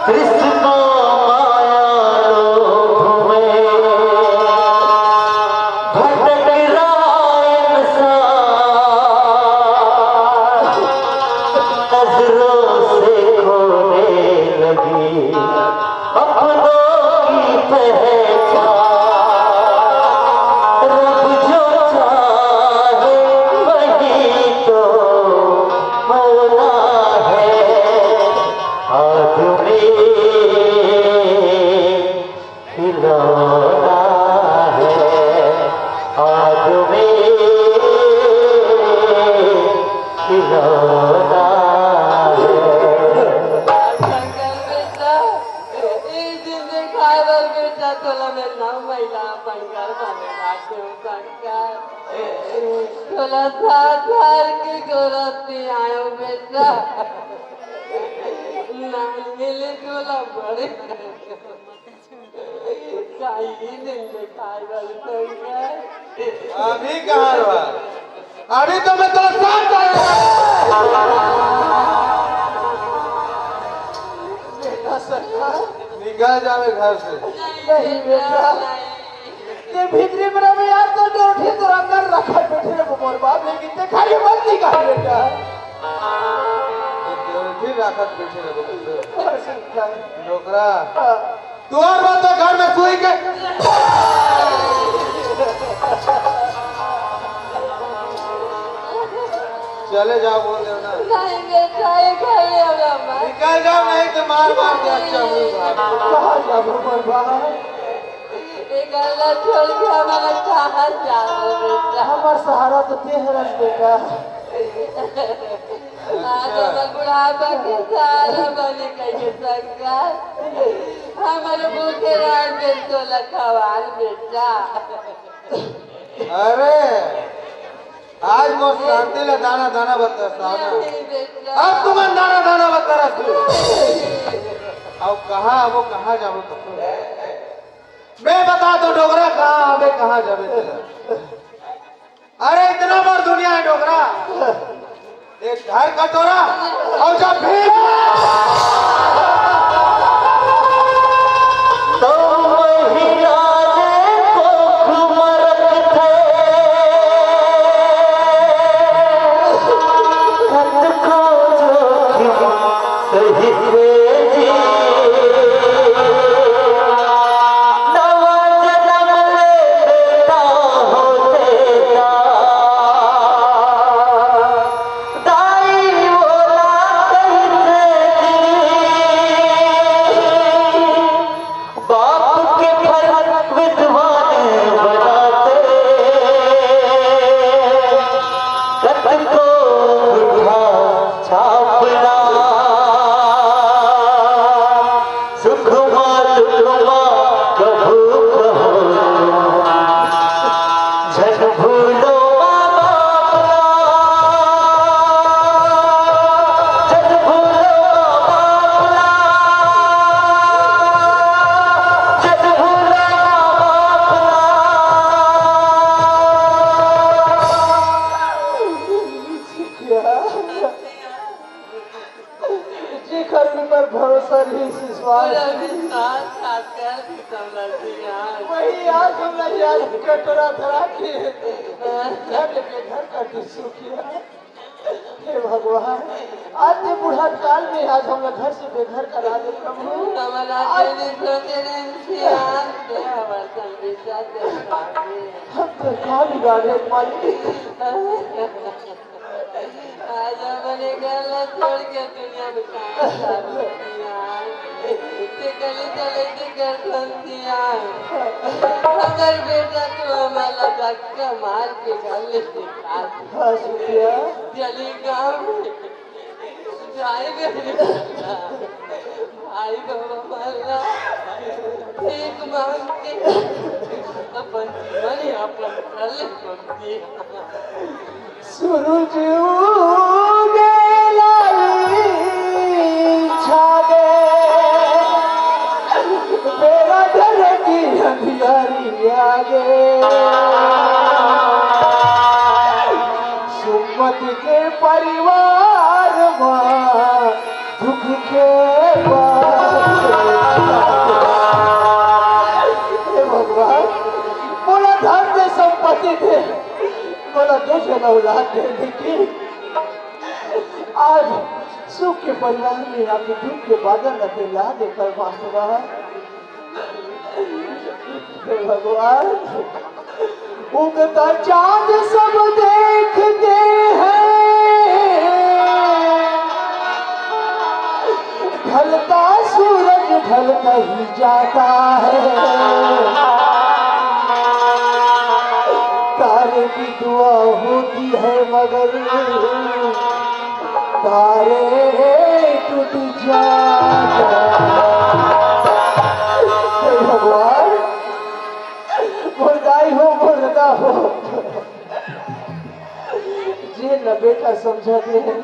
कृष्ण माया लोभ में भटक रहा नजरों से खोने लगी अपनों की पहचान रब जो चाहे वही तो मौला है आदमी खिलौना है आदमी खिलौना आयो बेटा मिले टोला बड़े अभी कहाँ रहा अभी तो मैं तेरा साथ आया सरकार निकल जावे घर से। नहीं बेटा ये भीतरी में रहे यार तो उठी तो अंदर रखा बैठे रे मोर बाप लेकिन ते खाली मत निकाल बेटा फिर राखत बैठे रहो सरकार डोकरा तू और बात तो घर में सोई के चले जाओ बोल दो ना नहीं बेटा ये खाली होगा मैं निकल जाओ नहीं तो मार मार के अच्छा हुई कहां जाबो मोर बाप ये गल्ला छोड़ के हमारा कहाँ जाओ बेटा हमार सहारा तो तेहरन बेटा आज हम बुढ़ापा के सहारा बने कहिए सरकार हमारे भूखे रात में तो लखवाल बेटा अरे आज वो शांति ला दाना दाना बता साना नहीं बेटा अब तुम्हें दाना दाना बता रहा तू अब कहाँ वो कहाँ जाबो तो मैं बता दो डोगरा कहाँ आवे कहाँ जावे तेरा अरे इतना बड़ दुनिया है डोगरा एक घर कटोरा और जब भीख तो महिराने को घुमरत थे खत को जोखिम सही से जी नवा जन्म ले बेटा हो तेरा दाई बोला कैसे जी बाप के फल विद्वान बनाते रत को उठा छापना सुख दुखमा कभू कहो झट भूलो झट भूलो झट भूलो जेकर ऊपर भरोसा नहीं विश्वास पूरा विश्वास खाकर समझती यार वही आज हमरा याद कटोरा धरा के घर का टिश्यू किया हे भगवान आज ये बुढ़ा काल में आज हमरा घर से बेघर करा दे प्रभु हमारा तेरे सोते इंसान दे हमारा संदेशा दे हम तो काल गाड़े मालिक आज हमारे घर छोड़ के दुनिया में कहाँ ते गली चले के घर संतिया अगर बेटा तू हमारा धक्का मार के घर ले निकाल हाँ शुक्रिया चली गाँव में जाए भाई बाबा माला एक मांग के अपन जीवन अपन कर ले सकती सूरज उगे लाई छागे मेरा घर की अंधियारी आगे सुमति के परिवार मां दुख के हे भगवान बोला धन दे संपत्ति दे बोला दो जगह औलाद दे लेकिन आज सुख के परिवार में आपके दुख के बादल लगे ला देकर बांटवा हे भगवान उगता चांद सब देखते हैं ढलता सूरज ढलता ही जाता है तारे की दुआ होती है मगर तारे टूट जाते हे भगवान मुर्दाई हो मुर्दा हो जे न बेटा समझते हैं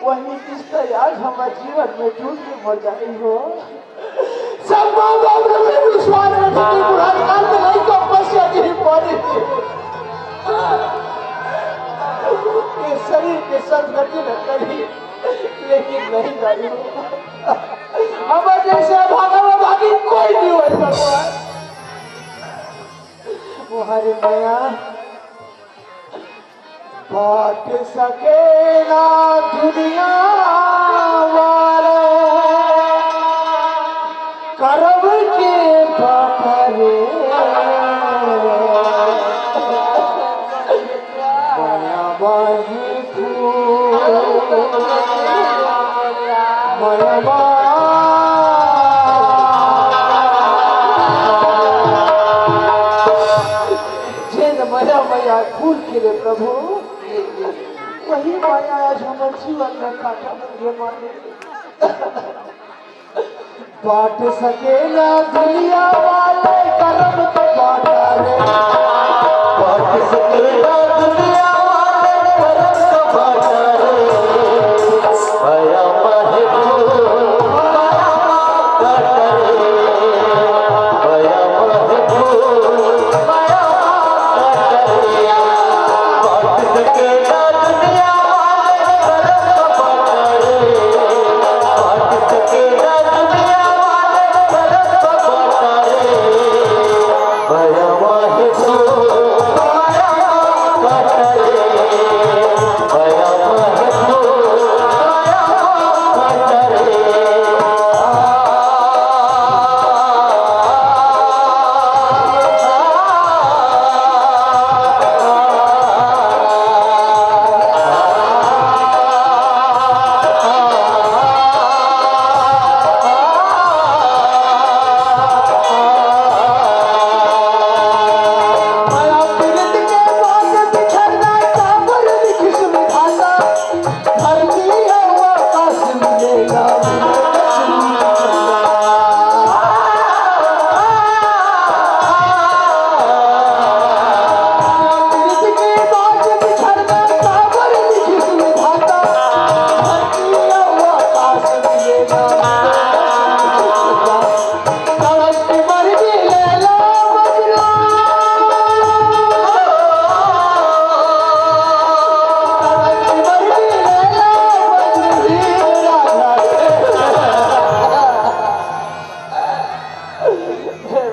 वही किस्ता आज हमारे जीवन में टूट के मर जाती हो सब माँ बाप ने विश्वास रखते बुढ़ाई काल में नहीं तपस्या की पड़ी ये शरीर के सदगति न करी लेकिन नहीं गाड़ी तुम्हारे माया बात सके ना दुनिया वाले करब के बाटरे माया बाही माया माया माया फूल खिले प्रभु वही माया आज हमारे जीवन में काटा बन माने बांट सके ना दुनिया वाले कर्म के बाटा रे बांट सके ना दुनिया वाले कर्म के बाटा रे माया माहे फूल माया काटा रे माया माहे फूल माया काटा रे बांट सके ना दुनिया वाले कर्म के बाटा रे बांट सके ना दुनिया वाले कर्म के बाटा रे माया माहे फूल माया काटा रे माया माहे फूल माया काटा रे माया पीड़ित के बाद बिछड़ना काबर लिख सुविधाता धरती है वो आकाश मिलेगा पीड़ित के बाद बिछड़ना काबर लिख सुविधाता धरती है वो आकाश मिलेगा कड़क मर भी लेला मजनू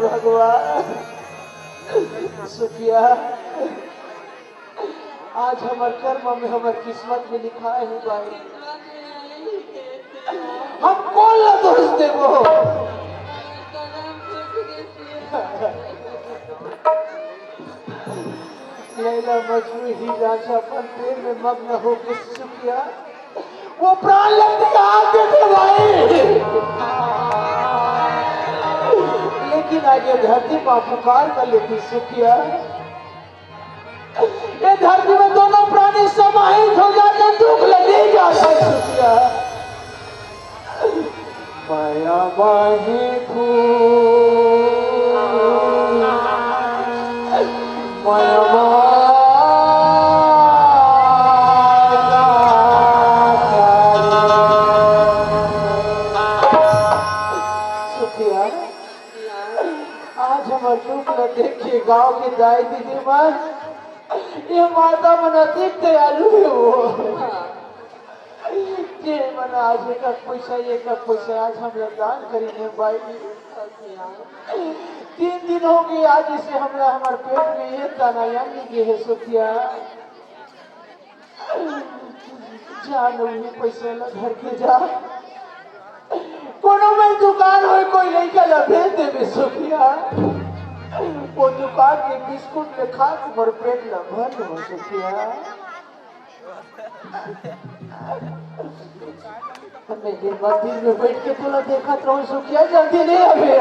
भगवान सुखिया आज हमार कर्म में हमार किस्मत में लिखा है भाई हम कौन ला दोष देबो लैला मजनू ही राजा अपन प्रेम में मग्न हो के सुखिया वो प्राण लगने का आग देते भाई लेकिन आगे धरती माँ पुकार कर लेती सुखिया ये धरती में दोनों प्राणी समाहित हो जाते दुख लगे जाता सुखिया माया माही फूल माया सुखिया आज हमारे दुख न देखिए गांव की दाई दीदी मन ये माता मन अधिक दयालु है वो जे मन आज एक पैसा आज हम लोग दान करेंगे भाई 3 दिन हो गए आज इसे हमारे पेट में ये दाना यानी के है सुखिया जा नहीं पैसा ला घर के जा कोनो में दुकान हो कोई लड़का ला भेज देवे सुखिया वो दुकान के बिस्कुट में खा तुम्हारे पेट ला भर हो सुखिया मैं दिन में बैठ के तोला देखा तो सुखिया जल्दी नहीं अबे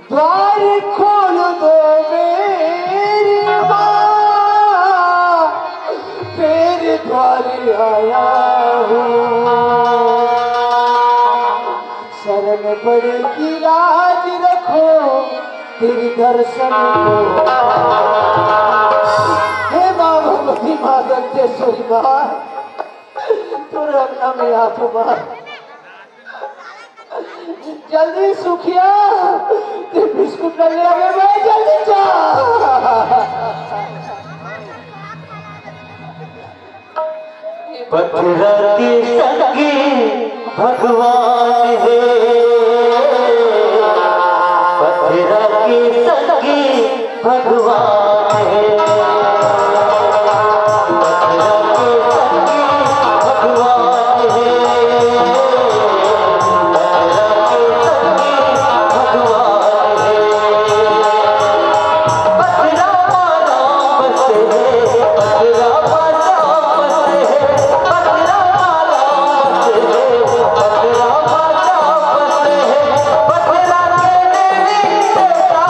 द्वार खोल दो मेरी माँ तेरे द्वार आया हूँ शरण बड़े की लाज रखो तेरे दर्शन को हे माँ भगवती माँ दंतेश्वरी माँ तोरे अंगना में आतो माँ जल्दी सुखिया ते बिस्कुट ले आवे भाई जल्दी जा पत्थर की संगी भगवान है पत्थर की संगी भगवान है मथुरा के संगी भगवान है मथुरा के संगी भगवान है मथुरा राम बसे है मथुरा राम बसे है मथुरा राम बसे है मथुरा राम बसे है मथुरा के देवी देवता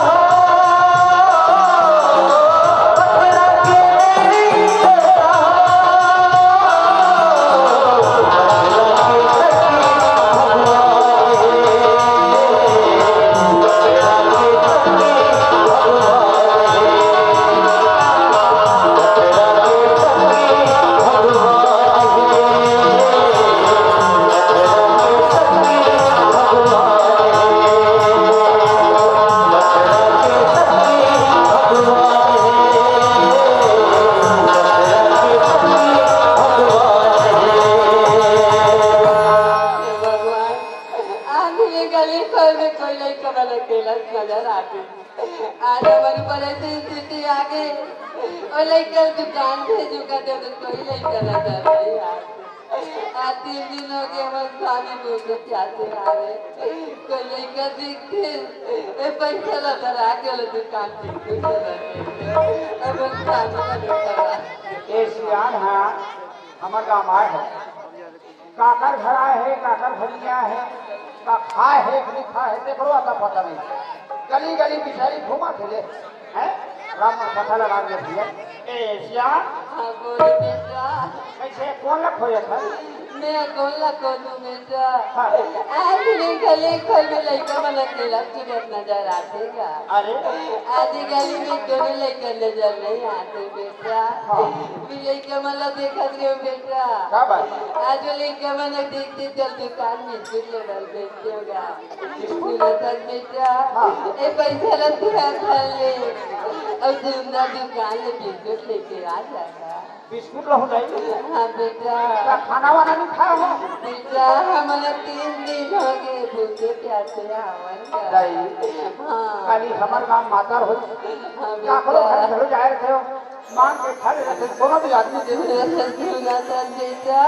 मथुरा के देवी देवता गली खोल में कोई लड़का वाला केला नजर आते आज हमारी परिस्थिति आगे और लड़का दुकान भेजूंगा तो कोई लड़का नजर नहीं आते आज 3 दिन हो गए हमारे स्वामी मुझे प्यासे आ रहे कोई लड़का दिखते पैसा नजर आ गया दुकान अब स्वामी ये सियान है हमार गाँव आए है काकर घर आए है काकर भलिया है का खाए है कि नहीं खाए है देखो आता पता नहीं गली गली बिचारी घूमा थे हैं राम पता लगा दिया ए सियान हाँ बोलो बेटा कैसे कौन लग हो था मैं गोला कोलू बेटा आज नहीं गली खोल में लड़का वाला केला सूरत नजर आतेगा अरे आज गली में दोनों लड़का नजर नहीं आते बेटा भी लड़का वाला देखा रहे हो बेटा क्या बात आज लड़का वाला देखते चल दुकान में स्कूल लेवल बेचते होगा स्कूल तक बेटा ए पैसा रखा था ले और सुंदर दुकान में बिस्कुट लेके आ जाता बिस्कुट लो जाए हाँ बेटा खाना वाना नहीं खाया हो बेटा हमारा 3 दिन हो गए भूखे प्यासे हवन का हाँ खाली हमार गाँव माता हो हाँ क्या करो घर घरो जाए रहे हो मांग के खा लेते कोनो भी आदमी दे सुना था बेटा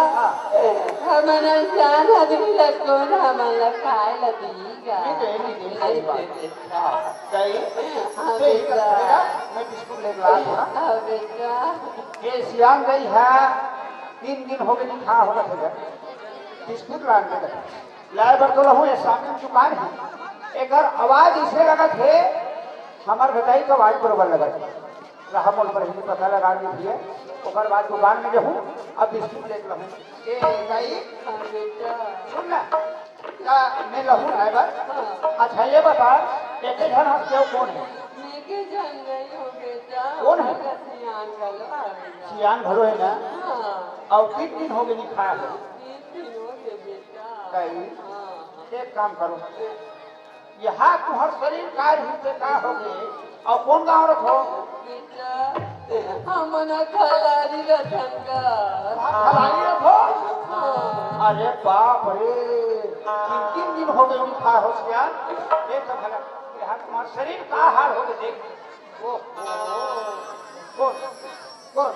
हमारा जान आदमी ला कौन हमारा खाए ला दीगा हाँ बेटा मैं बिस्कुट ले ला हाँ बेटा ये सियान गई है 3 दिन हो गए नहीं खा होगा थे बिस्कुट लान के लाए बर तो रहूं ये सामने दुकान है एक आवाज इसे लगा थे हमार बताई का आवाज बरोबर लगा थे रहा मोल पर ही पता लगा ली है ओकर बाद दुकान में रहूं अब बिस्कुट ले रहूं ए गई हाँ बेटा सुन ना क्या मैं रहूं लाए बर अच्छा ये बता एक जन हंस के कौन है मैं के जान गई हो बेटा कौन है? सियान गलो आवेगा सियान भरो है ना हाँ और 3 दिन हो गए नहीं खाया है 3 दिन हो गए बेटा गई हाँ एक काम करो यहाँ तुम्हार शरीर कार्य हिस्से का हो गए और कौन गाँव रख हो बेटा हमना खलारी रतन का खलारी रखो अरे बाप रे 3 दिन हो गए उनका हो गया देख तो भला यहाँ तुम्हार शरीर का हाल हो गए देख ओ कौन कौन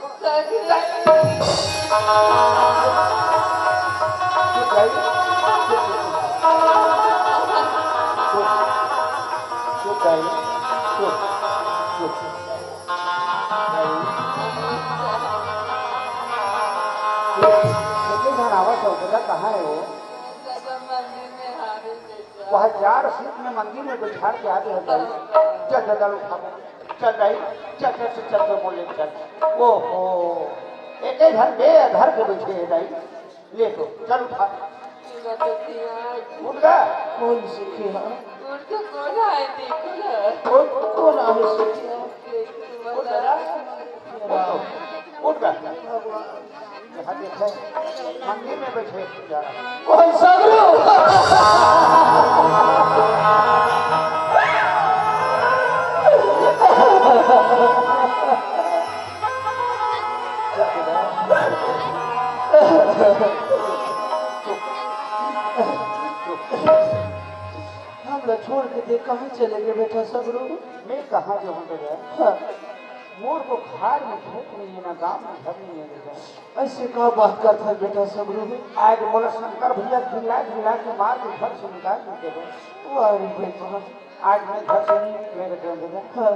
कहाँ है वो मंदिर में हारे बेटा वह 4 सीट में मंदिर में बैठा के आगे है चल चल चल चल रही चल चल चल चल बोले चल ओहो एक ही घर बे घर के बैठे है नहीं ले तो चल उठा उठ गया कौन सीखे है उठ के कौन आए देखो ना कौन आहे सीखे उठ गया यहाँ देखे मंदिर में बैठे जा रहा कौन सगरो हम लोग छोड़ के दे कहाँ चले गए बेटा सगरू? मैं कहाँ जाऊँ बेटा? हाँ, मोर को खार में खेत नहीं है ना गाँव में घर नहीं है बेटा। ऐसे का बात करता है बेटा सगरू? आज बोला शंकर भैया खिला खिला के मार के घर से निकाल देते बेटा। अरे बेटा, आज मैं घर से नहीं निकलेगा बेटा। हाँ,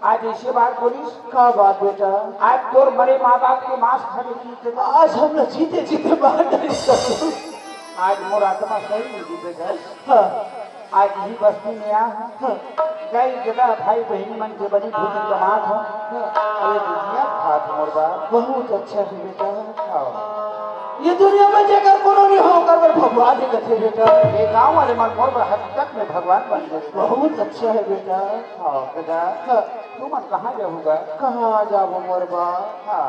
आज ऐसे बात बोलिस, का बात बेटा? आज तोर मरे माँ बाप के मांस खाने की बेटा। आज हम न जीते जीते बाहर नहीं सगरू। आज मोर आत्मा सही नहीं जी बेटा। हाँ, आज ही बस्ती में आ हूँ। हाँ, कई जगह भाई बहन मन के बड़ी भूखी जमात हो। अरे दुनिया खात मोर बाप। बहुत अच्छा है बेटा। हाँ। ये दुनिया में जगह कोनो नहीं होकर पर भगवान ही कथे बेटा। ये गाँव वाले मन मोर पर हकीकत में भगवान बन गए। बहुत अच्छा है बेटा। हाँ बेटा। हाँ, तू मन कहाँ जाऊँगा? कहाँ जाबो मोर बा? हाँ।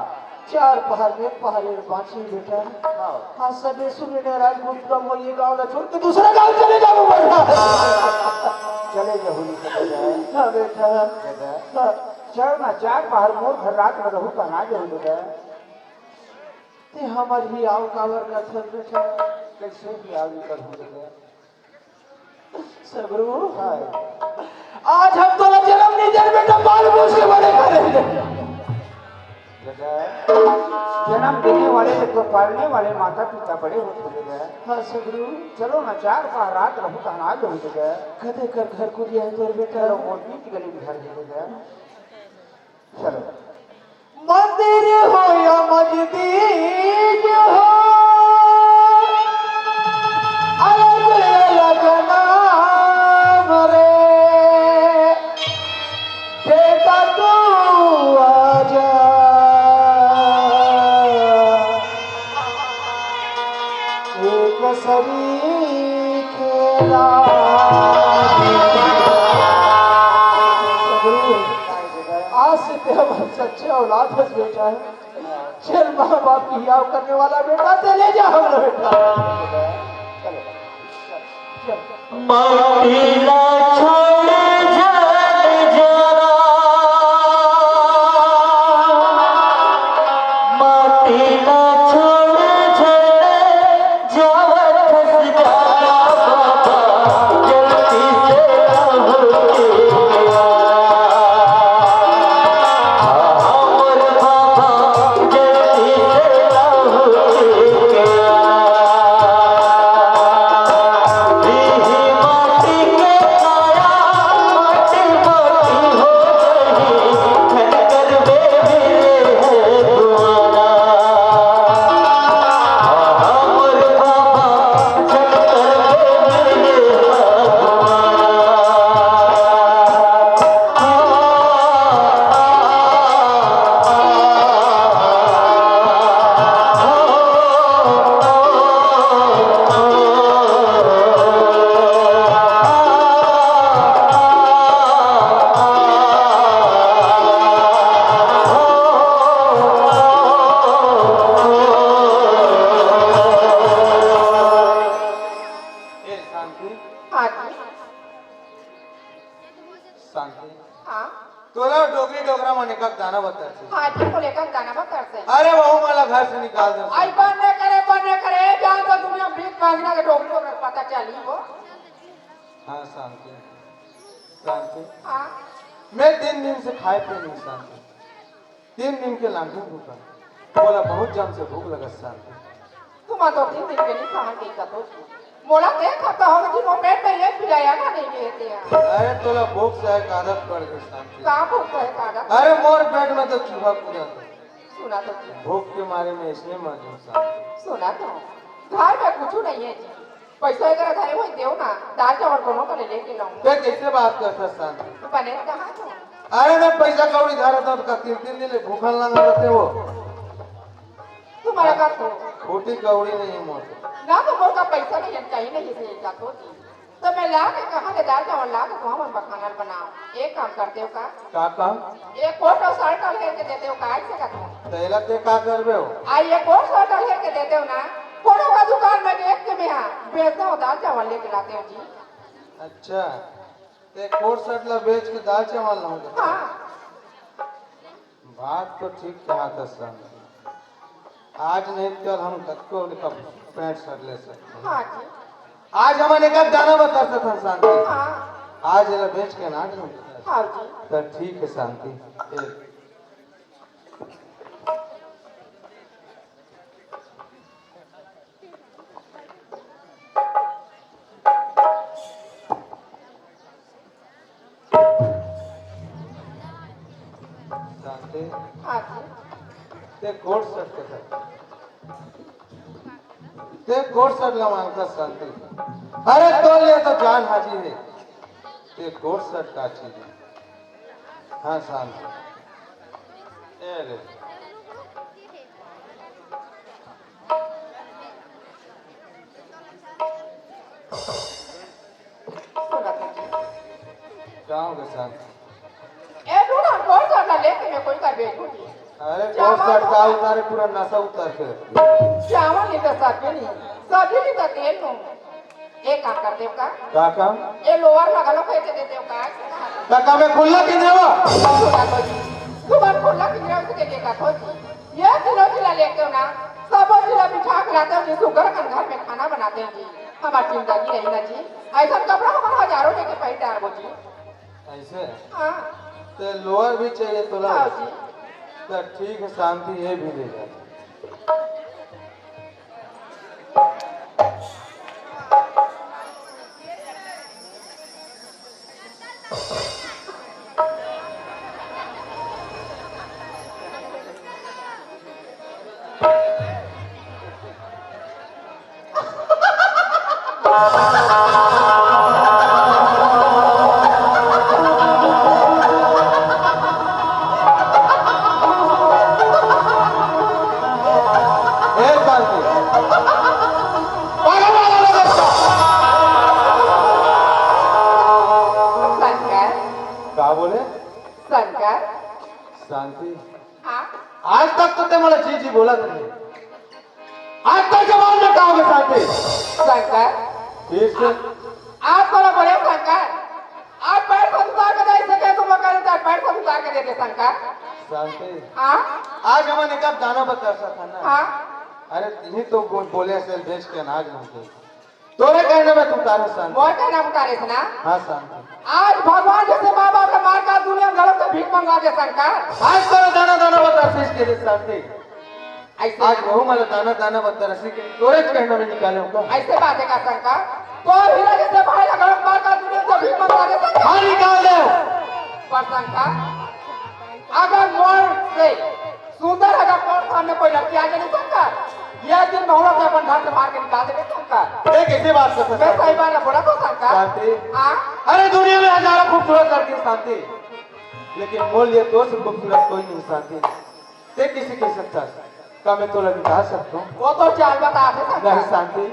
चार पहाड़ में पहाड़े बाँची बेटा। हाँ। हाँ, सबे सुने ने राजपूत ये गाँव ना छोड़ के दूसरा गाँव चले जाबो बेटा। चले जाओ नहीं सकते जाए। हाँ बेटा। बेटा हाँ, चल ना, चार बाहर मोर घर रात में रहूँ कहाँ जाऊँ बेटा? ते हमर ही आओ कावर का थल बेटा। कैसे भी आगे करूँ बेटा? सगरू, हाँ। आज हम तो जन्म नहीं दे बेटा, बाल बूझ के बड़े करेंगे। बेटा जन्म देने वाले तो पालने वाले माता पिता बड़े होते बेटा। हाँ सगरू, चलो ना, चार बार रात रहूँ कहाँ आ जाऊँ बेटा? कदे कर घर को दिया तोर बेटा। चलो वो बीच गली में घर है बेटा। चलो मंदिर हो या मस्जिद हो, अलग अलग नाम रे, बेटा तू आजा, एक सरी खेला। आज से तेरा बहुत सच्चे औलाद है बेटा है। चल माँ बाप की याद करने वाला बेटा, चले जा हम बेटा। माटीला छोड़ जल जरा, माटीला छोड़ जल जावत सजा बाबा, जल्दी से हो गया। हमर बाबा जल्दी से हो गया। तोला डोगरी डोगरा माने का गाना बताते। हाँ जी को लेकर गाना मत करते। अरे बहू माला घर से निकाल दे। आई बनने करे जहाँ तो दुनिया भीख मांगना के डोगरी को पता चली वो। हाँ शांति शांति। हाँ मैं 3 दिन से खाए पे नहीं शांति। 3 दिन के लांघे भूखा। बोला बहुत जम से भूख लगा शांति। तुम तो 3 दिन के नहीं कहा के कतो मोला के खाता हो कि वो पेट में एक भी जाया ना नहीं लेते हैं। अरे तोला भूख से एक आदत पड़ गई शांति। कहाँ भूख है काड़ा? अरे मोर पेट में तो चूहा कूदा था। सुना तो भूख के मारे में इसलिए मर जाऊँ शांति। सुना तो घर में कुछ नहीं है जी। पैसा अगर घरे वही देव ना, दाल चावल दोनों को लेके लाऊं। तो कैसे बात करता शांति? तो बने कहाँ तो? अरे मैं पैसा कौड़ी धारा था तो 3 दिन भूखल ना रहते वो। तुम्हारा का तो खोटी कौड़ी नहीं मोर। ना तो मोर का पैसा नहीं है कहीं नहीं से का तो मैं ला के कहाँ के दाल चावल ला के हम खाना बनाओ। एक काम करते हो का काम? एक कोट और शर्ट लेके देते हो का ऐसे का तेला ते का करबे हो? आई एक और शर्ट लेके देते हो ना, फोटो का दुकान में देख के मैं बेचता हूँ दाल चावल लेके लाते हो जी। अच्छा ते कोट शर्ट ला बेच के दाल चावल लाऊंगा। हाँ बात तो ठीक कहा था सर। आज नहीं कल हम कत्को पैंट शर्ट ले सकते। हाँ जी आज हमारे का गाना बताता था शांति। हाँ आज जरा बेच के ना दूं हाँ जी तो ठीक है शांति शांति हाँ जी ते कोट शर्ट का ते कोट शर्ट लमांगा शांति अरे तो लिए तो जान हाजी है ते कोट शर्ट का चीज है हाँ शांति ए ले क्या होगा शांति ए ढूंढा कौन सा था लेके मैं कोई का बेचूंगी अरे कोट शर्ट का उतारे पूरा नशा उतार के चावल नहीं तो सब्जी नहीं सब्जी नहीं तो तेल नो एक काम कर देव का क्या काम ये लोअर लगा लो कैसे दे देव का काका में खुला की देवा सुबह खुला की देव से के का खोजी ये किलो जिला लेके हो ना सब जिला बिठा के लाते हो जी सुगर कर घर में खाना बनाते हैं जी हमारी जिंदगी रही ना जी ऐसा कपड़ा हमारा हजारों लेके पैसा है वो जी ऐसे हाँ तो लोअर भी चाहिए तो ला हाँ जी तो ठीक है शांति ये भी ले जा शांति आज तक तो ते मला जी जी बोला तुमने आज तक जवान में कहोगे शांति शंकर फिर से आप बोला बड़े शंकर आप पैर को उतार के दे सके तो मैं कहता पैर को उतार के दे दे शंकर शांति हाँ आज हमने कब दाना बता था ना हाँ अरे यही तो बोले से बेच के अनाज मांगते तोरे कहने में तुम तारे शांति मोर कहना उतारे से ना हाँ शांति आज भगवान जैसे माँ बाप का मार का दुनिया में गलत से भीख मंगा दे शंकर आज तो दाना दाना बता फीस के लिए शांति ऐसे आज बहु मला दाना दाना बता रसी के तोरे कहने में निकाले होगा ऐसे बात है का शंकर तो हीरा जैसे भाई का गलत मार का दुनिया से भीख मंगा दे शंकर हाँ निकाल दे पर शंकर अगर मोर से सुंदर अगर मोर सामने कोई लड़की आ जाए शंकर यह दिन मोहरा से अपन घर से मार के निकाल देंगे शंकर देख कैसे बात करता मैं सही बात ना बोला तो शंकर शांति हाँ अरे दुनिया में हजारों खूबसूरत लड़की शांति लेकिन मोल ये तो से खूबसूरत कोई नहीं शांति ते किसी के सकता का मैं तो लगी कहा सकता हूँ वो तो चाल बता दे नहीं शंकर शांति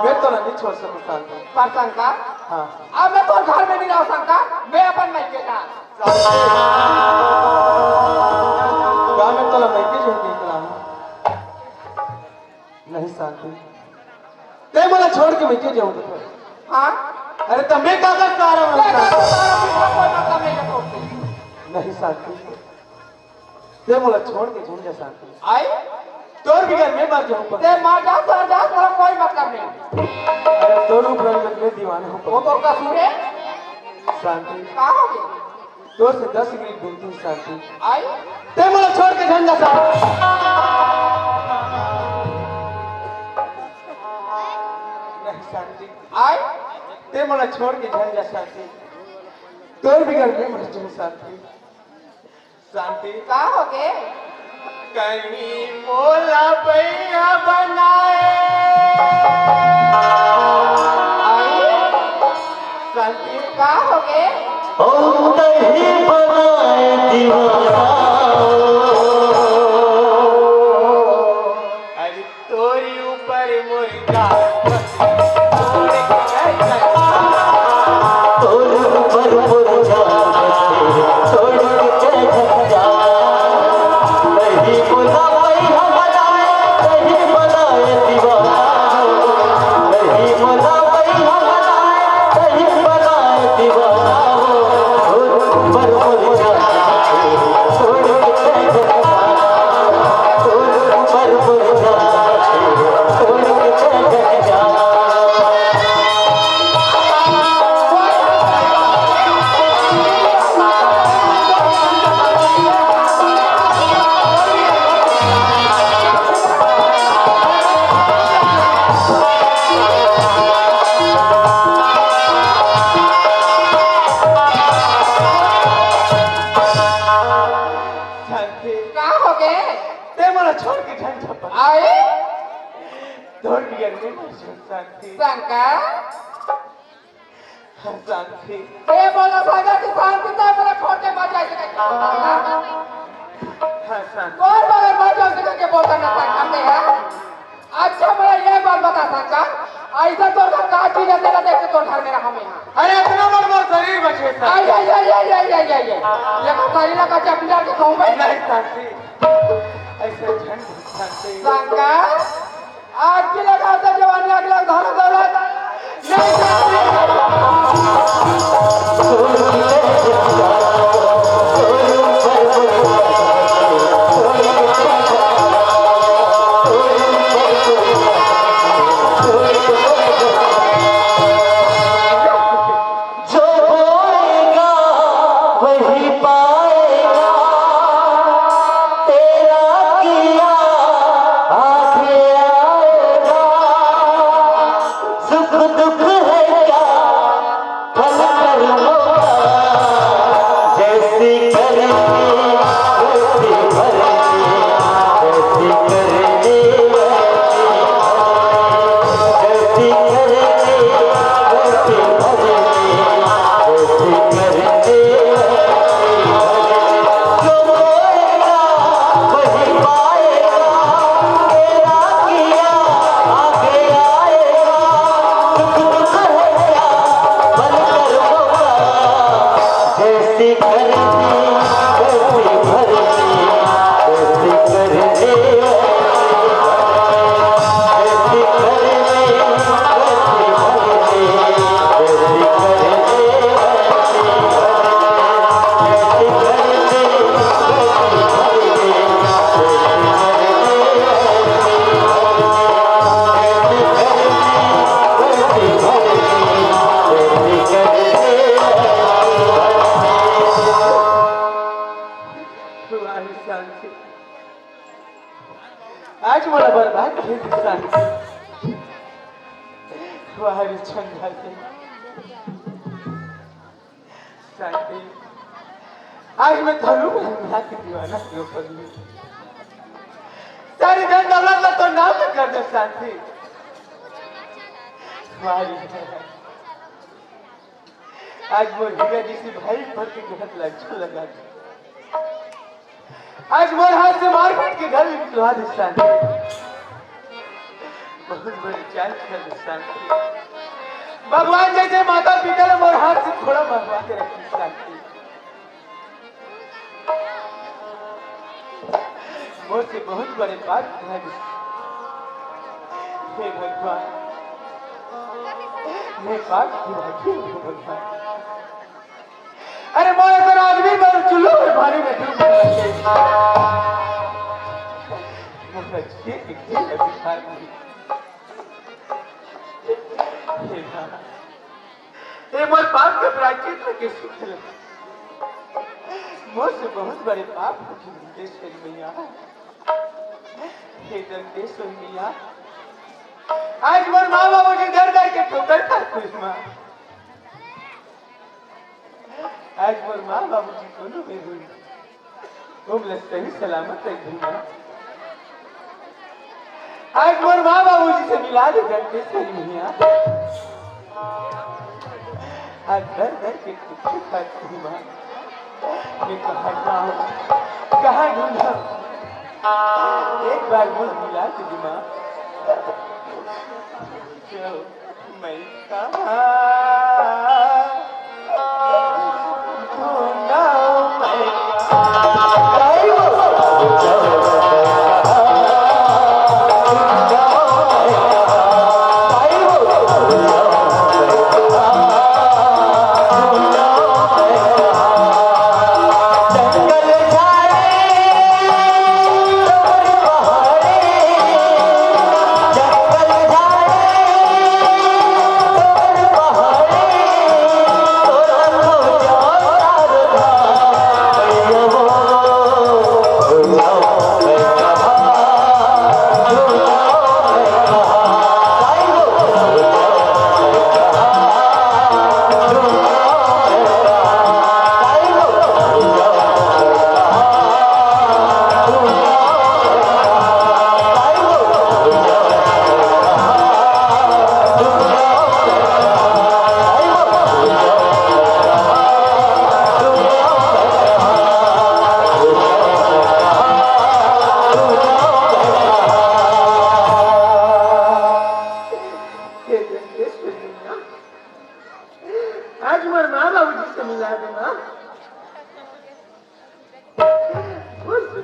मैं तो नहीं छोड़ सकता शांति पर शंकर हाँ अब मैं तो घर में नहीं रहा शंकर मैं अपन नहीं के जा क्या मैं तो लगी के झूठ निकला हूँ नहीं शांति ते मला छोड़ के मैं क्यों जाऊँ हाँ अरे तब मैं कागज का रहा हूँ आई नहीं शांति ते मला छोड़ के झूठ जा शांति तोर बिगड़ मैं मर जाऊँ ते मार जा सर जा तेरा कोई मतलब नहीं अरे तोर ऊपर मैं दीवाना हूँ वो तो कसूर है शांति कहाँ होगी तोर से 10 मिनट दूंगी शांति आई ते मला छोड़ के झंडा शांति नहीं शांति आई ते मला छोड़ के झंडा शांति तोर बिगड़ मैं मर जाऊँ शांति शांति कहाँ होगे कहीं मोला भैया बनाए शांति कहाँ होगे ओ नहीं बनाए दीवाना अरे तोरी ऊपर मुर्गा तोड़ पर मुरझा तोड़ के झंझा नहीं बोला भैया बनाए नहीं बनाए दीवाना नहीं बोला भैया बनाए नहीं बनाए दीवाना तोड़ पर मुरझा ते मला छोड़ के झंझा पर आए दौड़ गया रे शांति शंकर शांति ते बोला सागा की शांति तो मेरा छोड़ के मर जाए सके हाँ शांति कौन मगर मर जाए सके के बोलता ना शंकर है अच्छा मेरा ये बात बता शंकर ऐसा तो का काटी न तेरा देख के तो घर में रहा मैं यहाँ अरे इतना बड़ बड़ शरीर बचे था ये का शरीर का चपला के कहूं मैं नहीं शांति ऐसे झंझ शांति शंकर आज की लगाता जवानी अगला धन दौलत नहीं जो बोएगा वही पाएगा तेरा किया आगे आएगा सुख दुख है क्या फल कर्मों का जैसी करनी वैसी भरनी जैसी करनी जैसी करनी वैसी भरनी जैसी करनी जो बोएगा वही पाएगा तेरा किया आगे आएगा सुख दुख है क्या बल कर्मों का जैसी करनी वैसी भरनी जैसी करनी जैसी करनी वैसी भरनी जैसी तुम्हारी शांति आज मला बर्बाद केली शांति तुम्हारी छंदा से शांति आज मैं धनु भंगा की दीवाना क्यों पड़ी सारी धन दौलत ला तो नाम में कर दे शांति तुम्हारी आज वो हीरा जिसी भाई पर के गलत लग लगा दी। आज मोर हाथ से मार पीट के घर में तुम्हारी शांति बहुत बड़ी चाल कर शांति भगवान जैसे माता पिता ने मोर हाथ से थोड़ा मरवा के रखी शांति मोर से बहुत बड़े पाप तुम्हारी हे भगवान मैं पाप की राखी हूँ भगवान अरे मोर पर आदमी पर चूल्हे पर पानी में डूब रखे मोर पाप के प्रायश्चित के सुख मोर से बहुत बड़े पाप दंतेश्वरी मैया हे दंतेश्वरी मैया आज मोर माँ बाबू जी डर डर के ठोकर खा खुश माँ आज मोर माँ बाबू जी दोनों में हुई तुम सही सलामत रही माँ आज मोर माँ बाबू जी से मिला दे दंतेश्वरी मैया आज घर घर के कुछ खाती हूँ माँ मैं कहाँ जाऊँ कहाँ ढूंढा एक बार मोर मिला दे माँ मैं कहाँ जंगल जाए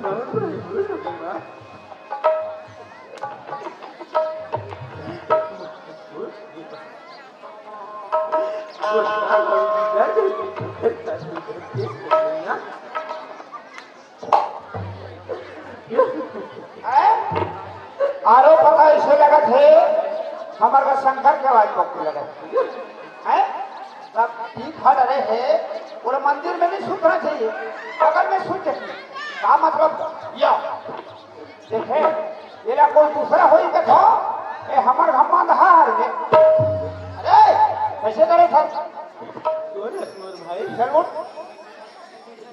बहुत बड़ी भूल हो गई माँ। आरोप पता इसे लगा थे हमारे का शंकर के आवाज पकड़ लगा है तब ठीक खा रहे हैं पूरे मंदिर में नहीं सुनना चाहिए अगर मैं सुन सकती क्या मतलब या देखे ये ना कोई दूसरा हो के था ये हमारे हम हार गए अरे कैसे करे था कौन है मोर भाई? चल उठ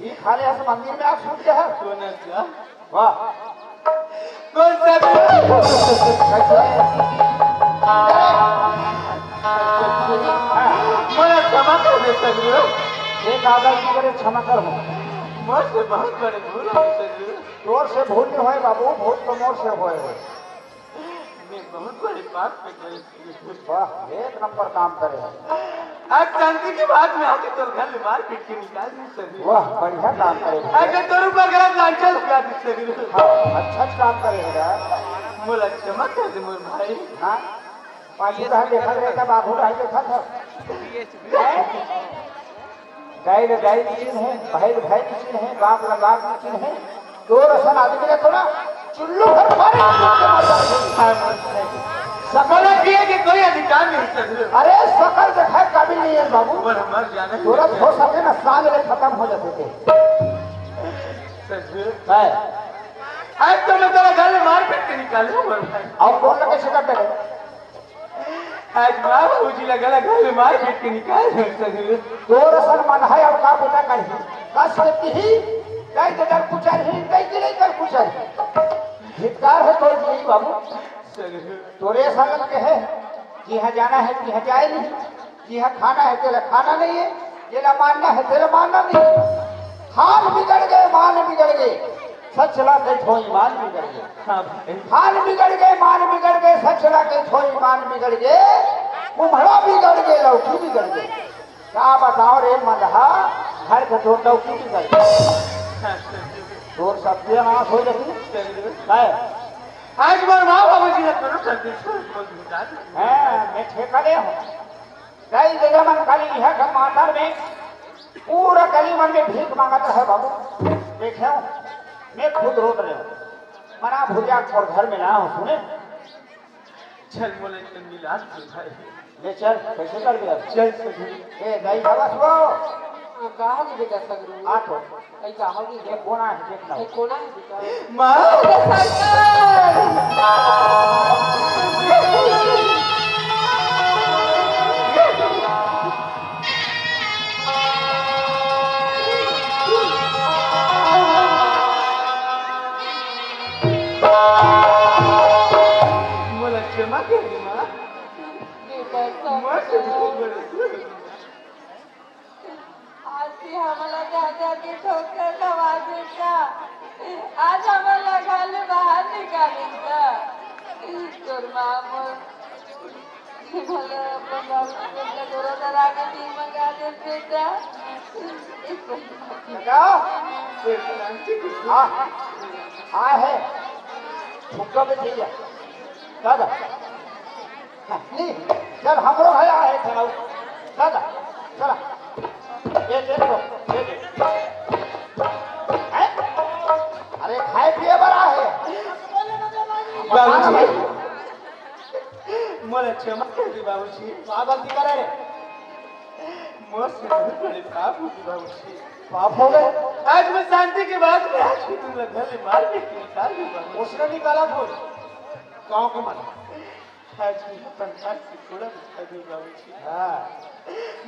ये खाले ऐसे मंदिर में आप सुनते हैं कौन है क्या? वाह कौन सा? मैं क्षमा कर दे सकती हूँ। ये दादाजी करे क्षमा कर हो मुझसे बहुत बड़ी भूल हो सकती हूँ। तोर से भूल नहीं होए बाबू भूल तो मोर से होए हो मैं बहुत बड़ी बात पे करी। वाह एक नंबर काम करे आज शांति की बात में आके तो घर में मार पीट के निकाल दी सभी। वाह बढ़िया काम करे अगर तो रुपया गलत लांचा लगा दी सभी। हाँ अच्छा काम करेगा मोला क्षमा कर दे मोर भाई। हाँ पाछू रहा देखा रहेगा बाबू रहा देखा था गाय न गाय की चीज है भाई न भाई की चीज है बाप न बाप की चीज है दो रसन आदमी ने थोड़ा चुल्लू भर मारे सकल किए कि कोई अधिकार नहीं सकते। अरे सकल देखा काबिल नहीं है बाबू पर हमारे जाने तुरंत हो सके ना सांझ में खत्म हो जाते थे है आज तो मैं तेरा घर में मार पीट के निकालू मोर भाई। और कौन लगे शिकट करे आज माँ बाबूजी लगा घर में मार पीट के निकाल सभी। दो रसन मन है और का बेटा कहीं कस देती ही कई जगह पुचार ही कई जगह कर पुचार धिक्कार है तो जी बाबू तोरे संगत के है कि यहाँ जाना है कि यहाँ जाए नहीं कि यहाँ खाना है तेरा खाना नहीं है ये ना मानना है तेरा मानना नहीं हाल बिगड़ गए मान बिगड़ गए सच चला के थो ईमान बिगड़ गए हाल बिगड़ गए मान बिगड़ गए सच चला के थो ईमान बिगड़ गए कुम्हड़ा बिगड़ गए लौकी बिगड़ गए क्या बताओ रे मल्हा घर के दो लौकी बिगड़ गए तोर सत्यानाश हो जाती है आज मोर माँ बाबूजी ने करो कर दी मैं ठेका दे हूँ कई जगह मन खाली यह टमाटर में पूरा गली मन में भीख मांगता है बाबू देखे मैं खुद रोक रहे हूँ मना भूजा और घर में ना हूँ सुने चल बोले चल मिला भाई ले चल कैसे कर दिया चल सभी। ए गई हवा सुबह कहाँ की बेटा सगरू आठो आई कहाँ की ये कोना है देखना आई कोना है बेटा माँ मोला क्षमा कर दी माँ। माँ से आज से हमारा दादा के ठोकर लगा देता आज हमारा घर बाहर निकालेगा तोर मामो भले अपन बाबू के गोरा दरा के टीम मंगा दे बेटा हाँ हाँ है फुक्का में ठीक है दादा नहीं चल हम लोग है आए चलाओ दादा चला ये देखो ये देखो अरे खाए पिए बड़ा है बाबूजी मोला क्षमा कर दी बाबूजी। क्या गलती करे रे मोर से बहुत बड़े पाप हो गए बाबूजी। पाप हो गए आज मैं शांति के बाद में आज भी तुम लोग घर में मार पीट के निकाल दी बाबूजी। उसने निकाला फोन गाँव के मन आज भी संसार से थोड़ा बचा दे बाबूजी। हाँ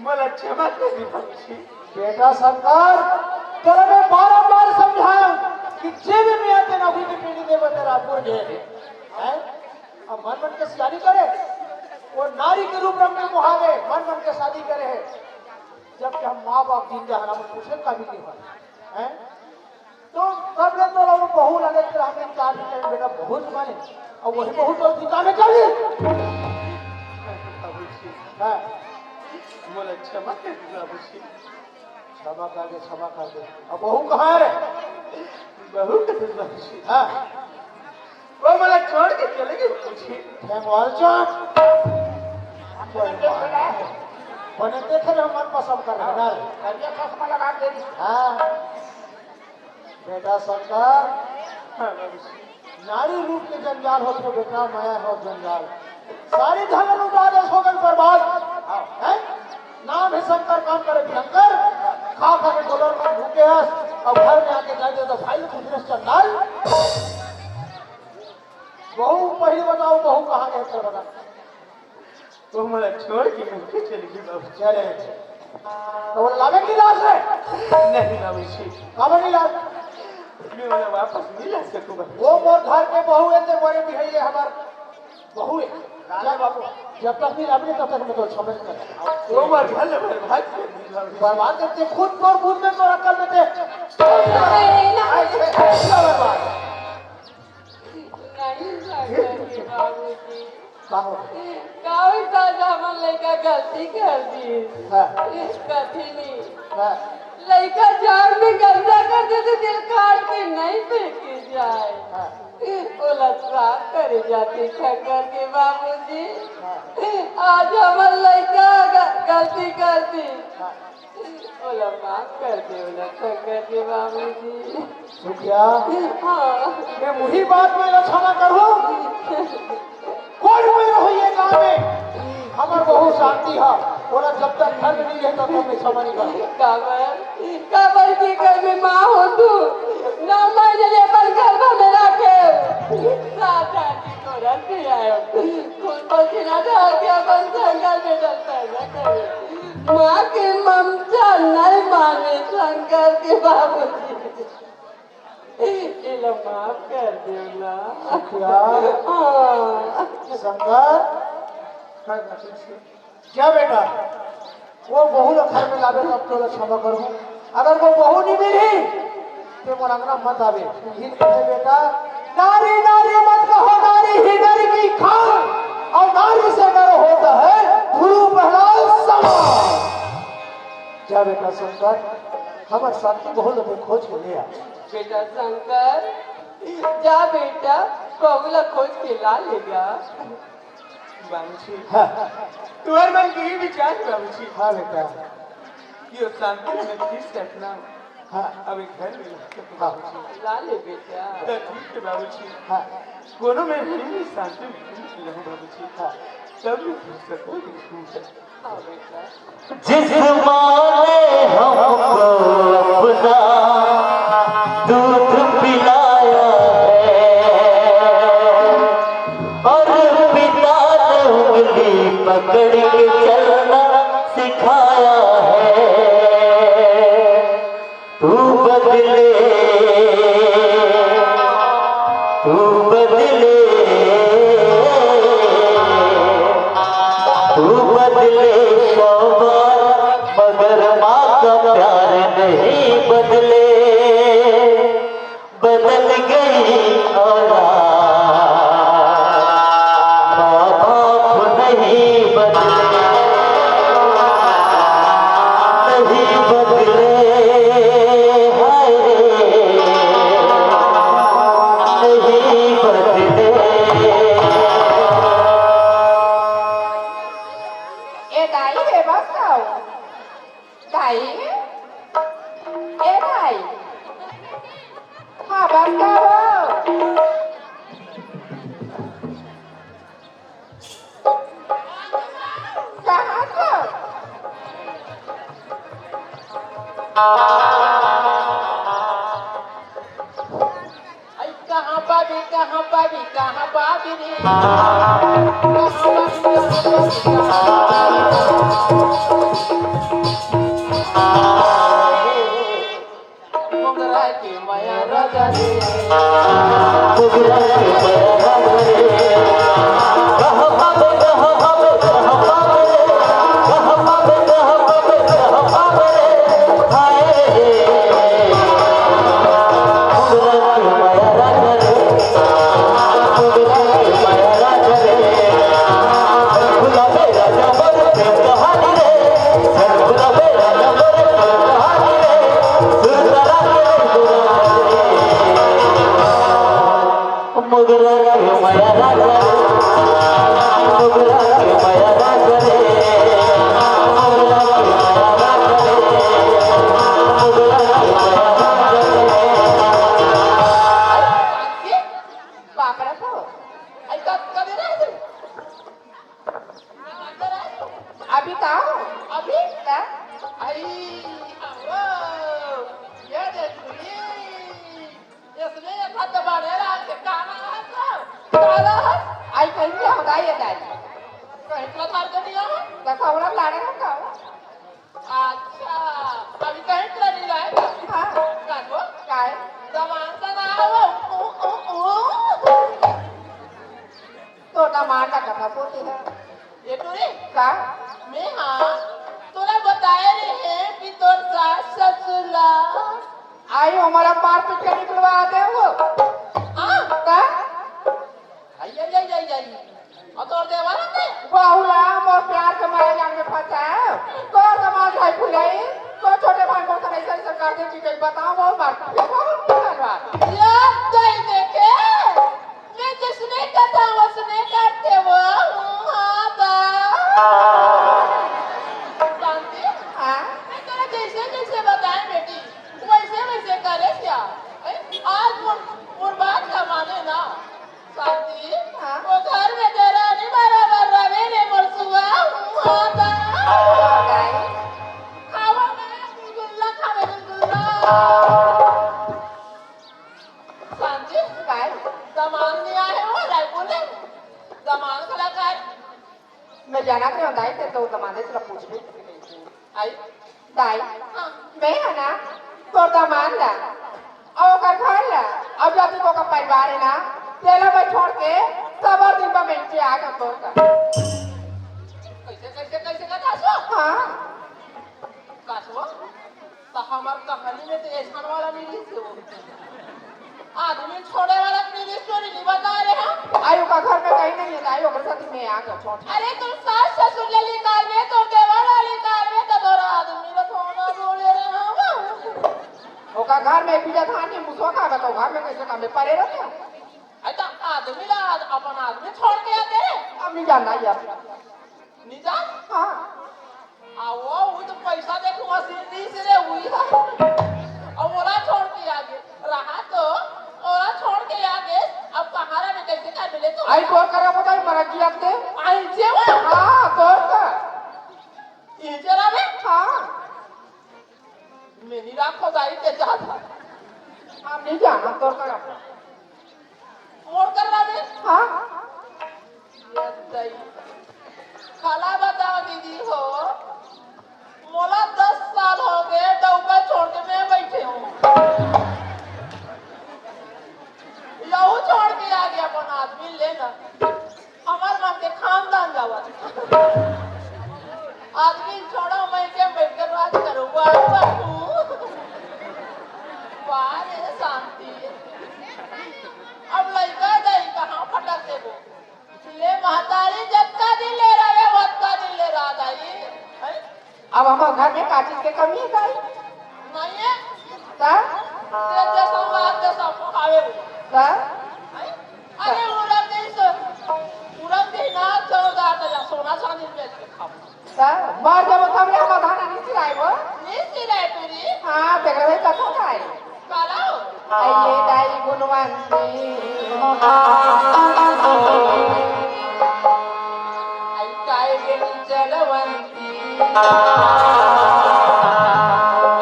मोला क्षमा कर दी बाबूजी। बेटा शंकर तेरा मैं बार समझाया कि जे भी मैं आते नौकरी की पीढ़ी देव तेरा पुर गए हैं अब मन मन के शादी करे वो नारी के रूप में मुहावे मन मन के शादी करे है जबकि हम माँ बाप जिंदा है हम पूछे का भी नहीं हुआ हैं तो कब ले तो लोग बहू लगे कि हम इनकार नहीं करें बेटा बहुत माने और वही बहू तो दिखाने चाहिए बाबूजी हाँ मोला क्षमा कर दी बाबूजी। क्षमा कर दे अब बहू कहाँ है रे बहू कथे बाबूजी हाँ वो मला छोड़ के चले गए बाबूजी ठेंगवाल चौक बने देखे रहे मन पसंद कर रहे हैं करिया चश्मा लगा के हाँ बेटा शंकर हाँ बाबूजी नारी रूप के जंजाल होते हो बेटा माया हो जंजाल सारी धन उदादेश हो गए बर्बाद हैं नाम है शंकर काम करे भयंकर खा खा के डॉलर में भूखे हैं अब घर में आके जाए तो भाई दूसरे चंडाल बहू पहले बताओ बहू कहाँ गए थे बता वो मला छोड़ के मुझे चली गई बाबूजी चले तो वो लावे की लाश है नहीं बाबूजी काबर नहीं लाश मैं मला वापस नहीं ला सकूंगा वो मोर घर के बहू है ते बड़े भी है ये हमार बहू है जय बाबू जब तक नहीं लावे तब तक मैं तो समझ कर वो मर गया बर्बाद कर दी बाबूजी बर्बाद करते खुद तो खुद में तो अकल देते बर्बाद नहीं सकते बाबूजी कहो काहे साजा मन लइका गलती कर दी हाँ कथी नहीं हाँ लइका जाड़ में गंदा कर दे तो दिल काट के नहीं फेंकी जाए हाँ उलट रात करे जाती शंकर के बाबूजी आज हमर लइका गलती कर दी उलट माफ कर दे उलट शंकर के बाबूजी सुखिया हाँ मैं वही बात में न क्षमा करूं कोई कोई रहो ये गांव में हमार बहुत शांति है और जब तक घर में नहीं रहता तो मैं क्षमा नहीं करूं काबर की घर में माँ हो तू ना मैं जले अपन घर में रखे साथ आती को रखी आयो खुद पसीना डाल के अपन शंकर में डलता न करे माँ की ममता नहीं माने शंकर के बाबूजी इला माफ कर दो ना सुखिया हाँ शंकर क्या बेटा वो बहू लोग घर में लावे तब तो क्षमा करूं अगर वो बहू नहीं मिली तो मोर अंगना मत आवे यही कहते बेटा नारी नारी मत कहो नारी ही नर की खान और नारी से डर होता है गुरु बहलाओ समान क्या बेटा शंकर हमारे साथी बहू लोग खोज के ले आ बेटा शंकर जा बेटा बबुला खोज के ला लेगा बाबूजी हाँ तुम्हारे मन की विचार बाबूजी हाँ बेटा ये शांति में किस घटना हाँ अब एक घर में ला सकूं हाँ बाबूजी ला ले बेटा तो ठीक है बाबूजी हाँ दोनों में भी शांति में रहूं बाबूजी हाँ तब भी खुश सकूं हाँ बेटा जिस माँ ने हमको अपना दूध पिलाया है और पिता ने उंगली पकड़ के चलना सिखाया है तू बदले तू बदले तू बदले मगर माँ का प्यार नहीं बदले बदल गई औलाद माँ बाप नहीं बदले नहीं बदले हाय नहीं बदले ए दाई रे बसाओ दाई ए दाई हाँ बसाओ कहाँ को आई कहाँ पाबी कहाँ पाबी कहाँ पाबी रे कहाँ पाबी मोगरा के माया राजा रे मुगरा के बड़ा रे कहाँ पावे कहाँ पावे कहाँ पावे कहाँ पावे कहाँ पावे कहाँ पावे हाय मुगरा के माया राजा रे मुगरा के माया राजा रे गुलाबे राजा मोर प्रेम कहानी रे गुलाबे राजा मोर प्रेम कहानी रे सुरतारा के गुलाबे काला है आई कहीं क्या होता है ये दाई कहीं तो थार के दिया है देखो वाला लाड़े ना खाओ अच्छा अभी कहीं तो नहीं लाएगा हाँ काटो काय जमान का ना हो तो टमाटर का कथा पोती है ये टूरी का मैं हाँ तोरा बताए रहे हैं कि तोर सास ससुरा आई हमारा पार पीट के निकलवा दे वो हाँ का आई और तोर देवाला ने बहुला मोर प्यार के मारे जान में फंसा है तो समाज भाई फुलाई तो छोटे भाई को नहीं सही सरकार दे चीज बताओ वो मार धन्यवाद यार दई देखे मैं जिसने कथा उसने करते वो हाँ दा शांति हाँ मैं तेरा जैसे जैसे बताएं बेटी वैसे वैसे करे क्या आज मुर्बाद का माने ना शांति वो घर में तेरा नहीं बराबर रवे ने मरसुआ हाँ दा खावा मैं गुलगुल्ला खावे गुलगुल्ला शांति काय सामान नहीं आए हो रायपुर में सामान कलाकार मैं जाना क्यों दाई ते तो दमाने से पूछ भी आई दाई मैं है ना तो दमान ला और का घर ला अब जाति को का परिवार है ना तेला में छोड़ के सब दिन में मिलते आ का तो कैसे का कासो हाँ कासो तो हमार कहानी में तो ऐसा वाला नहीं है वो आदमी छोड़े वाला अपनी स्टोरी नहीं बता रहे हैं आयु का घर में कहीं नहीं है आयु के साथ में आ का छोड़ अरे तुम सास ससुर ले निकाल में तो देवाला निकाल में तो तोरा आदमी रो सोना जोड़े रहे हैं ओका घर में बीजा धानी मुसो का तो घर में कैसे काम में पड़े रहते हैं ऐसा आदमी ला अपन आदमी छोड़ के आते हैं अब नहीं जानना यार निजा हाँ वो तो पैसा देखो मशीन से रे हुई है और ओला छोड़ के आगे रहा तो ओला छोड़ के आगे अब कहारा में कैसे कर मिले तो आई तो करा बताई मरा किया ते आई जे वो हाँ तो का ये जरा में हाँ मैं नहीं रखो दाई के ज्यादा हम नहीं जाना तो करा मोड़ कर रहा में हाँ ये दाई खाला बताओ दीदी हो मोला 10 साल हो गए डौका छोड़ के मैं बैठे हूँ यहू छोड़ के आ गया अपन आदमी लेना हमार मन के खानदान जावा आदमी छोड़ो मैं के बैठ कर राज करूँ वाह शांति अब लड़का दई कहाँ फटक दे वो ले महतारी जत्ता दिन ले रहा है वत्ता दिन ले रहा दाई अब हमारे घर में काची के कमी है दाई नहीं है ता तेरे जैसा बात जैसा खावे वो ता अरे उड़न दे ना 14,000 सोना चांदी बेच के खाओ ता बार जब तब हम धाना नहीं सिलाई वो नहीं सिलाई तुरी हाँ देख रहे कथा काय काला आइए दाई गुणवंती आई काय बेटी जलवंती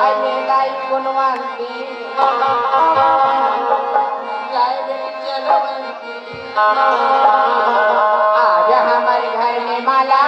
आइए दाई गुणवंती काय बेटी जलवंती आज हमारे घर में माला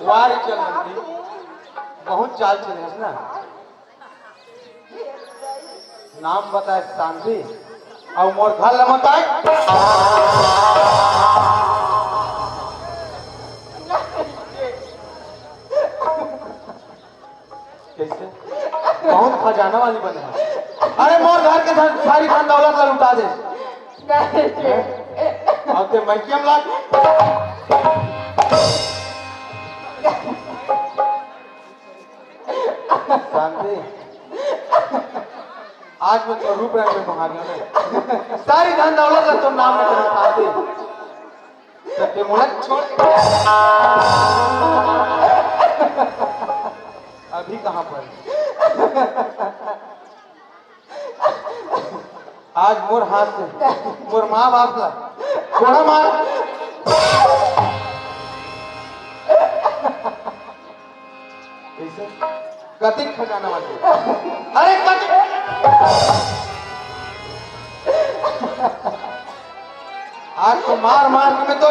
वार चल रही बहुत चाल चले है ना नाम बताए शांति और मोर घर लमताए कैसे बहुत खजाना वाली बने है। अरे मोर घर के सारी खान दौलत ला लुटा दे और ते मैकियम ला शांति आज मैं तो रूप रंग में बहा गया ना सारी धन दौलत का तो नाम में तेरे शांति सत्य मुहूर्त छोड़ अभी कहाँ पर आज मोर हाथ से मोर माँ बाप का थोड़ा मार कैसे कति खजाना वाले अरे कति आज तो मार मार के मैं तो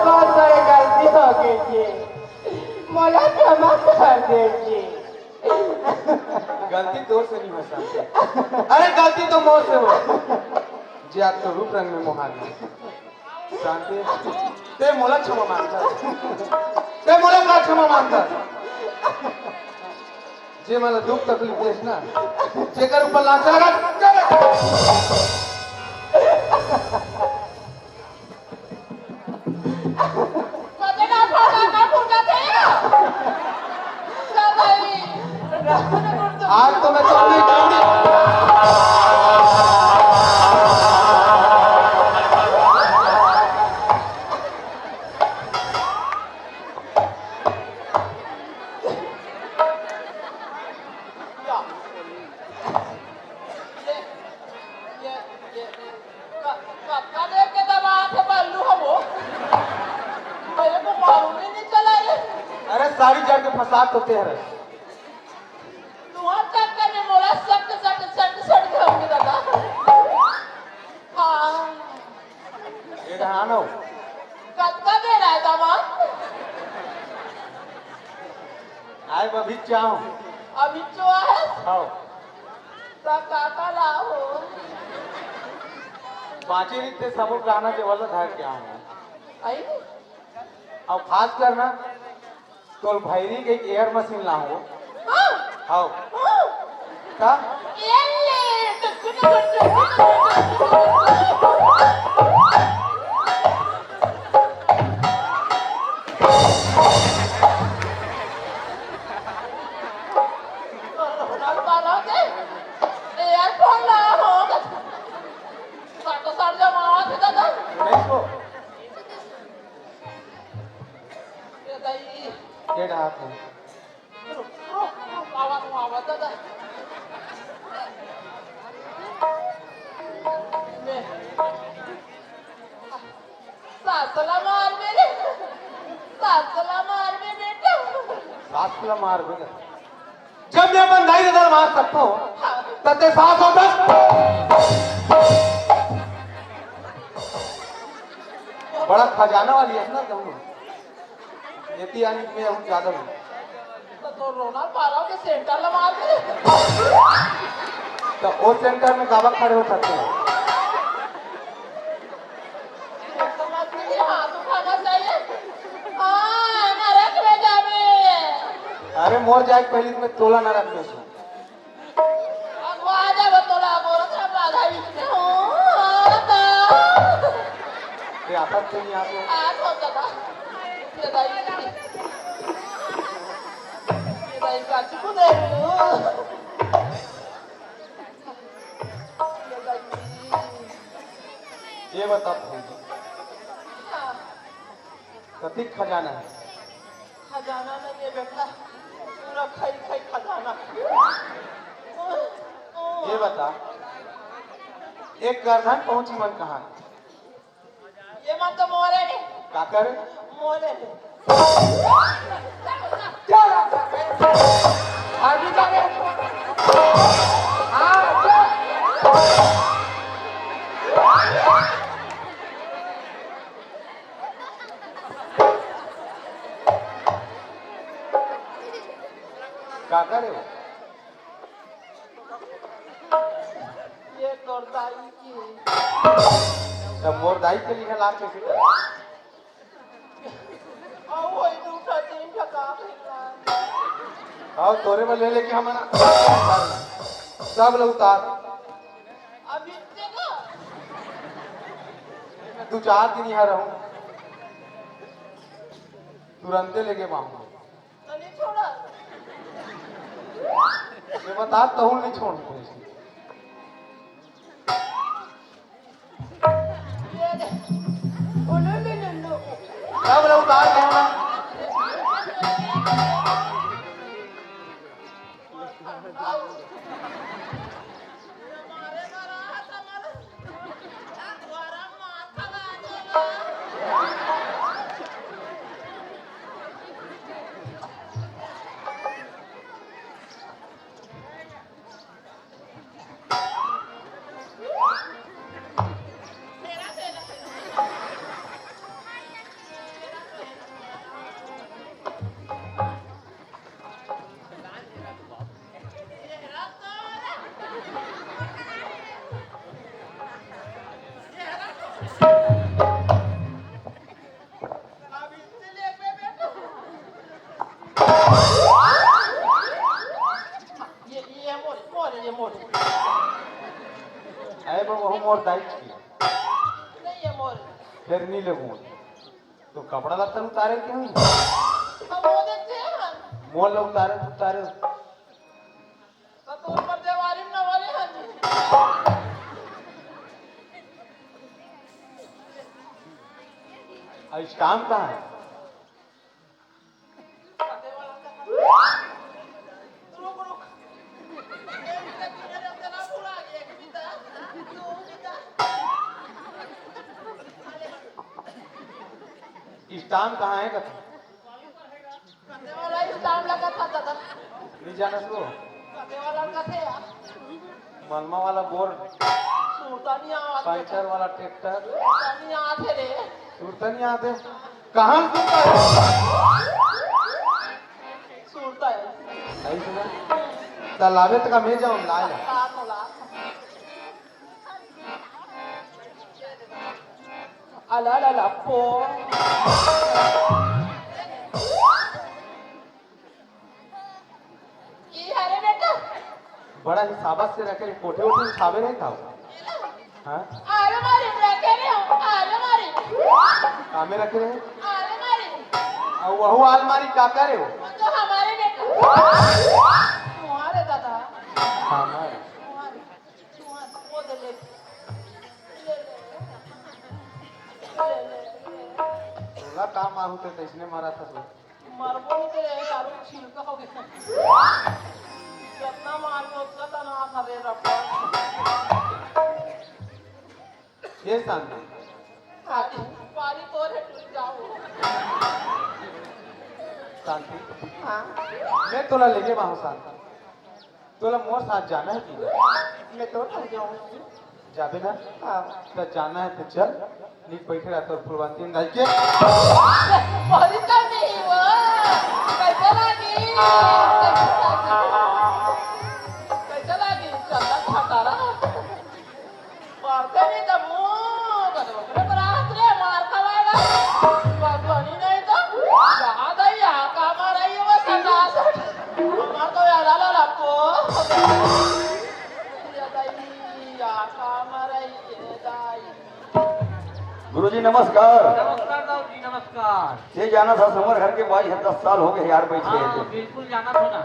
बहुत बड़ी गलती हो गई जी मोला क्षमा कर दीजिए गलती तोर से नहीं हो सकती अरे गलती तो मोर से हो जी आज तो रूप रंग में मोहा गया शांति ते मोला क्षमा मांगता ते मोला का क्षमा मांगता जे मला दुख तकलीफ देस ना जेकर ऊपर लांचा लगा कते का फूटा थे ना भाई आज तो मैं चौड़ी चौड़ी कक्का देख के दबा के बल्लू हम हो मेरे को मालूम ही नहीं चला ये अरे सारी जड़ के फसाद होते हैं तुम्हारा चक्कर में मोला सट खाऊंगी दादा हाँ ये कहाँ ना हो कक्का दे रहा है दामाद आए अभी चाहूँ अभी जो है आओ सब काका लाओ बाँचे रीते सबको गाना के वाला धार के आऊँ आई अब खास करना तो भाईरी के एक एयर मशीन लाऊं हाँ आओ हाँ का ये ले एयरफोन ला हो सर जमावा थे दादा नहीं को ये दाई ये रहा था आवाज दादा सासला मार मेरे सासला मार में बेटा सास को मार देगा जब मैं बंधाई नजर मार सकता हूँ तब सास होता बड़ा खजाना वाली है ना कहूँ ये यानी मैं हूँ ज्यादा हूँ तो रोना पारा के सेंटर ला मार के तो वो सेंटर में गावा खड़े हो सकते हैं हाथ उठाना चाहिए हाँ नरक में जावे अरे मोर जाए पहले में तोला ना रखने से अगवा जावे तोला गोरत रा बाधा बीच में हो ये आता तो नहीं आते आज होता था ये दाई का चुप दे ये बता कति खजाना है खजाना नहीं है बेटा पूरा खाई खाई खजाना ये बता एक गर्दन पहुंची मन कहाँ ये मन तो मोरे ने का करे मोरे ने अभी जाके का करे हो ये करदाई की तब मोर दाई के लिए लाभ कैसे करे और वो ही उठा तीन ठका फिर और तोरे में ले लेके हमारा सब लोग उतार अभी से ना मैं 2-4 दिन यहाँ रहूं तुरंते लेके मांगो तो नहीं छोड़ा ये बता तो नहीं छोड़ते ये दे उन्हें भी ले लो क्या बोला उतार के ना हमारे घर आ हमारे द्वारा माथा लगा ये मोर अरे वो मोर दाइट की नहीं ये मोर फिर नहीं लगू तो कपड़ा लगता उतारे क्यों हम वो देखते हैं मोर लोग उतारे तो उतारे तो तुम पर देवारी न वाले हैं इस काम कहाँ है रुक रुक स्टाम कहाँ है कथा वाला इस टाइम लगा था दादा नहीं जाना सो वाला कथे मलमा वाला बोर्ड सुरतानी आवाज पंचर वाला ट्रैक्टर सुरतानी आते रे सुरता नहीं आते कहाँ सुनता है सुरता है सही सुना तालाबे तक मैं जाऊँ लाए अला ला ला पो ये हरे बेटा बड़ा हिसाबत से रखे कोठे उठे छावे नहीं था हाँ आले मारी रखे रे आले मारी कामे रखे रहे आले मारी और वहु अलमारी का करे हो वो तो हमारे बेटा तुम्हारे दादा हमारे तुम्हारे वो दे ले तोला काम मारू तो इसने मारा था तो मरबो नहीं तेरे दारू छिलका हो गया कितना मारने उतना तना खरे रखा ये शांति आगे पारी तो रे टूट जाओ शांति हाँ मैं तोला लेके वहां शांति तोला मोर साथ जाना है कि मैं तो थक जाऊँ जाबे ना हाँ तो जाना है तो चल नीट बैठे रहता और फुलवंती नहीं के बहुत कम नहीं वो कैसे लगी कैसे लगी चलता छटारा मारते नहीं तो मुँह बदबरे बरात रे मार खवाएगा बागवानी नहीं तो याद आई आका मारा ये वो संदास हमार तो याद आला लापो याद आई आका मारा ये दाई गुरुजी नमस्कार नमस्कार दाऊ जी नमस्कार ये जाना था समर घर के बाई है 10 साल हो गए यार बैठे हाँ थे बिल्कुल जाना था ना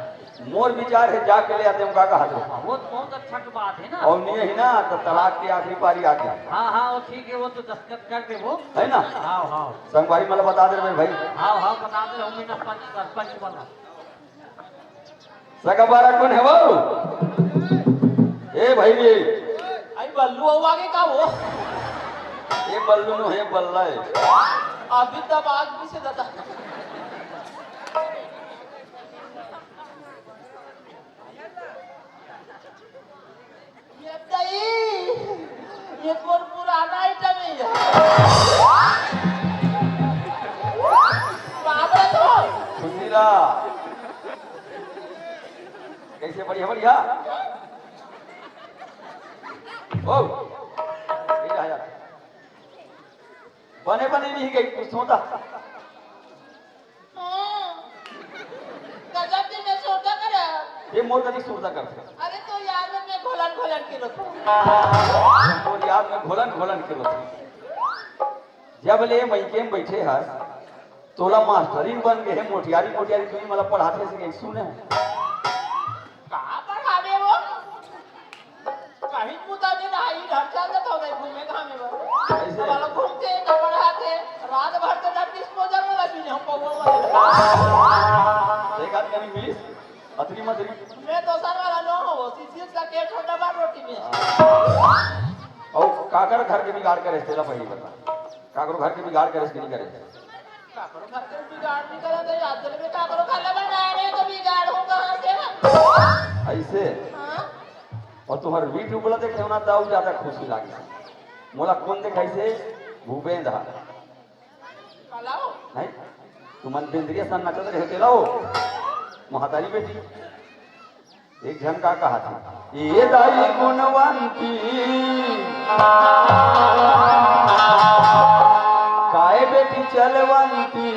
मोर विचार है जाके ले आते हम का कहा था वो तो बहुत अच्छा की बात है ना और नहीं ही ना तो तलाक की आखिरी पारी आ गया हाँ हाँ वो ठीक है वो तो दस्तखत कर दे वो है ना हाँ हाँ संगवारी मतलब बता दे रहे भाई हाँ हाँ बता दे हूँ मैं सरपंच वाला सगाबारा कौन है वो ए भाई भी आई बल्लू हुआ के का वो ये बल्लू नो है बल्ला है अभी तब आग भी से दादा ये दही ये कौन पुराना आइटम है बाबा तो सुनीला कैसे बढ़िया बढ़िया ओ ये आया बने बने नहीं गई कुछ होता गजब दिन में सोचा करे ये मोर कभी सुरता करते अरे तो यार मैं घोलन घोलन की रोता मोर याद में घोलन घोलन के रोते जब ले मईके में बैठे हस तोला मास्टरीन बन गए मोटियारी मोटियारी तुम्ही मला पढ़ाते से सुने कहाँ पढ़ावे वो कहीं पुता भी नहीं घर चल जाता होगा घूमे कहाँ में वो ऐसे? वाला घूमते न पढ़ाते रात भर तो जब डिस्पोजल में लगी हम पौवा एक आदमी अभी मिली अतरी मतरी मैं दोसर वाला न हो सीसीएस का केक छोटा बार रोटी में और काकर घर के बिगाड़ करे तेरा पहली बता काकरो घर के बिगाड़ करे कि नहीं करे काकरो घर के बिगाड़ नहीं करे तो याद दिल में काकरो खाला बनाने तो बिगाड़ हो कहाँ से ऐसे हाँ और तुम्हारे वीडियो बोला देखे ना दाऊ ज्यादा खुशी लागे मोला कौन देखाई से भूपेंद्र कलाओ नहीं तुम बेंद्रिया सन नचत रहे तेलाओ महातारी बेटी एक जन का कहा था ये दाई गुणवंती काय बेटी चलवंती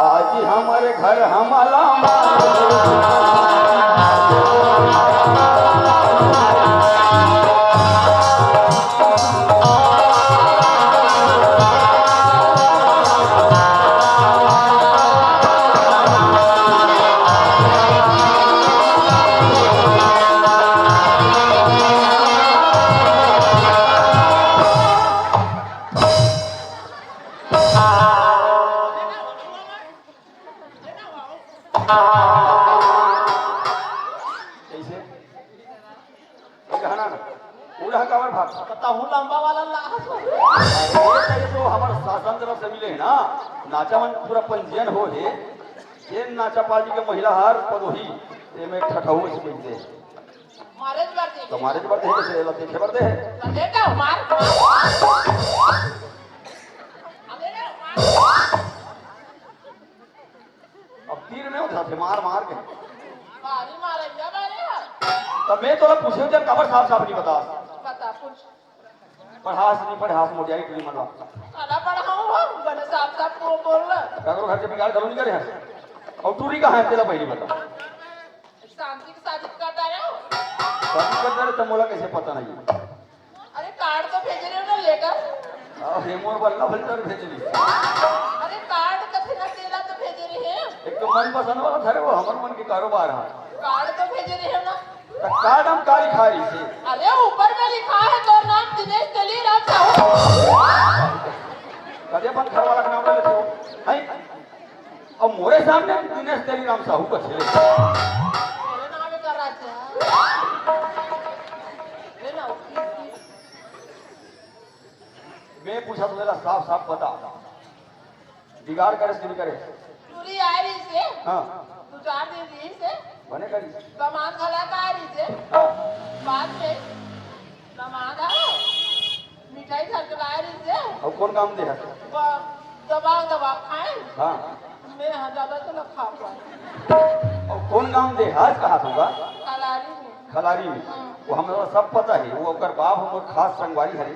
आज हमारे घर हमारा नाचा मन पूरा पंजीयन हो है ये नाचा पार्टी के महिला हार पदोही ये में ठठहु से मिलते मारे बात तो मारे बात है कैसे लते खबर दे है देखा मार अब तीर में उठा थे मार मार के मारी मारे जा मारे तब मैं तोला पूछे जब खबर साफ साफ नहीं बता पूछ पढ़ास नहीं पढ़ास मोटियारी की मनवा खाना पढ़ाऊं हम गने साफ साफ को बोल रहा काकरो घर के बिगाड़ करो नहीं करे हैं और टूरी कहां है तेरा पहली बता शांति के साथ करता रहे शादी कर रहे तो मोला कैसे पता नहीं अरे कार्ड तो भेज रहे हो ना लेकर और हेमोर बल्ला भलतर भेज ली अरे कार्ड कथे ना तेला तो भेज रहे हैं एक तो मन पसंद वाला था रे वो हमर मन के कारोबार है कार्ड तो भेज रहे हो ना तो कार्ड हम कारी खारी से अरे ऊपर में लिखा है तो नाम दिनेश तेलीराम साहू कदे अपन घर वाला का नाम ले लेते हो हैं और मोरे सामने दिनेश तेलीराम साहू का छेले मेरे नाम कर रहा था ले ना मैं पूछा तो मेरा साफ साफ बता बिगाड़ करे से नहीं करे पूरी आ रही से हां तू 4 दिन दी से बने करी सामान कलाकारी से बाद में सामान आओ मिठाई सरकारी से और कौन काम दे है दबा खाए हां मैं ज्यादा तो न खा पाए और कौन काम दे आज कहा होगा कलारी में खलारी में वो हमरा सब पता है वो ओकर बाप हमर खास संगवारी है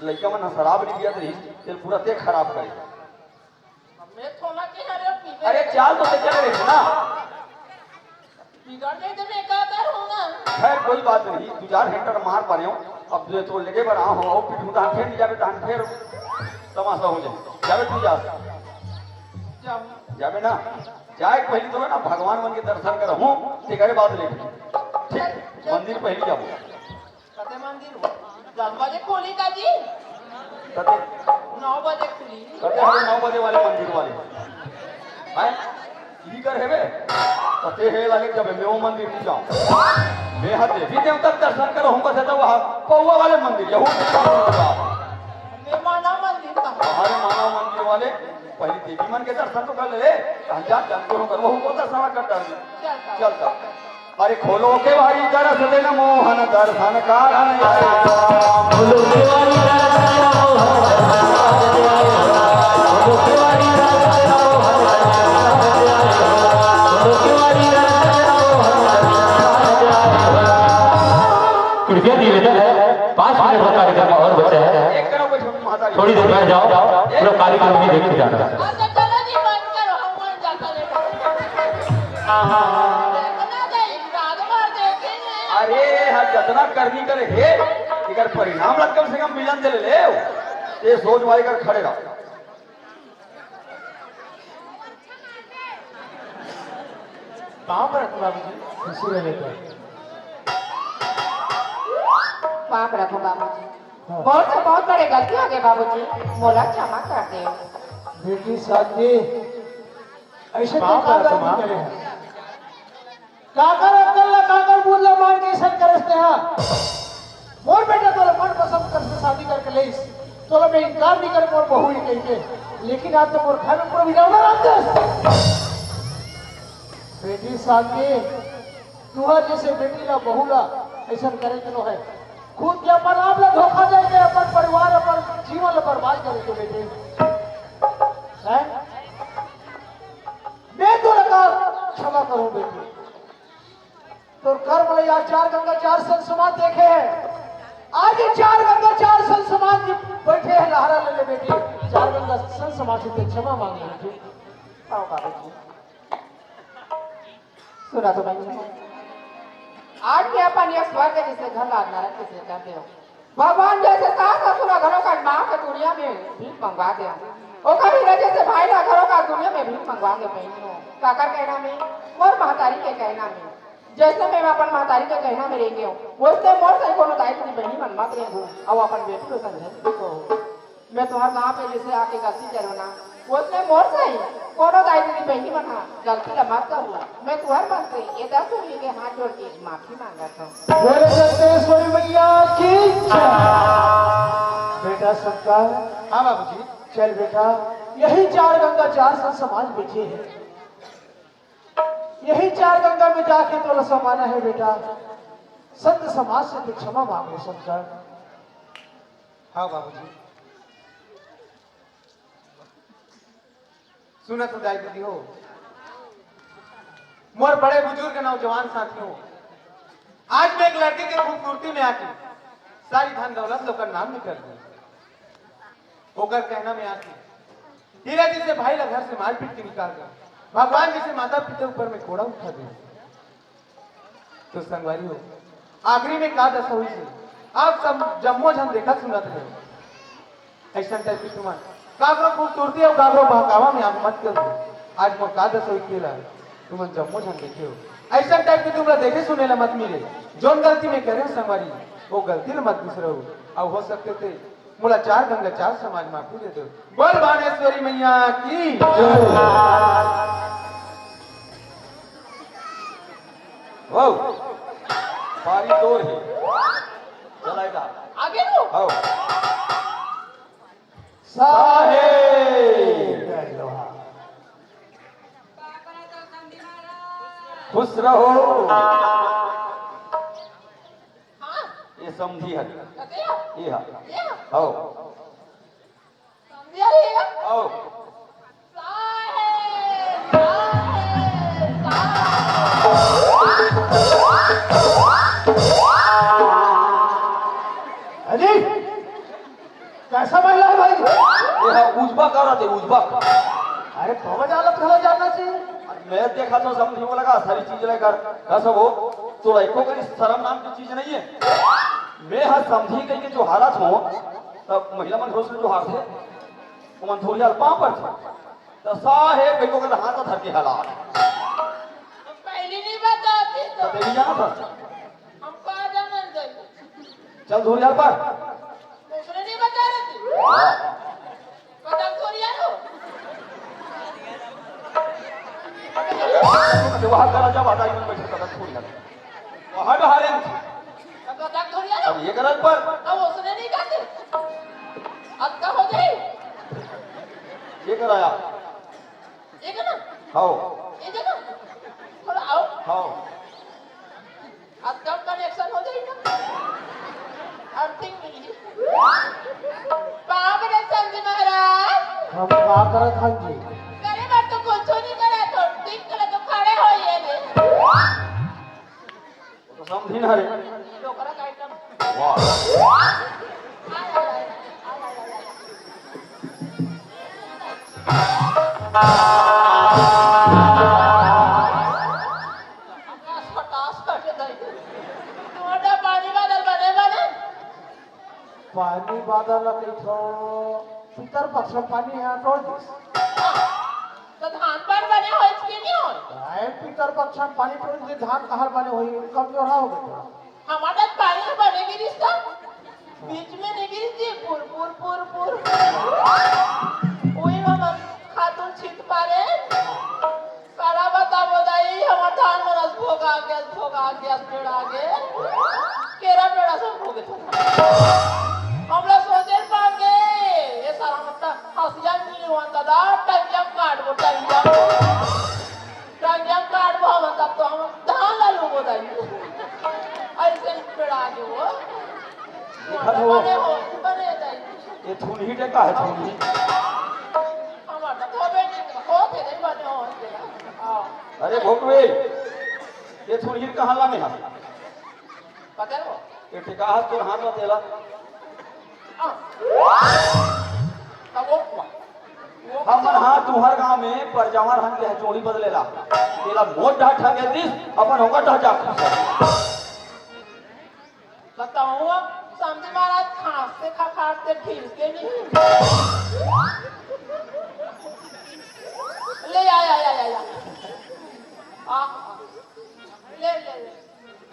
लड़का मन शराब नहीं पियत रही तेल पूरा ते खराब करे मैं थोड़ा के हरे पीवे अरे चाल तो ते चले रही ना बिगड़ गई तो मैं क्या करूंगा खैर कोई बात नहीं 2-4 हेक्टर मार पा रहे हो अब जो तो लगे बना हो और पिटू दान फेर नहीं जावे दान फेर तमाशा हो जाए जावे तू जा जावे ना जाए पहली तो ना भगवान मन के दर्शन करहूं ते करे बात ले ठीक मंदिर पहली जाबो कते मंदिर 10 बजे खोली का जी कते 9 बजे खुली कते हरे 9 बजे वाले मंदिर वाले हैं ई कर हेबे कते हे लगे जब मैं वो मंदिर नहीं जाऊं मैं हद देवी देवता दर्शन करहूं बस तो वहां पौवा वाले मंदिर यहू मैं मानव मंदिर का हमारे मानव मंदिर वाले पहले देवी मन के दर्शन तो कर ले जानते हो कर वो को दर्शन करता चलता अरे खोलो के भाई दरस देना मोहन दर्शन कारण खोलो के भाई दरस देना कृपया निवेदन है 5 मिनट का कार्यक्रम और बचा है थोड़ी देर बैठ जाओ पूरा कार्यक्रम भी देख जाना अच्छा चलो जी बंद करो हम वहां जाता लेकर देखना चाहिए रात भर देखेंगे अरे हाँ जतना करनी करे हे अगर परिणाम लग कम से कम मिलन दे ले ये सोच वाले कर खड़े रहो पाँव पर रखो बाबूजी खुशी रहे बेटा पाप रखो बाबूजी। बहुत से बहुत बड़े गलती हो गए बाबूजी, मोला क्षमा कर दे। बेटी शादी ऐसे तो पाँव पर रखो माँ करे हैं काकर अक्कल ला काकर बोल मान के ऐसा करते हैं मोर बेटा तो मन पसंद कर से शादी करके ले तो मैं इनकार नहीं कर मोर बहू ही कह के लेकिन आप तो मोर घर में पूरा बिगाड़ रहा बेटी शादी तुहर जैसे बेटी ला बहू ला ऐसा करे के लो है खुद के अपन आप ला धोखा दे के अपन परिवार अपन जीवन ला बर्बाद करे के बेटी है मैं तो लगा क्षमा करूं बेटी तो कर्म ले आज 4 गंगा 4 सन समाज देखे हैं आज ये 4 गंगा 4 सन समाज बैठे हैं लहरा ले बेटी 4 गंगा सन समाज से क्षमा मांग बेटी आओ बाबूजी सुना तो भाई आज के अपन ये स्वर्ग जैसे घर ला नरक जैसे कहते हो भगवान जैसे सास ससुर घरों का माँ के दुनिया में भीख मंगवा दे और कभी जैसे भाई ना घरों का दुनिया में भीख मंगवा दे बहनों काकर कहना में मोर महतारी के कहना में जैसे मैं अपन महतारी के कहना में रहेंगे वैसे मोर से कोनो दाई की बहनी मन मत रहेंगे और अपन बेटी को समझे देखो मैं तुम्हारे गांव पे जैसे आके गलती करो ना वैसे मोर से ही कोनो दाई की बहनी बना गलती ला मत करो मैं तुम्हारे मन से ये 10 रुपये के हाथ जोड़ के माफी मांगा था बोले सत्येश्वरी मैया की जय बेटा सरकार हाँ बाबूजी चल बेटा यही 4 गंगा 4 सन समाज बैठे हैं यही 4 गंगा में जाके तो समाना है बेटा संत समाज से तो क्षमा मांगे सरकार हाँ बाबूजी सुना तो दाई दीदी हो मोर बड़े बुजुर्ग नौजवान साथियों आज मैं एक लड़के के खूबसूरती में आके सारी धन दौलत लोग का नाम निकल दी होकर कहना में आके हीरा जी से भाई ला घर से मारपीट के निकाल गया भगवान जी से माता पिता ऊपर में घोड़ा उठा दे तो संगवारी हो आखिरी में का दशा हुई से आप सब जम्मो जम देखा सुना थे ऐसा टाइप की तुम्हारा कागरो खूबसूरती और कागरो बहकावा में आप मत करो आज मो का दशा हुई केला तुम जम्मो जम देखे हो ऐसा टाइप की तुमरा देखे सुने ला मत मिले जोन गलती में करे संगवारी वो गलती ला मत बिसरो अब हो सकते थे मोला 4 गंगा 4 समाज माफी दे दो बोल बानेश्वरी मैया की वाओ पारी तोड़ है चलाएगा आगे लो आओ साहे खुश रहो हाँ ये समझी है कतिया ये हा ये आओ समझिया रहेगा आओ साहेब अजी कैसा महिला है भाई ये हा उजबा कर रहे थे उजबा अरे भवन हालत खला जानना चाहिए मैं देखा तो समझी वो लगा सारी चीज लेकर कैसा वो तो एको करी शर्म नाम की चीज नहीं है मैं हाँ समझी गई कि जो हालत हो तब महिला मन घोष जो हाथ है वो मन थोड़ी अल्पा पर था तो साहेब एको कर हाथ धर के हालात पहले नहीं बताती तो तो देवी जाना था हमको आ जाना चाहिए चल थोड़ी अल्पा दूसरे नहीं बता रहे थे पता थोड़ी आनो वहाँ करा जब आता है बैठे कदम थोड़ी लगा वहाँ बहारे पता थोड़ी आनो अब ये गलत पर अब उसने नहीं कहते अब का हो गई ये कराया एक ना आओ ये जगह थोड़ा आओ आओ अब कब कनेक्शन हो जाएगा अर्थिंग मिली बाप रे संजय महाराज हम का करत हन जी करे बात तो कुछ नहीं करे तो ठीक करे तो खड़े हो ये ने तो समझी ना रे डोकरा का आइटम वाह पानी बादल थो पितर पक्ष पानी है तो तो धान पर बने हो इसके नहीं हो आयल पीतर पक्षा पानी टोल से धान कहाँ बने हुई कब जोड़ा हो गया हमारा पानी बनेगी रिश्ता बीच में नहीं गिरी थी पुर पुर पुर पुर वही हम खातून छिट पारे करा बता बोदाई हमारा धान मनस भोगा गया पेड़ आगे केरा पेड़ा सब भोगे हमला सोचे पागे ये सारा मट्टा हसिया नहीं हुआ दादा टंजम काट वो हम तब तो हम धान ला लो बोदाई ऐसे पेड़ आगे वो बने जाए ये थूनी टे का है थूनी हमारा तो हो थे नहीं बने हो अरे भोकवे ये थूनी कहाँ लाने हैं पता है वो ये टिका हाथ तो हाथ में तेला तब वो हमन हाँ तुहर गांव में परजवान हम के चोरी बदलेला तेला मोट ढा ठगे दिस अपन होगा ढा जा बताऊँ समझे महाराज खांसते खाते ढीलते नहीं ले आया ले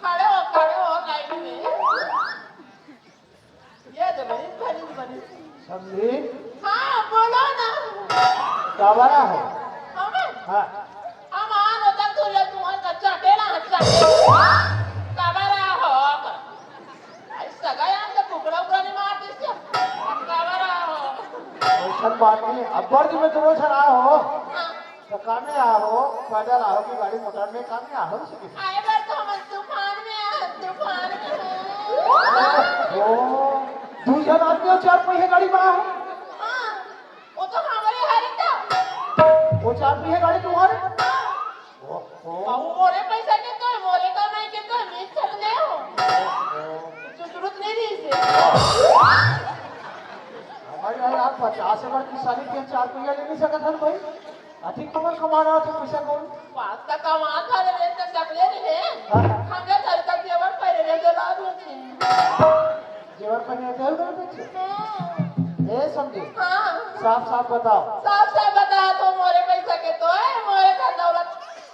खड़े हो लाइन में ये तो बनी समझी हाँ बोलो ना क्या बना है हमें हाँ हम आन होता तुझे तुम्हारा चटेला काबरा हो ऐसा गया हम तो कुकड़ा नहीं मारती से काबरा हो ऐसा बात नहीं अब बड़ दिन में तुम लोग आ हो तो काम में आ हो पैदल आओ की गाड़ी मोटर में काम में आ हो आए बार तो हम तूफान में ओ दूसरा आदमी और चार पहिए गाड़ी में आओ हाँ वो तो हमारे हरी था वो चार पहिए गाड़ी तुम्हारे अब मोरे पैसा के तो मोरे कमाई के तो मिस कर ले हो जो जरूरत नहीं थी इसे हमारे यहाँ आप 50 वर्ष की शादी के 4 पहिया ले नहीं सकता था भाई अधिक कमर कमाना था पैसा कौन पास का कमा था रे तो सकले रे हमें घर का जेवर पहले रे जो लाभ होती जेवर पहने थे उधर पीछे ए समझे हाँ साफ बताओ साफ बता तो मोरे पैसा के तो है मोरे का दौलत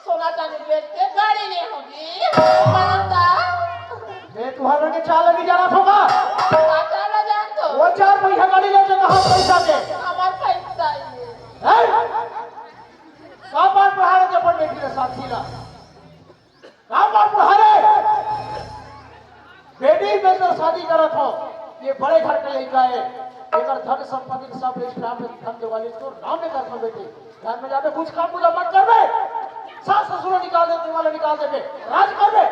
सोना चांदी बेच के गाड़ी ले होगी बनता मैं तुम्हारे के चाल लगी जाना होगा चला जान तो वो 4 पहिया गाड़ी ले जाना हम पैसा के हमार पैसा ये काबार बुढ़ारे के पर बेटी के साथी ला काबार बुढ़ारे बेटी में तो शादी करत हो ये बड़े घर के लड़का है अगर धन संपत्ति सब इस्लाम में धन वाली तो नाम में करता बेटी घर में जाके कुछ काम पूजा मत कर बे सास ससुर निकाल दे तुम्हारे निकाल दे बे राज कर बे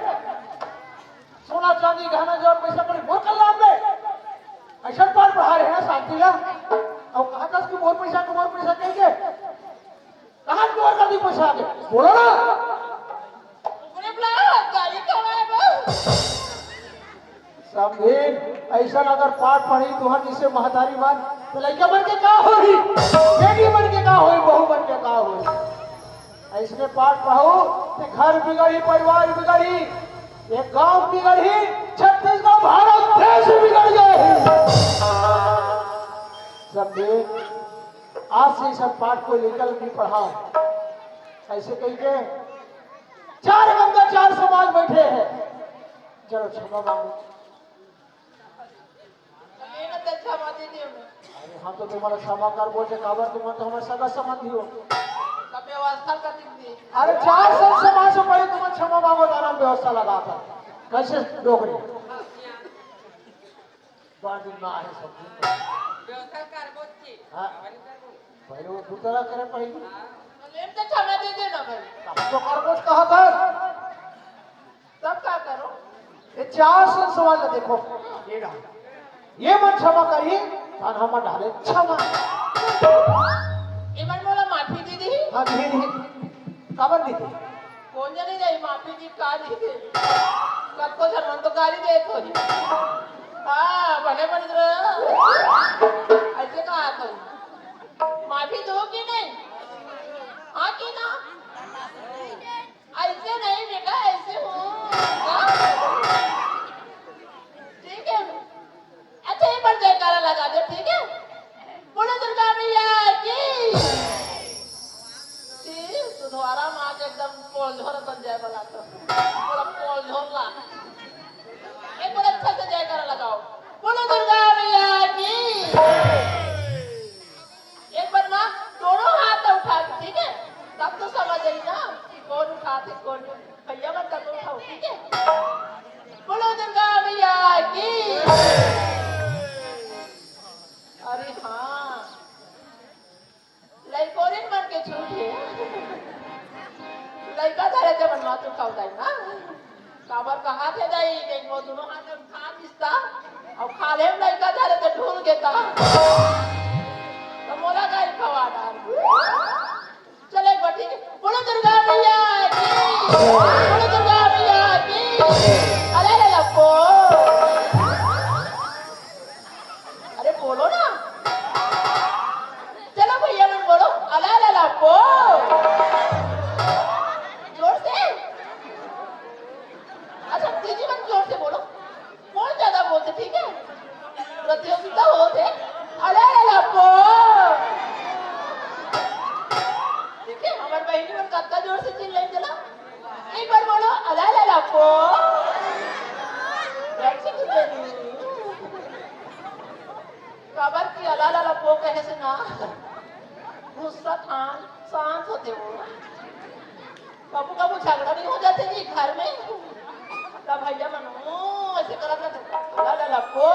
सोना चांदी गहना जो पैसा पर मोर कर ला बे ऐसा बार बुढ़ारे है ना शांति ला और कहां तक की मोर पैसा कहेंगे कहां की कर दी पैसा आगे बोलो ना अपने बुलाओ गाड़ी कमाए बस समझे ऐसा अगर पाठ पढ़ी तुहर जिसे महतारी मान तो लड़का बन के का होगी बेटी बन के का होगी बहू बन के का होगी ऐसने पाठ पढ़ो तो घर बिगड़ी परिवार बिगड़ी एक गांव बिगड़ी छत्तीसगढ़ भारत देश बिगड़ जाए समझे आज से सब पाठ को लेकर भी पढ़ाओ ऐसे कही के 4 गंगा 4 समाज बैठे हैं चलो क्षमा मांगो लेना तो क्षमा दे दियो अरे हम तो तुम्हारा क्षमाकार बोलते काबर तुम तो हमारे सगा संबंधी हो सब व्यवस्था कर दी अरे 4 समाज से पहले तुम क्षमा मांगो दाना व्यवस्था लगा था कैसे डोगरी बाजी ना है सब व्यवस्था कर बोलती हाँ पहले वो दूसरा करे पहले लेन तो क्षमा दे देना भाई अब तो करबोज कहा था सब क्या करो ये 4 सवाल देखो ये रहा ये मत क्षमा करिए और हम डाले क्षमा इमन बोला माफी दी दी हाँ दी काबर दी कौन जाने जाई माफी दी का दी दे कब को शर्मन तो गाली दे थोड़ी हाँ बने बने ऐसे कहा तो माफी दो कि नहीं हाँ कि ना ऐसे नहीं बेटा ऐसे हो ठीक है अच्छा ये पर जयकारा लगा दो ठीक है बोलो दुर्गा मैया की तुम्हारा माँ एकदम बोल हाले में लड़का जा रहे थे ढूंढ के था तो मोला का ही खवा डाल चले एक बार ठीक है बोलो दुर्गा मैया की बोलो दुर्गा मैया की अरे रे लपो अरे बोलो ना चलो भैया मन बोलो अरे रे लपो जोर से अच्छा दीदी मन जोर से बोलो कौन ज्यादा बोलते ठीक है प्रतियोगिता होते अरे लपो ठीक है हमारे बहनी मन कत्ता जोर से चिल्लाई चला एक बार बोलो अरे लपो खबर की अला लपो कहे से ना गुस्सा थान शांत होते वो कबू कबू झगड़ा नहीं हो जाते जी घर में तब भैया मन ऐसे करत अला लपो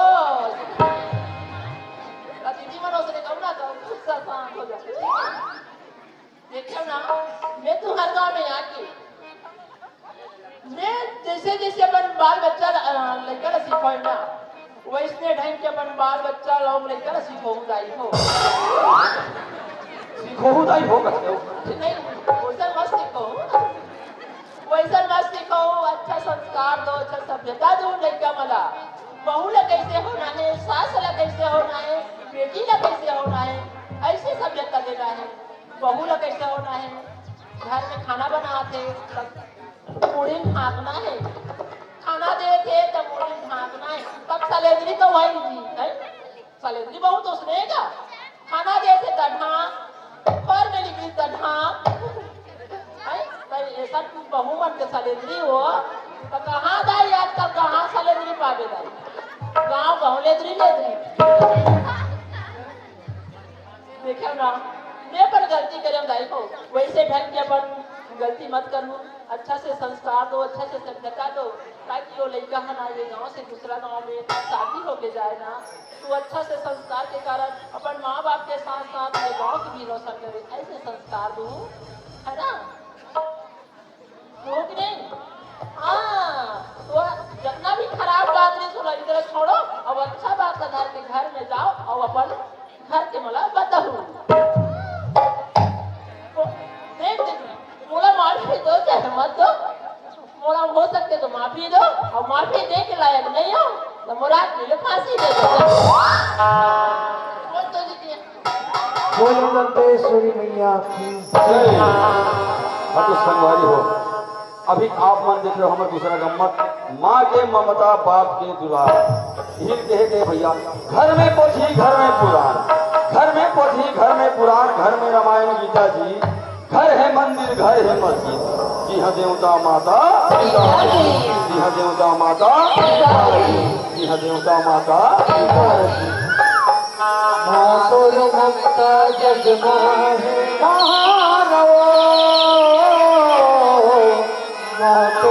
दीदी मन उसने कहूँ ना तो गुस्सा शांत हो जाते देखियो ना मैं तो हर गाँव में आके मैं जैसे जैसे अपन बाल बच्चा लेकर सिखाई ना वैसने ढंग के अपन बाल बच्चा लोग लेकर सिखाऊ दाई हो सीखो दाई होगा नहीं वैसा मत सिखाओ वैसा मत सिखाओ अच्छा संस्कार दो अच्छा सभ्यता दो लड़का मला बहू ला कैसे होना है सास ला कैसे होना है बेटी ला कैसे होना है ऐसे सभ्यता देना है बहू ला कैसे होना है घर में खाना बनाते मुड़ी ढाकना है खाना देते तब मुड़ी ढाकना है तब सलेंद्री तो वही जी है सलेंद्री बहुत तो सुनेगा खाना देते तब ढाक पर में निकली तब ढाक ऐसा बहू मन के सलेंद्री हो तो कहाँ दाई आज तक कहाँ सलेंद्री पावे दाई गाँव गाँव लेद्री देखो ना मैं पर गलती करे दाई को वैसे ढंग के अपन गलती मत करूँ अच्छा से संस्कार दो अच्छा से सभ्यता दो ताकि वो लड़का है ना ये गाँव से दूसरा गाँव में शादी होके जाए ना तो अच्छा से संस्कार के कारण अपन माँ बाप के साथ साथ ये गाँव की भी रोशन करे ऐसे संस्कार दो है ना कि नहीं हाँ तो जितना भी खराब बात नहीं सुना इधर छोड़ो अब अच्छा बात आधार के घर में जाओ और अपन घर के मला बताओ देख मोला माफी दो चाहे मत दो मोला हो सकते तो माफी दो और माफी दे के लायक नहीं हो तो मोला के फांसी दे दो बोल तो जी बोलो दंतेश्वरी मैया की तो संगवारी हो अभी आप मन देख रहे हो हमारे दूसरा गम्मत माँ के ममता बाप के दुलार हिल कहे गए भैया घर में पोथी घर में पुराण घर में पोथी घर में पुराण घर में रामायण गीता जी घर है मंदिर घर है मस्जिद जी हाँ देवता माता जी हाँ देवता माता जी हाँ देवता माता मातोर ममता जग माहे महानवो माता